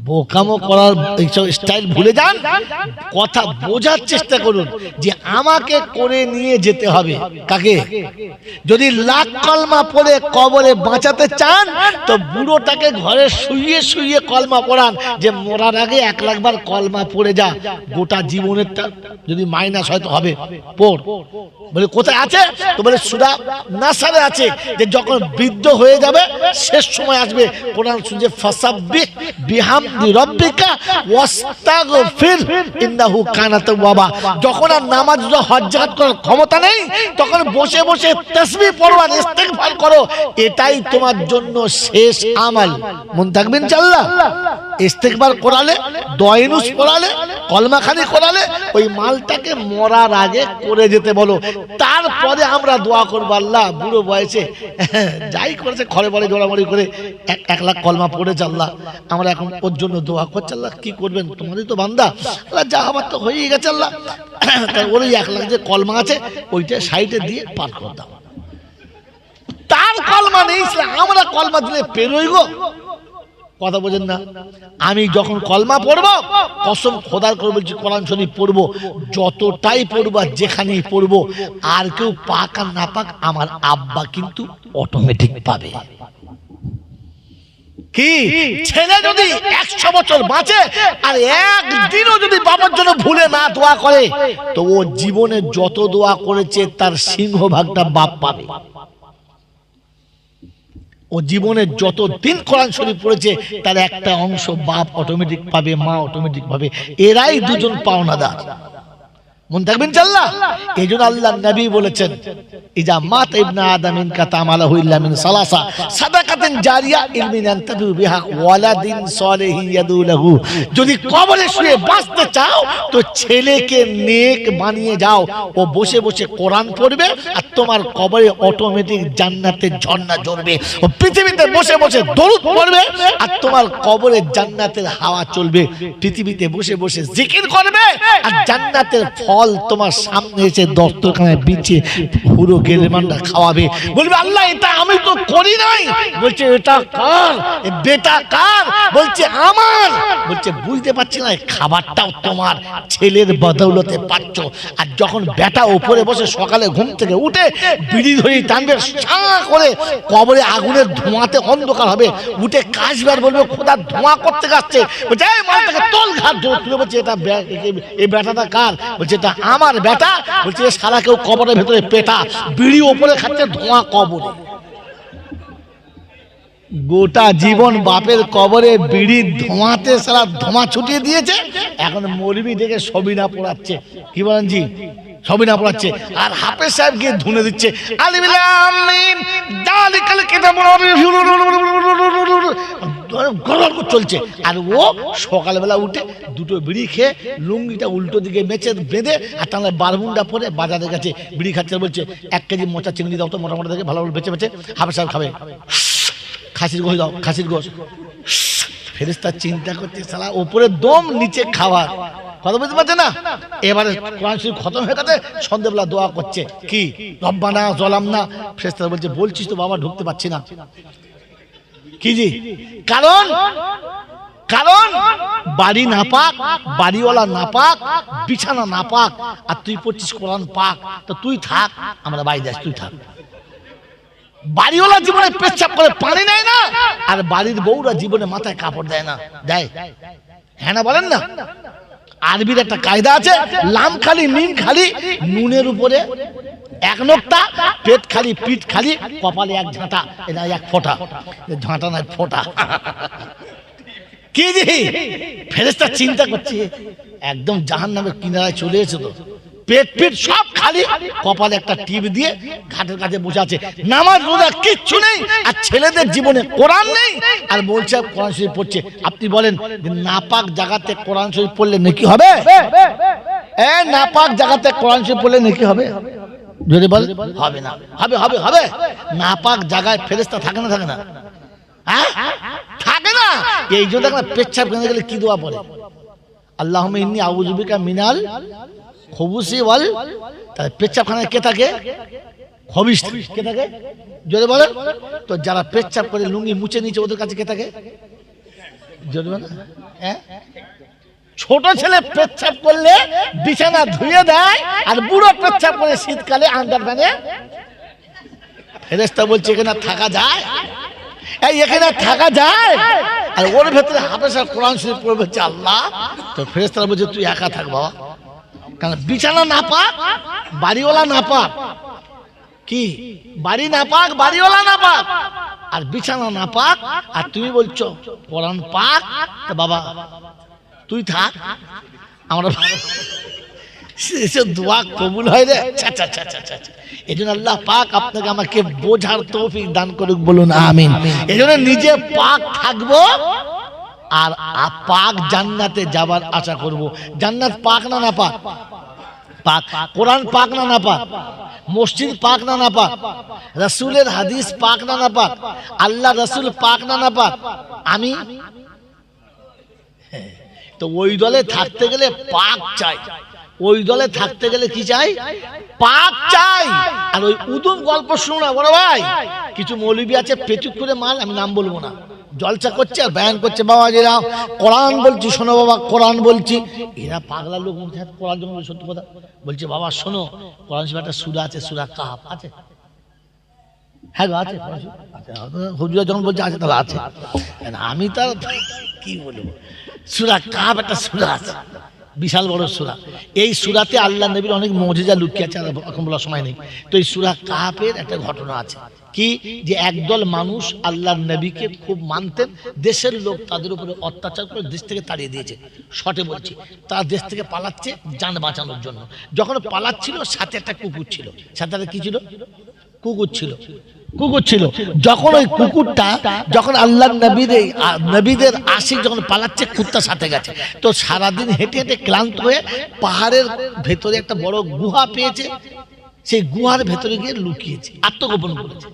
বোকামো করার এইসব স্টাইল ভুলে যান, কথা বোঝার চেষ্টা করুন যে আমাকে করে নিয়ে যেতে হবে কাকে। যদি লাখ কলমা পড়ে কবরে বাঁচাতে চান, তো বুড়োটাকে ঘরে শুইয়ে শুইয়ে কলমা পড়ান, যে মরার আগে 1 লাখ বার কলমা পড়ে যা, গোটা জীবনেরটা যদি মাইনাস হয়তো হবে, পড়। বলে কোথায় আছে? তো বলে সূরা নাসারে আছে, যে যখন বৃদ্ধ হয়ে যাবে, শেষ সময় আসবে, কোরআন শুনছে ফাসাব্বিহ বিহাম বিহামদি রাব্বিকা ওয়াস্তাগফির ইন্নাহু কানা তাওয়াবা। যখন আর নামাজ হজ যাকাত করার ক্ষমতা নেই তখন বসে বসে তাসবিহ পড়ো আর ইস্তিগফার করো, এটাই তোমার জন্য শেষ আমল। মন থাকবে ইনশাআল্লাহ। ইস্তিগফার করালে, দোয়াইনুস পড়ালে, কলমাখানি করালে ওই মালটাকে মরার আগে করে যেতে বলো। তারপরে আমরা দোয়া করব, আল্লাহ বুড়ো বয়সে যাই করেছে ঘরে বলে দৌড়ামড়ি করে 1 লাখ কলমা পড়েছে, আল্লাহ আমরা এখন ওর জন্য দোয়া করছি, আল্লাহ কি করবেন তোমারই তো বান্দা, আল্লাহ যা আমার তো হয়েই গেছে আল্লাহ, তাই ওই 1 লাখ যে কলমা আছে ওইটা সাইডে দিয়ে পার করে দাও। তার কলমা নেই, আমরা কলমা দিলে পেরোই গো, কথা বোঝেন না? আমি যখন কলমা পড়বো, কসম খোদার করে বলছি, কোরআন শরীফ পড়বো, যতটাই পড়বো যেখানেই পড়বো, আর কেউ পাক আর না পাক আমার আব্বা কিন্তু অটোমেটিক পাবে। কি ছেলে যদি 100 বছর বাঁচে আর একদিনও যদি বাবার জন্য ভুলে না দোয়া করে, তো ও জীবনে যত দোয়া করেছে তার সিংহভাগটা বাপ পাবে। ও জীবনে যত দিন কোরআন শরীফ পড়েছে তার একটা অংশ বাপ অটোমেটিক পাবে, মা অটোমেটিক পাবে, এরাই দুজন পাওনাদার। মন থাকবেন ইনশাআল্লাহ। এইজন্য আল্লাহর নবী বলেছেন, ইজা মাত ইবনে আদম ইনকা তামালাহু ইল্লা মিন সালাসা সাদাকাতিন জারিয়া ইলমিন আনতাবি বিহা ওয়ালাদিন সালিহিন ইয়াদু লাহু। যদি কবরে শুয়ে বাঁচতে চাও তো ছেলেকে নেক বানিয়ে যাও, ও বসে বসে কোরআন পড়বে আর তোমার কবরে অটোমেটিক জান্নাতের ঝর্ণা ঝরবে। ও পৃথিবীতে বসে বসে দরুদ পড়বে আর তোমার কবরে জান্নাতের হাওয়া চলবে। পৃথিবীতে বসে বসে জিকির করবে আর জান্নাতের ফল তোমার সামনে এসে দস্তরখানায় বিছিয়ে পুরো গেলেমানটা খাওয়াবে। বলবে আল্লাহ এটা আমি তো করি নাই। বলছে এটা কার? বেটা কার? বলছে আমার। বলছে বুঝতে পারছি না, খাবারটাও তোমার, ছেলের বদৌলতে পাচ্ছ। আর যখন বেটা উপরে বসে সকালে ঘুম থেকে উঠে বিড়ি ধরে টানবে সাঁ করে, কবরে আগুনের ধোঁয়াতে অন্ধকার হবে, উঠে কাশবার বলবে খোদা ধোঁয়া করতে আসছে। বলছে এই মালটাকে তোল ঘাট ধরে। বলছে এটা এই বেটাটা কার? বলছে এটা আমার বেটা। বলছে সারা কেউ কবরের ভেতরে পেটা, বিড়ি ওপরে খাচ্ছে, ধোঁয়া কবরে। গোটা জীবন বাপের কবরে বিড়ির ধোঁয়াতে সারা ধোঁয়া ছুটিয়ে দিয়েছে, এখন মৌলবি ডেকে সবিনা পড়াচ্ছে। কি বলেন জি? সবিনা পড়াচ্ছে আর হাফেজ সাহেব গিয়ে ধুনে দিচ্ছে আলিফ লাম মিম যালিকাল কিতাবুল চলছে। আর ও সকালবেলা উঠে দুটো বিড়ি খেয়ে লুঙ্গিটা উল্টো দিকে মেচে বেঁধে আর টানলে বারমুন্ডা পরে বাজারের কাছে বিড়ি খাচ্ছে। বলছে 1 কেজি মোচা চিংড়ি দাও তো, মোটা মোটা দেখে ভালো ভালো বেছে বেছে হাফেজ সাহেব খাবে। খাসির গোশ দাও, খাসির গোশ। ফেরেশতা চিন্তা করছে শালা উপরে দম নিচে খাবার, কথা বুঝতে পারছে না। এবারে কোরআন শরীফ খতম হয়ে গেছে, সন্ধ্যেবেলা দোয়া করছে কি রব্বানা যালামনা। ফেরেশতা বলছে বলছিস তো বাবা ঢুকতে পারছি না। কি জি? কারণ বাড়ি নাপাক, বাড়িওয়ালা নাপাক, বিছানা নাপাক, আর তুই পড়ছিস কোরআন পাক, তো তুই থাক, আমরা বাইরে যাস, তুই থাক। বাড়িওয়ালা জীবনে পেচ্ছাপ করে পানি নেয় না, আর বাড়ির বউরা জীবনে মাথায় কাপড় দেয় না। দেয়? হ্যাঁ না বলেন না? আরবির একটা কায়দা আছে, লাম খালি মিম খালি, নুনের উপরে 1 নোক্তা, পেট খালি পিঠ খালি, কপালে 1 ঝাঁটা, এটা 1 ফোঁটা, ঝাঁটা নয় ফোঁটা। কি জি? ফেরেশতা চিন্তা করছে একদম জাহান্নামের কিনারায় চলে এসে তো, পেট পিঠ সব খালি, কপালে একটা টিপ দিয়ে ঘাটের কাছে বসে আছে, নামাজ রোজা কিচ্ছু নেই, আর ছেলেদের জীবনে কোরআন নেই, আর বলছে কোরআন শরীফ পড়ছে। আপনি বলেন নাপাক জায়গাতে কোরআন শরীফ পড়লে নেকি হবে? নাপাক জায়গাতে কোরআন শরীফ পড়লে নেকি হবে? যদি বল হবে না। হবে হবে হবে। নাপাক জায়গায় ফেরেশতা থাকে না? থাকে না? হ্যাঁ থাকে না। এই জন্য দেখো পেচ্ছাপ কেন গেলে কি দোয়া পড়ে, আল্লাহুম্মা ইন্নী আউযু বিকা মিনাল খবুসি ওয়াল। তাহলে পেচ্ছাপখানায় কে থাকে? খবিস কে থাকে? যদি বলেন তো যারা পেচ্ছাপ করে লুঙ্গি মুছে নিচে ওদের কাছে কে থাকে? যদি বলেন হ্যাঁ, ছোট ছেলে পেচ্ছাপ করলে বিছানা ধুয়ে দেয়, আর বুড়ো পেচ্ছাপ করে শীতকালে আন্ডারপ্যান্টে। ফেরেশতা বলছে এখানে থাকা যায়? এখানে থাকা যায়? আর ওর ভেতরে হাফেজ কোরআন শরীফ পড়বে আল্লাহ। তো ফেরেশতা বলছে তুই একা থাক বাবা, কারণ বিছানা না পাক, বাড়িওয়ালা না পাক। কি বাড়ি না পাক, বাড়িওয়ালা না পাক, আর বিছানা না পাক, আর তুমি বলছো কোরআন পাক, তো বাবা তুই থাক, আমরা দোয়া কবুল হয় রে। এই জন্য আল্লাহ পাক আপনাকে আমাকে বোঝার তৌফিক দান করুক, বলুন আমিন। এই জন্য নিজে পাক থাকবো আর পাক জান্নাতে যাবার আশা করব। জান্নাত পাক না না পাক? পাক। কোরআন পাক না না পাক? মসজিদ পাক না না পাক? রাসূলের হাদিস পাক না না পাক? আল্লাহ রাসূল পাক না না পাক? আমি তো ওই দলে থাকতে গেলে পাক চাই, ওই দলে থাকতে গেলে কি চাই? পাক চাই। আর ওই উদম গল্প শুনো না বড় ভাই, কিছু মৌলবি আছে পেটুক করে মাল, আমি নাম বলবো না, জলসা করছে আর বয়ান করছে, বাবা যেরা কোরআন বলছি শোনো বাবা, কোরআন বলছি। এরা পাগলা লোক, কোরআন যখন সত্যি কথা বলছে, বাবা শোনো কোরআন শরীফে একটা সূরা আছে, সূরা কাহাফ আছে। হ্যাঁ আছে, হুজুরা যখন বলছে আছে তাহলে আছে। আমি তার কি বলবো, সূরা কাহাফ একটা সূরা আছে, বিশাল বড় সূরা। এই সূরাতে আল্লাহ নবীর অনেক মুজিজা লুকিয়ে আছে, এখন বলার সময় নেই। তো এই সূরা কাহাফের একটা ঘটনা আছে, কি যে একদল মানুষ আল্লাহর নবীকে খুব মানতেন, দেশের লোক তাদের উপরে অত্যাচার করে দেশ থেকে তাড়িয়ে দিয়েছে। শর্টে বলছি, তারা দেশ থেকে পালাচ্ছে জান বাঁচানোর জন্য। যখন পালাচ্ছিল সাথে একটা কুকুর ছিল, সাথে একটা কি ছিল? কুকুর ছিল, কুকুর ছিল। যখন ওই কুকুরটা যখন আল্লাহ নবীদের আশিক যখন পালাচ্ছে, কুত্তার সাথে গেছে। তো সারাদিন হেঁটে হেঁটে ক্লান্ত হয়ে পাহাড়ের ভেতরে একটা বড় গুহা পেয়েছে, সেই গুহার ভেতরে গিয়ে লুকিয়েছে, আত্মগোপন করেছে।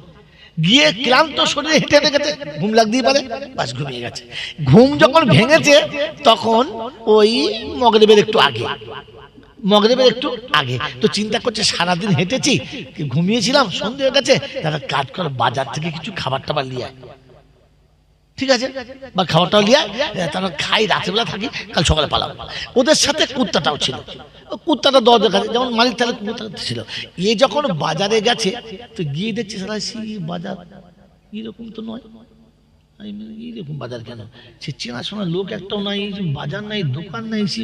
গিয়ে ক্লান্ত শরীরে হেঁটে হেঁটে গেছে, ঘুম লাগতেই পারে, বাস ঘুমিয়ে গেছে। ঘুম যখন ভেঙেছে তখন ওই মাগরিবের একটু আগে, মাগরিবের একটু আগে। তো চিন্তা করছে সারাদিন হেঁটেছি, ঘুমিয়েছিলাম, সন্ধ্যে হয়ে গেছে, তারা কাজ করে বাজার থেকে কিছু খাবার টাবার নিয়ে আয়, ঠিক আছে, বা খাবারটাও নিয়ে তারা খাই, রাত্রিবেলা থাকি, কাল সকালে পালাবো। ওদের সাথে কুত্তাটাও ছিল, কুত্তাটা দরজার কাছে, যেমন মালিক তাহলে কুত্তা ছিল। এ যখন বাজারে গেছে তো গিয়ে দেখছে সারা বাজার এরকম তো নয়, এইরকম বাজার কেন? সে চেনাশোনা লোক একটাও নাই, বাজার নাই, দোকান নাই, সে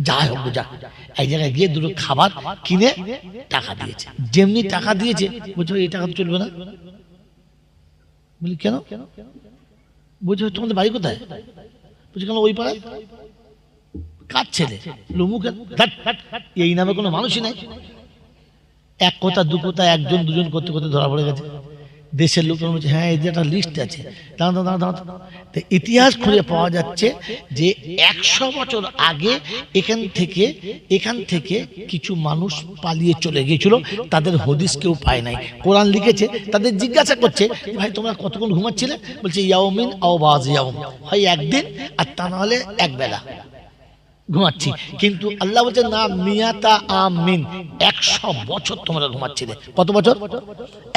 যাই হোক যা, এই জায়গায় গিয়ে দুটো খাবার কিনে টাকা দিয়েছে। যেমনি টাকা দিয়েছে বলছে এই টাকা তো চলবে না। বলি কেন? বলছে তোমাদের বাড়ি কোথায়? বলছে কেন ওই পাড়ায়। কার ছেলে? লুমুকে। এই নামে কোনো মানুষই নাই। এক কথা দু কথা, একজন দুজন করতে করতে ধরা পড়ে গেছে। দেশের লোক বলছে হ্যাঁ এই যে একটা লিস্ট আছে। ইতিহাস খুঁজে পাওয়া যাচ্ছে যে 100 বছর আগে এখান থেকে কিছু মানুষ পালিয়ে চলে গিয়েছিল, তাদের হদিস কেউ পায় নাই। কোরআন লিখেছে, তাদের জিজ্ঞাসা করছে ভাই তোমরা কতক্ষণ ঘুমাচ্ছিলে? বলছে ইয়াউমিন আও বাজ ইয়াউম, হয় একদিন আর তা না হলে এক বেলা ঘুমাচ্ছি। কিন্তু আল্লাহ বলছে না, মিয়াতা আমিন, 100 বছর তোমরা ঘুমাচ্ছিলে। কত বছর?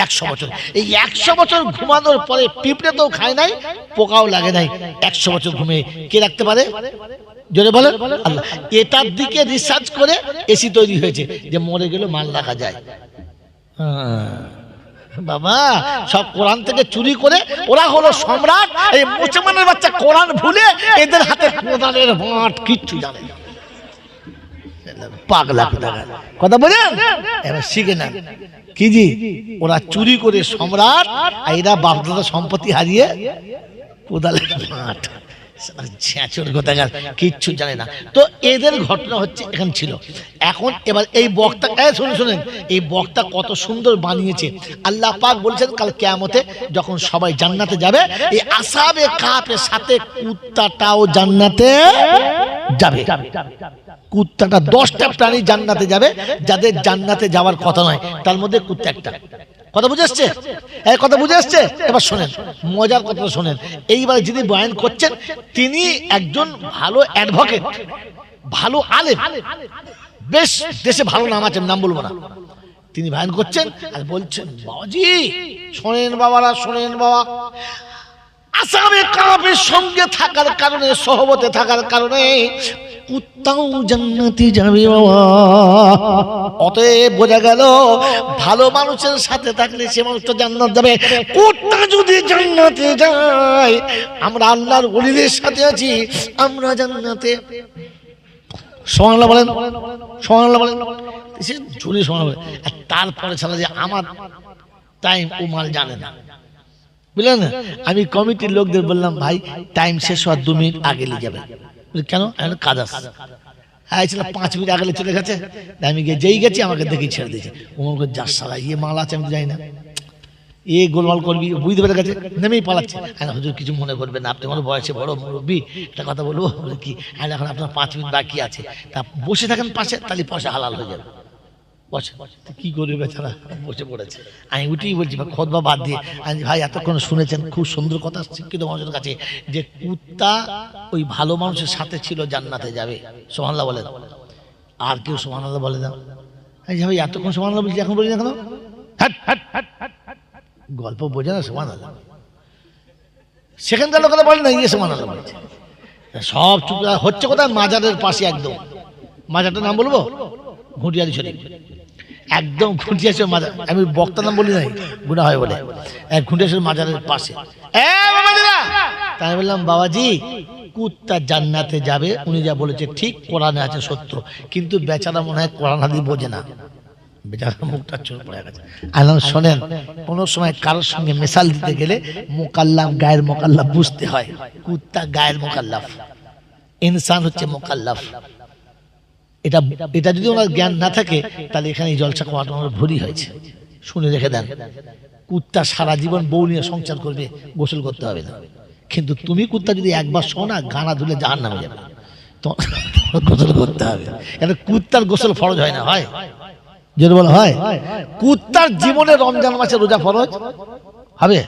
100 বছর। এই 100 বছর ঘুমানোর পরে পিঁপড়ে তো খায় নাই, পোকাও লাগে নাই। 100 বছর ঘুমিয়ে কে রাখতে পারে? জোরে বলেন আল্লাহ। এটার দিকে রিসার্চ করে এসি তৈরি হয়েছে যে মরে গেলে মাল রাখা যায়। বাবা সব কোরআন থেকে চুরি করে ওরা হলো সম্রাট। এই মুসলমানের বাচ্চা কোরআন ভুলে এদের হাতে কোরআনের বাঁট কিচ্ছু জানে না, পাগলা কথা বলেন। এবার শিখে নেন কি জি, ওরা চুরি করে সম্রাট, আর এরা বাপদাদা সম্পত্তি হারিয়ে কোদালের বাঁট, কিচ্ছু জানে না। তো এদের ঘটনা হচ্ছে এখানে ছিল। এখন এবার এই বক্তা শুনেন, এই বক্তা কত সুন্দর বানিয়েছে। আল্লাহ পাক বলছেন কাল কিয়ামতে যখন সবাই জান্নাতে যাবে, এই আসহাবে কাহফের সাথে কুত্তাটাও জান্নাতে যাবে। কুত্তাটা 10টা প্রাণী জান্নাতে যাবে, যাদের জান্নাতে যাওয়ার কথা নয়, তার মধ্যে কুত্তা একটা। কথা বুঝে আসছে? কথা বুঝে আসছে? এবার শোনেন, মজার কথা শোনেন। এইবার যিনি বয়ান করছেন তিনি একজন ভালো অ্যাডভোকেট, ভালো আলেম, বেশ দেশে ভালো নাম আছে, নাম বলবো না। তিনি বয়ান করছেন আর বলছেন বাবাজি শোনেন বাবারা, শোনেন বাবা, আসহাবে কাহফের সঙ্গে থাকার কারণে, সহবতে থাকার কারণে কুত্তাও জান্নাতে যাবে বাবা। অতএব বোঝা গেল ভালো মানুষের সাথে থাকলে সে মানুষ তো জান্নাত যাবে। কুত্তা যদি জান্নাতে যায়, আমরা আল্লাহর ওলিদের সাথে আছি, আমরা জান্নাতে। সুবহানাল্লাহ বলেন, সুবহানাল্লাহ বলেন, সে জোরে সুবহানাল্লাহ বলেন। আর তারপরে ছাড়া যে আমার টাইম ও মাল জানে না, বুঝলেন না? আমি কমিটির লোকদের বললাম, ভাই টাইম শেষ হওয়ার 2 মিনিট আগে নিয়ে যাবেন। কেন? কাজ আছে। হ্যাঁ, 5 মিনিট আগে চলে গেছে। আমি যেই গেছি আমাকে দেখেই ছেড়ে দিয়েছে। ওমন করে যার সারা ইয়ে মাল আছে, আমি তো যাই না, এ গোলমাল করবি, বুঝতে পেরে গেছে, নেমেই পালাচ্ছে। হ্যাঁ হুজুর কিছু মনে করবেন না, আপনি আমার বয়সে বড় মুরব্বী, একটা কথা বলবো। বলে কি? হ্যাঁ এখন আপনার 5 মিনিট বাকি আছে, তা বসে থাকেন পাশে, তাহলে পয়সা হালাল হয়ে যাবে। বসে কি করবে বেচারা, বসে পড়েছে। আমি উঠেই বলছি, খোদবা বাদ দিয়ে আমি, ভাই এতক্ষণ শুনেছেন খুব সুন্দর কথা শিক্ষিত মানুষের কাছে, যে কুত্তা ওই ভালো মানুষের সাথে ছিল জান্নাতে যাবে। সুবহানাল্লাহ বলে দাও। আর কেউ সুবহানাল্লাহ বলে দাও। ভাই এতক্ষণ সুবহানাল্লাহ বলছি, এখন বলি না কেন? হাট হাট হাট হাট, গল্প বোঝে না সুবহানাল্লাহ। সেখানকার লোকেরা বলে না, ইয়ে সুবহানাল্লাহ বলছে। সব চুপ হচ্ছে কোথায়? মাজারের পাশে একদম। মাজারটার নাম বলবো? ঘুটিয়ারি শরীফ। একদম ঘুটিয়ারি মাজার, আমি বক্তার নাম বলি নাই, গুনাহ হয় বলে। ঘুটিয়ারি মাজারের পাশে। তাই বললাম, বাবাজি কুত্তা জান্নাতে যাবে, উনি যা বলেছে ঠিক, কোরআনে আছে সত্য, কিন্তু বেচারা মনে হয় কোরআন হাদিস বোঝে না, বেচারা মুখটা চোর পড়ে গেছে। আল্লাহ শোনেন, কোন সময় কারোর সঙ্গে মিসাল দিতে গেলে মুকাল্লাফ, গায়ের মুকাল্লাফ বুঝতে হয়। কুত্তা গায়ের মুকাল্লাফ, ইনসান হচ্ছে মুকাল্লাফ। এটা যদি ওনার জ্ঞান না থাকে, তাহলে এখানে জলসা করাটা আমার ভুলই হয়েছে। শুনে রেখে দেন, কুত্তা সারা জীবন বউ নিয়ে সংসার করবে, গোসল করতে হবে না। কিন্তু তুমি কুত্তা যদি একবার শোনা, গানা ধুলে জাহান্নামে যাবে, তো গোসল করতে হবে। কুত্তার গোসল ফরজ হয় না? হয়? যদি বলা হয় কুত্তার জীবনে রমজান মাসে রোজা ফরজ হবে?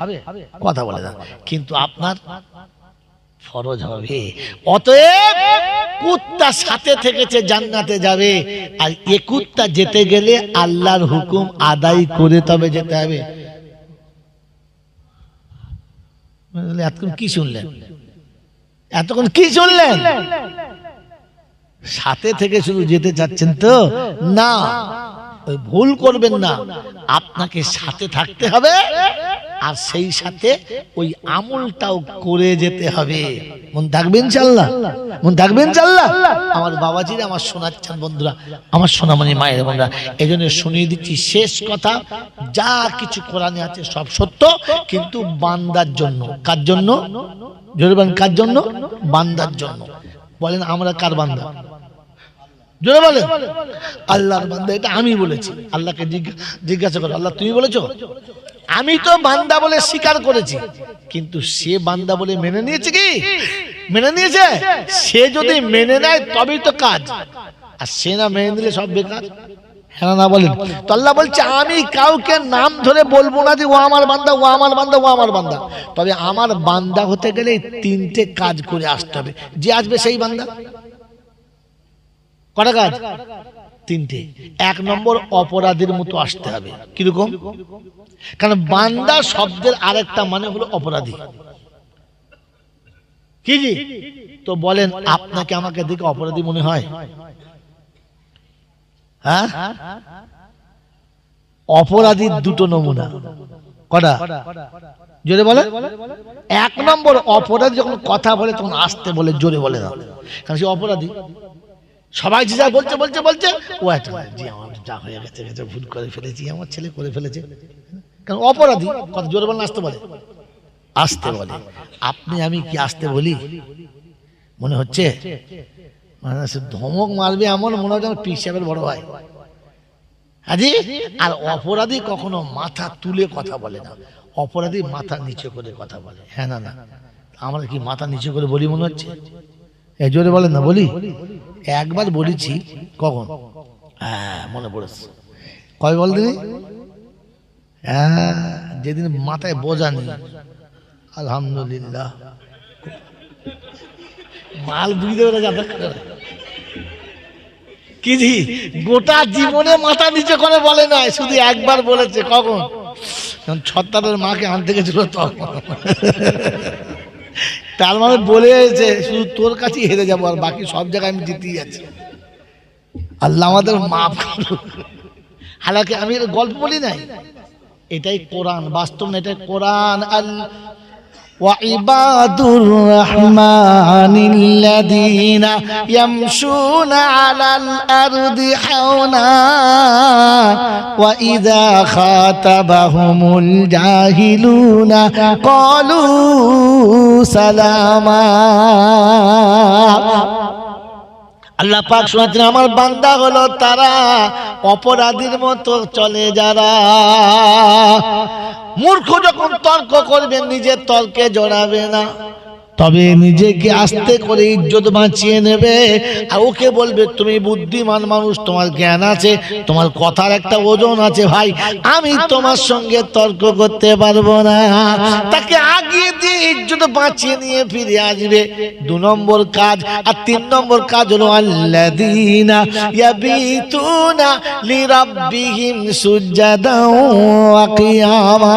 কথা বলে না, কিন্তু আপনার ফরজ হবে। অতএব কুত্তা সাথে থেকেছে জান্নাতে যাবে, আর এ কুত্তা যেতে গেলে আল্লাহর হুকুম আদায় করে তবে যেতে হবে। এতক্ষণ কি শুনলেন? এতক্ষণ কি শুনলেন? সাথে থেকে শুধু যেতে চাচ্ছেন তো না, ভুল করবেন না। আপনাকে সাথে থাকতে হবে, আর সেই সাথে ওই আমলটাও করে যেতে হবে। মন থাকবে ইনশাআল্লাহ, মন থাকবে ইনশাআল্লাহ। আমার বাবাজিরা, আমার শোনাচ্ছেন বন্ধুরা, আমার সোনামণি মায়ের বোনরা, এই জন্য শুনিয়ে দিচ্ছি শেষ কথা, যা কিছু কোরআনে আছে সব সত্য, কিন্তু বান্দার জন্য। কার জন্য? জোরে বলেন, কার জন্য? বান্দার জন্য। বলেন আমরা কার বান্দা? জোরে বলেন, আল্লাহর বান্দা। এটা আমি বলেছি। আল্লাহকে জিজ্ঞাসা করো, আল্লাহ তুমি বলেছো? আমি তো বান্দা বলে স্বীকার করেছি, কিন্তু সে বান্দা বলে মেনে নিয়েছে কি? মেনে নিয়েছে? সে যদি মেনে নেয় তবেই তো কাজ, আর সে না মেনে নিলে সব বেকার। হ্যাঁ না বলেন? তো আল্লাহ বলছে, আমি কাউকে নাম ধরে বলবো না যে ও আমার বান্দা, ও আমার বান্দা, ও আমার বান্দা। তবে আমার বান্দা হতে গেলে 3টে কাজ করে আসতে হবে। যে আসবে সেই বান্দা। কটা কাজ? 3টে। 1 নম্বর, অপরাধীর মতো আসতে হবে। কিরকম? কারণ বান্দা শব্দের আরেকটা মানে হলো অপরাধী। কি জি? তো বলেন, আপনাকে আমাকে দেখে অপরাধী মনে হয়? হ্যাঁ? অপরাধীর 2টো নমুনা। কটা? জোরে বলে। 1 নম্বর, অপরাধী যখন কথা বলে তখন আসতে বলে, জোরে বলে না, কারণ সে অপরাধী। সবাই যা বলছে বলছে বলছে, ও একটা জি আমার যা হয়ে গেছে, ভুল করে ফেলেছি, আমার ছেলে করে ফেলেছে, কারণ অপরাধী। কথা জোরে বলে, আসতে বলে, আসতে বলে। আপনি আমি কি আসতে বলি? মনে হচ্ছে মানে ধমক মারবে এমন মনে হচ্ছে আমার পীর সাহেবের বড় ভাই। হাজি। আর অপরাধী কখনো মাথা তুলে কথা বলে না, অপরাধী মাথা নিচে করে কথা বলে। হ্যাঁ না না, আমরা কি মাথা নিচে করে বলি মনে হচ্ছে? জোরে বলেন না। বলি? একবার বলেছি। কখন? হ্যাঁ মনে পড়েছে। কয় বল দিনি? হ্যাঁ, যেদিন মাথায় বোঝা নেই। আলহামদুলিল্লাহ, মাল বুঝতে পেরে যাবে কি জি, গোটা জীবনে মাথা নিচে করে বলে নাই, শুধু একবার বলেছে। কখন? ছত্তারের মাকে আনতে গেছিল তখন। তার মানে বলেছে শুধু তোর কাছেই হেরে যাবো, আর বাকি সব জায়গায় আমি জিতেই যাচ্ছি। আল্লাহ আমাদের মাফ করুন। হালাকি আমি গল্প বলি নাই, এটাই কোরআন, বাস্তব না, এটাই কোরআন। وعباد الرحمن الذين يمشون على الأرض حونا وإذا خاطبهم الجاهلون قالوا سلاما আল্লাহ পাক শোনাচ্ছেন আমার বান্দা হলো তারা অপরাধীর মতো চলে যারা মূর্খ যখন তর্ক করবে নিজের তর্কে জড়াবে না, তবে নিজেকে আস্তে করে ইজ্জত বাঁচিয়ে নেবে আর ওকে বলবে তুমি বুদ্ধিমান মানুষ, তোমার জ্ঞান আছে, তোমার কথার একটা ওজন আছে, ভাই আমি তোমার সঙ্গে তর্ক করতে পারবো না। তাকে আগিয়ে দিয়ে ইজ্জত বাঁচিয়ে নিয়ে ফিরে আসবে 2 নম্বর কাজ। আর 3 নম্বর কাজ হলো আল্লাযীনা ইয়াবিতুনা লিরাব্বিহিম সুজদান ওয়া কিয়ামা।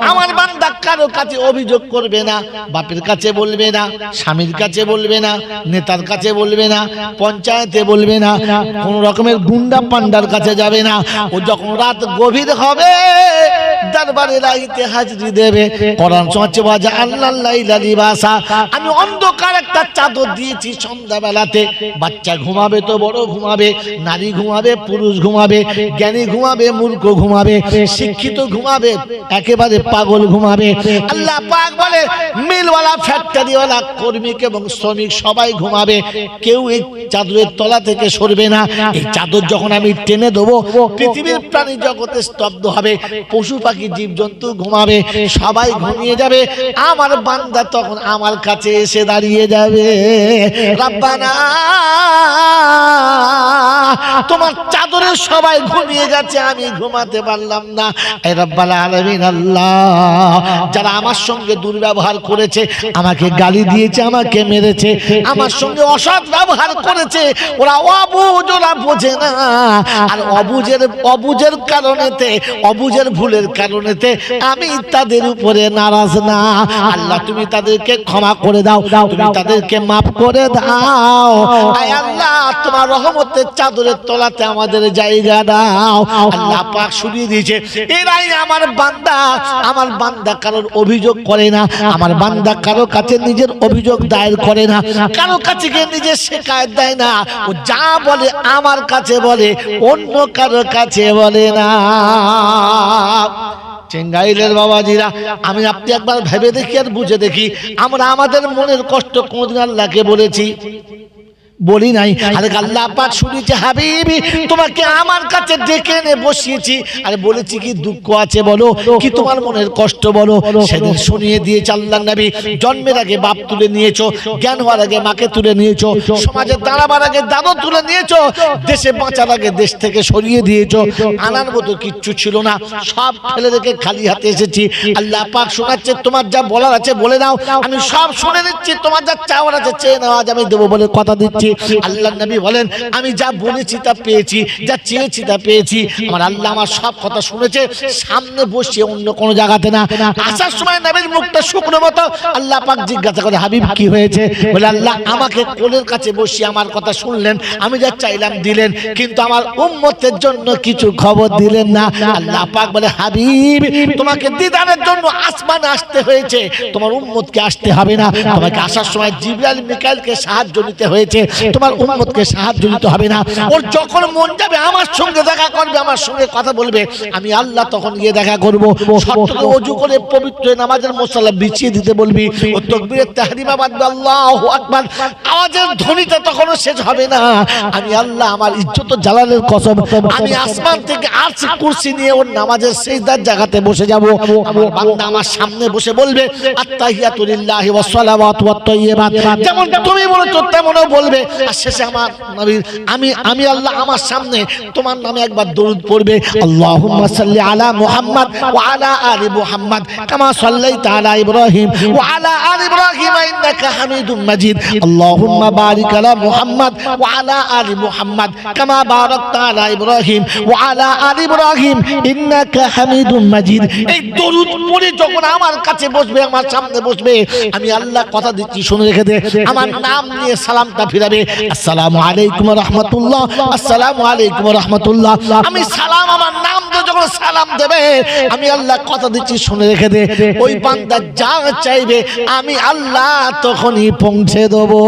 আমার বান্দা কারো কাছে অভিযোগ করবে না, বাপের কাছে বলবে না, স্বামীর কাছে বলবে না, নেতার কাছে বলবে না, পঞ্চায়েতে বলবে না, কোন রকমের গুন্ডা পান্ডার কাছে যাবে না। ও যখন রাত গভীর হবে দরবারে লাইতে হাজিরি দেবে। কোরআন শোনাচ্ছে বাজা আল্লাহ লাইলা লিবাসা, আমি অন্ধকার একটা চাদর দিয়েছি সন্ধ্যাবেলাতে। বাচ্চা ঘুমাবে তো বড় ঘুমাবে, নারী ঘুমাবে, পুরুষ ঘুমাবে, জ্ঞানী ঘুমাবে, মূর্খ ঘুমাবে, শিক্ষিত ঘুমাবে, একেবারে পাগল ঘুমাবে। আল্লাহ পাক বলে মিলওয়ালা ফ্যাক্টরিওয়ালা কর্মীকে এবং শ্রমিক সবাই ঘুমাবে, কেউ এই চাদরের তলা থেকে সরবে না। এই চাদর যখন আমি টেনে দেবো পৃথিবীর প্রাণী জগতে স্তব্ধ হবে, পশু পাখি জীবজন্তু ঘুমাবে, সবাই ঘুমিয়ে যাবে। আমার বান্দা তখন আমার কাছে এসে দাঁড়িয়ে যাবে, রব্বানা তোমার চাদরে সবাই ঘুমিয়ে গেছে, আমি ঘুমাতে পারলাম না। এ রব্বাল আলামিন আল্লাহ, যারা আমার সঙ্গে দুর্ব্যবহার করেছে, আমাকে গালি দিয়েছে, আমাকে মেরেছে, আমার সঙ্গে অসৎ ব্যবহার করেছে, ওরা অবুঝ, ওরা বোঝে না। আর অবুঝের কারণেতে, অবুঝের ভুলের কারণেতে আমি তাদের উপরে নারাজ না। আল্লাহ তুমি তাদেরকে ক্ষমা করে দাও, তুমি তাদেরকে মাফ করে দাও। আয় আল্লাহ তোমার রহমতের চাদরের তলাতে আমাদের জায়গা দাও। আল্লাহ পাক শুনিয়ে দিয়েছে এরাই আমার বান্দা। আমার বান্দা কারোর অভিযোগ করে না, আমার বান্দা কারো কাছে নিজের অভিযোগ দায়ের করে না, কারো কাছে গিয়ে নিজের শিকায়ত দেয় না। ও যা বলে আমার কাছে বলে, অন্য কারো কাছে বলে না। চেঙ্গাইলের বাবাজিরা, আমি আপনি একবার ভেবে দেখি আর বুঝে দেখি, আমরা আমাদের মনের কষ্ট কোনদিন আল্লাহকে বলেছি? বলি নাই। আরে আল্লাহ পাক শুনেছে হাবিবি তোমাকে আমার কাছে ডেকে এনে বসিয়েছি, আরে বলেছি কি দুঃখ আছে বলো, কি তোমার মনের কষ্ট বলো। সেদিন শুনিয়ে দিয়েছে আল্লাহর নবী, জন্মের আগে বাপ তুলে নিয়েছো, জ্ঞান হওয়ার আগে মাকে তুলে নিয়েছো, সমাজে দাঁড়াবার আগে দাদু তুলে নিয়েছো, দেশে বাঁচার আগে দেশ থেকে সরিয়ে দিয়েছো, আনার মতো কিচ্ছু ছিল না, সব ফেলে রেখে খালি হাতে এসেছি। আল্লাহ পাক শোনাচ্ছে তোমার যা বলার আছে বলে দাও, আমি সব শুনে নিচ্ছি, তোমার যা চাওয়ার আছে চেয়ে নাও, আজ আমি দেবো বলে কথা দিচ্ছি। আল্লাহ নবী বলেন আমি যা বলেছি তা পেয়েছি, যা চেয়েছি তা পেয়েছি। আমার আল্লাহ আমার সব কথা শুনেছে, সামনে বসে অন্য কোনো জায়গাতে না। আসার সময় নবীর মুখটা শুকনো মতো। আল্লাহ পাক জিজ্ঞাসা করে হাবিব কি হয়েছে? বলে আল্লাহ আমাকে কোলের কাছে বসিয়ে আমার কথা শুনলেন, আমি যা চাইলাম দিলেন, কিন্তু আমার উম্মতের জন্য কিছু খবর দিলেন না। আল্লাহ পাক বলে হাবিব তোমাকে দিদারের জন্য আসমানে আসতে হয়েছে, তোমার উম্মতকে আসতে হবে না। তোমাকে আসার সময় জিবরাইল মিকাইলকে সাহায্য নিতে হয়েছে, তোমার উম্মতকে সাহায্য নিতে হবে না। ওর যখন মন যাবে আমার সঙ্গে দেখা করবে, আমার সঙ্গে কথা বলবে, আমি আল্লাহ তখন গিয়ে দেখা করব। শর্তকে ওযু করে পবিত্র নামাজের মুসাল্লা বিছিয়ে দিতে বলবি, ও তাকবীরের তাহরিমা বাদবে আল্লাহু আকবার আওয়াজের ধ্বনিটা তখনও শেষ হবে না। আমি আল্লাহ আমার ইজ্জত ও জালালের কসম, আমি আসমান থেকে আরশ কুরসি নিয়ে ওর নামাজের সিজদার জায়গাতে বসে যাব। আমার বান্দা আমার সামনে বসে বলবে আত্তাহিয়াতু লিল্লাহি ওয়াস সালাওয়াতু ওয়াত তাইয়্যিবাত, যেমন তুমি বলেছো তেমনও বলবে। আর শেষে আমার নবীর আমি আল্লাহ আমার সামনে তোমার নামে একবার দরুদ পড়বে, আল্লাহুম্মা সাল্লি আলা মুহাম্মাদ ওয়া আলা আলি মুহাম্মাদ কামা সাল্লাইতা আলা ইব্রাহিম ওয়া আলা আলি ইব্রাহিম ইন্নাকা হামিদুম মাজিদ, আল্লাহুম্মা বারিক আলা মুহাম্মাদ ওয়া আলা আলি মুহাম্মাদ কামা বারাকতা আলা ইব্রাহিম ওয়া আলা আলি ইব্রাহিম ইন্নাকা হামিদুম মাজিদ। এই দরুদ পড়ে যখন আমার কাছে বসবে, আমার সামনে বসবে, আমি আল্লাহ কথা দিচ্ছি শুনে রেখে দে, আমার নাম নিয়ে সালামটা ফিরাবে। যাবে, আসসালামু আলাইকুম ওয়া রাহমাতুল্লাহ, আসসালামু আলাইকুম ওয়া রাহমাতুল্লাহ। আমি সালাম, আমার নাম তো যখন সালাম দেবে, আমি আল্লাহ কথা দিচ্ছি শুনে রেখে দে, ওই বান্দা যা চাইবে আমি আল্লাহ তখনই পৌঁছে দেবো।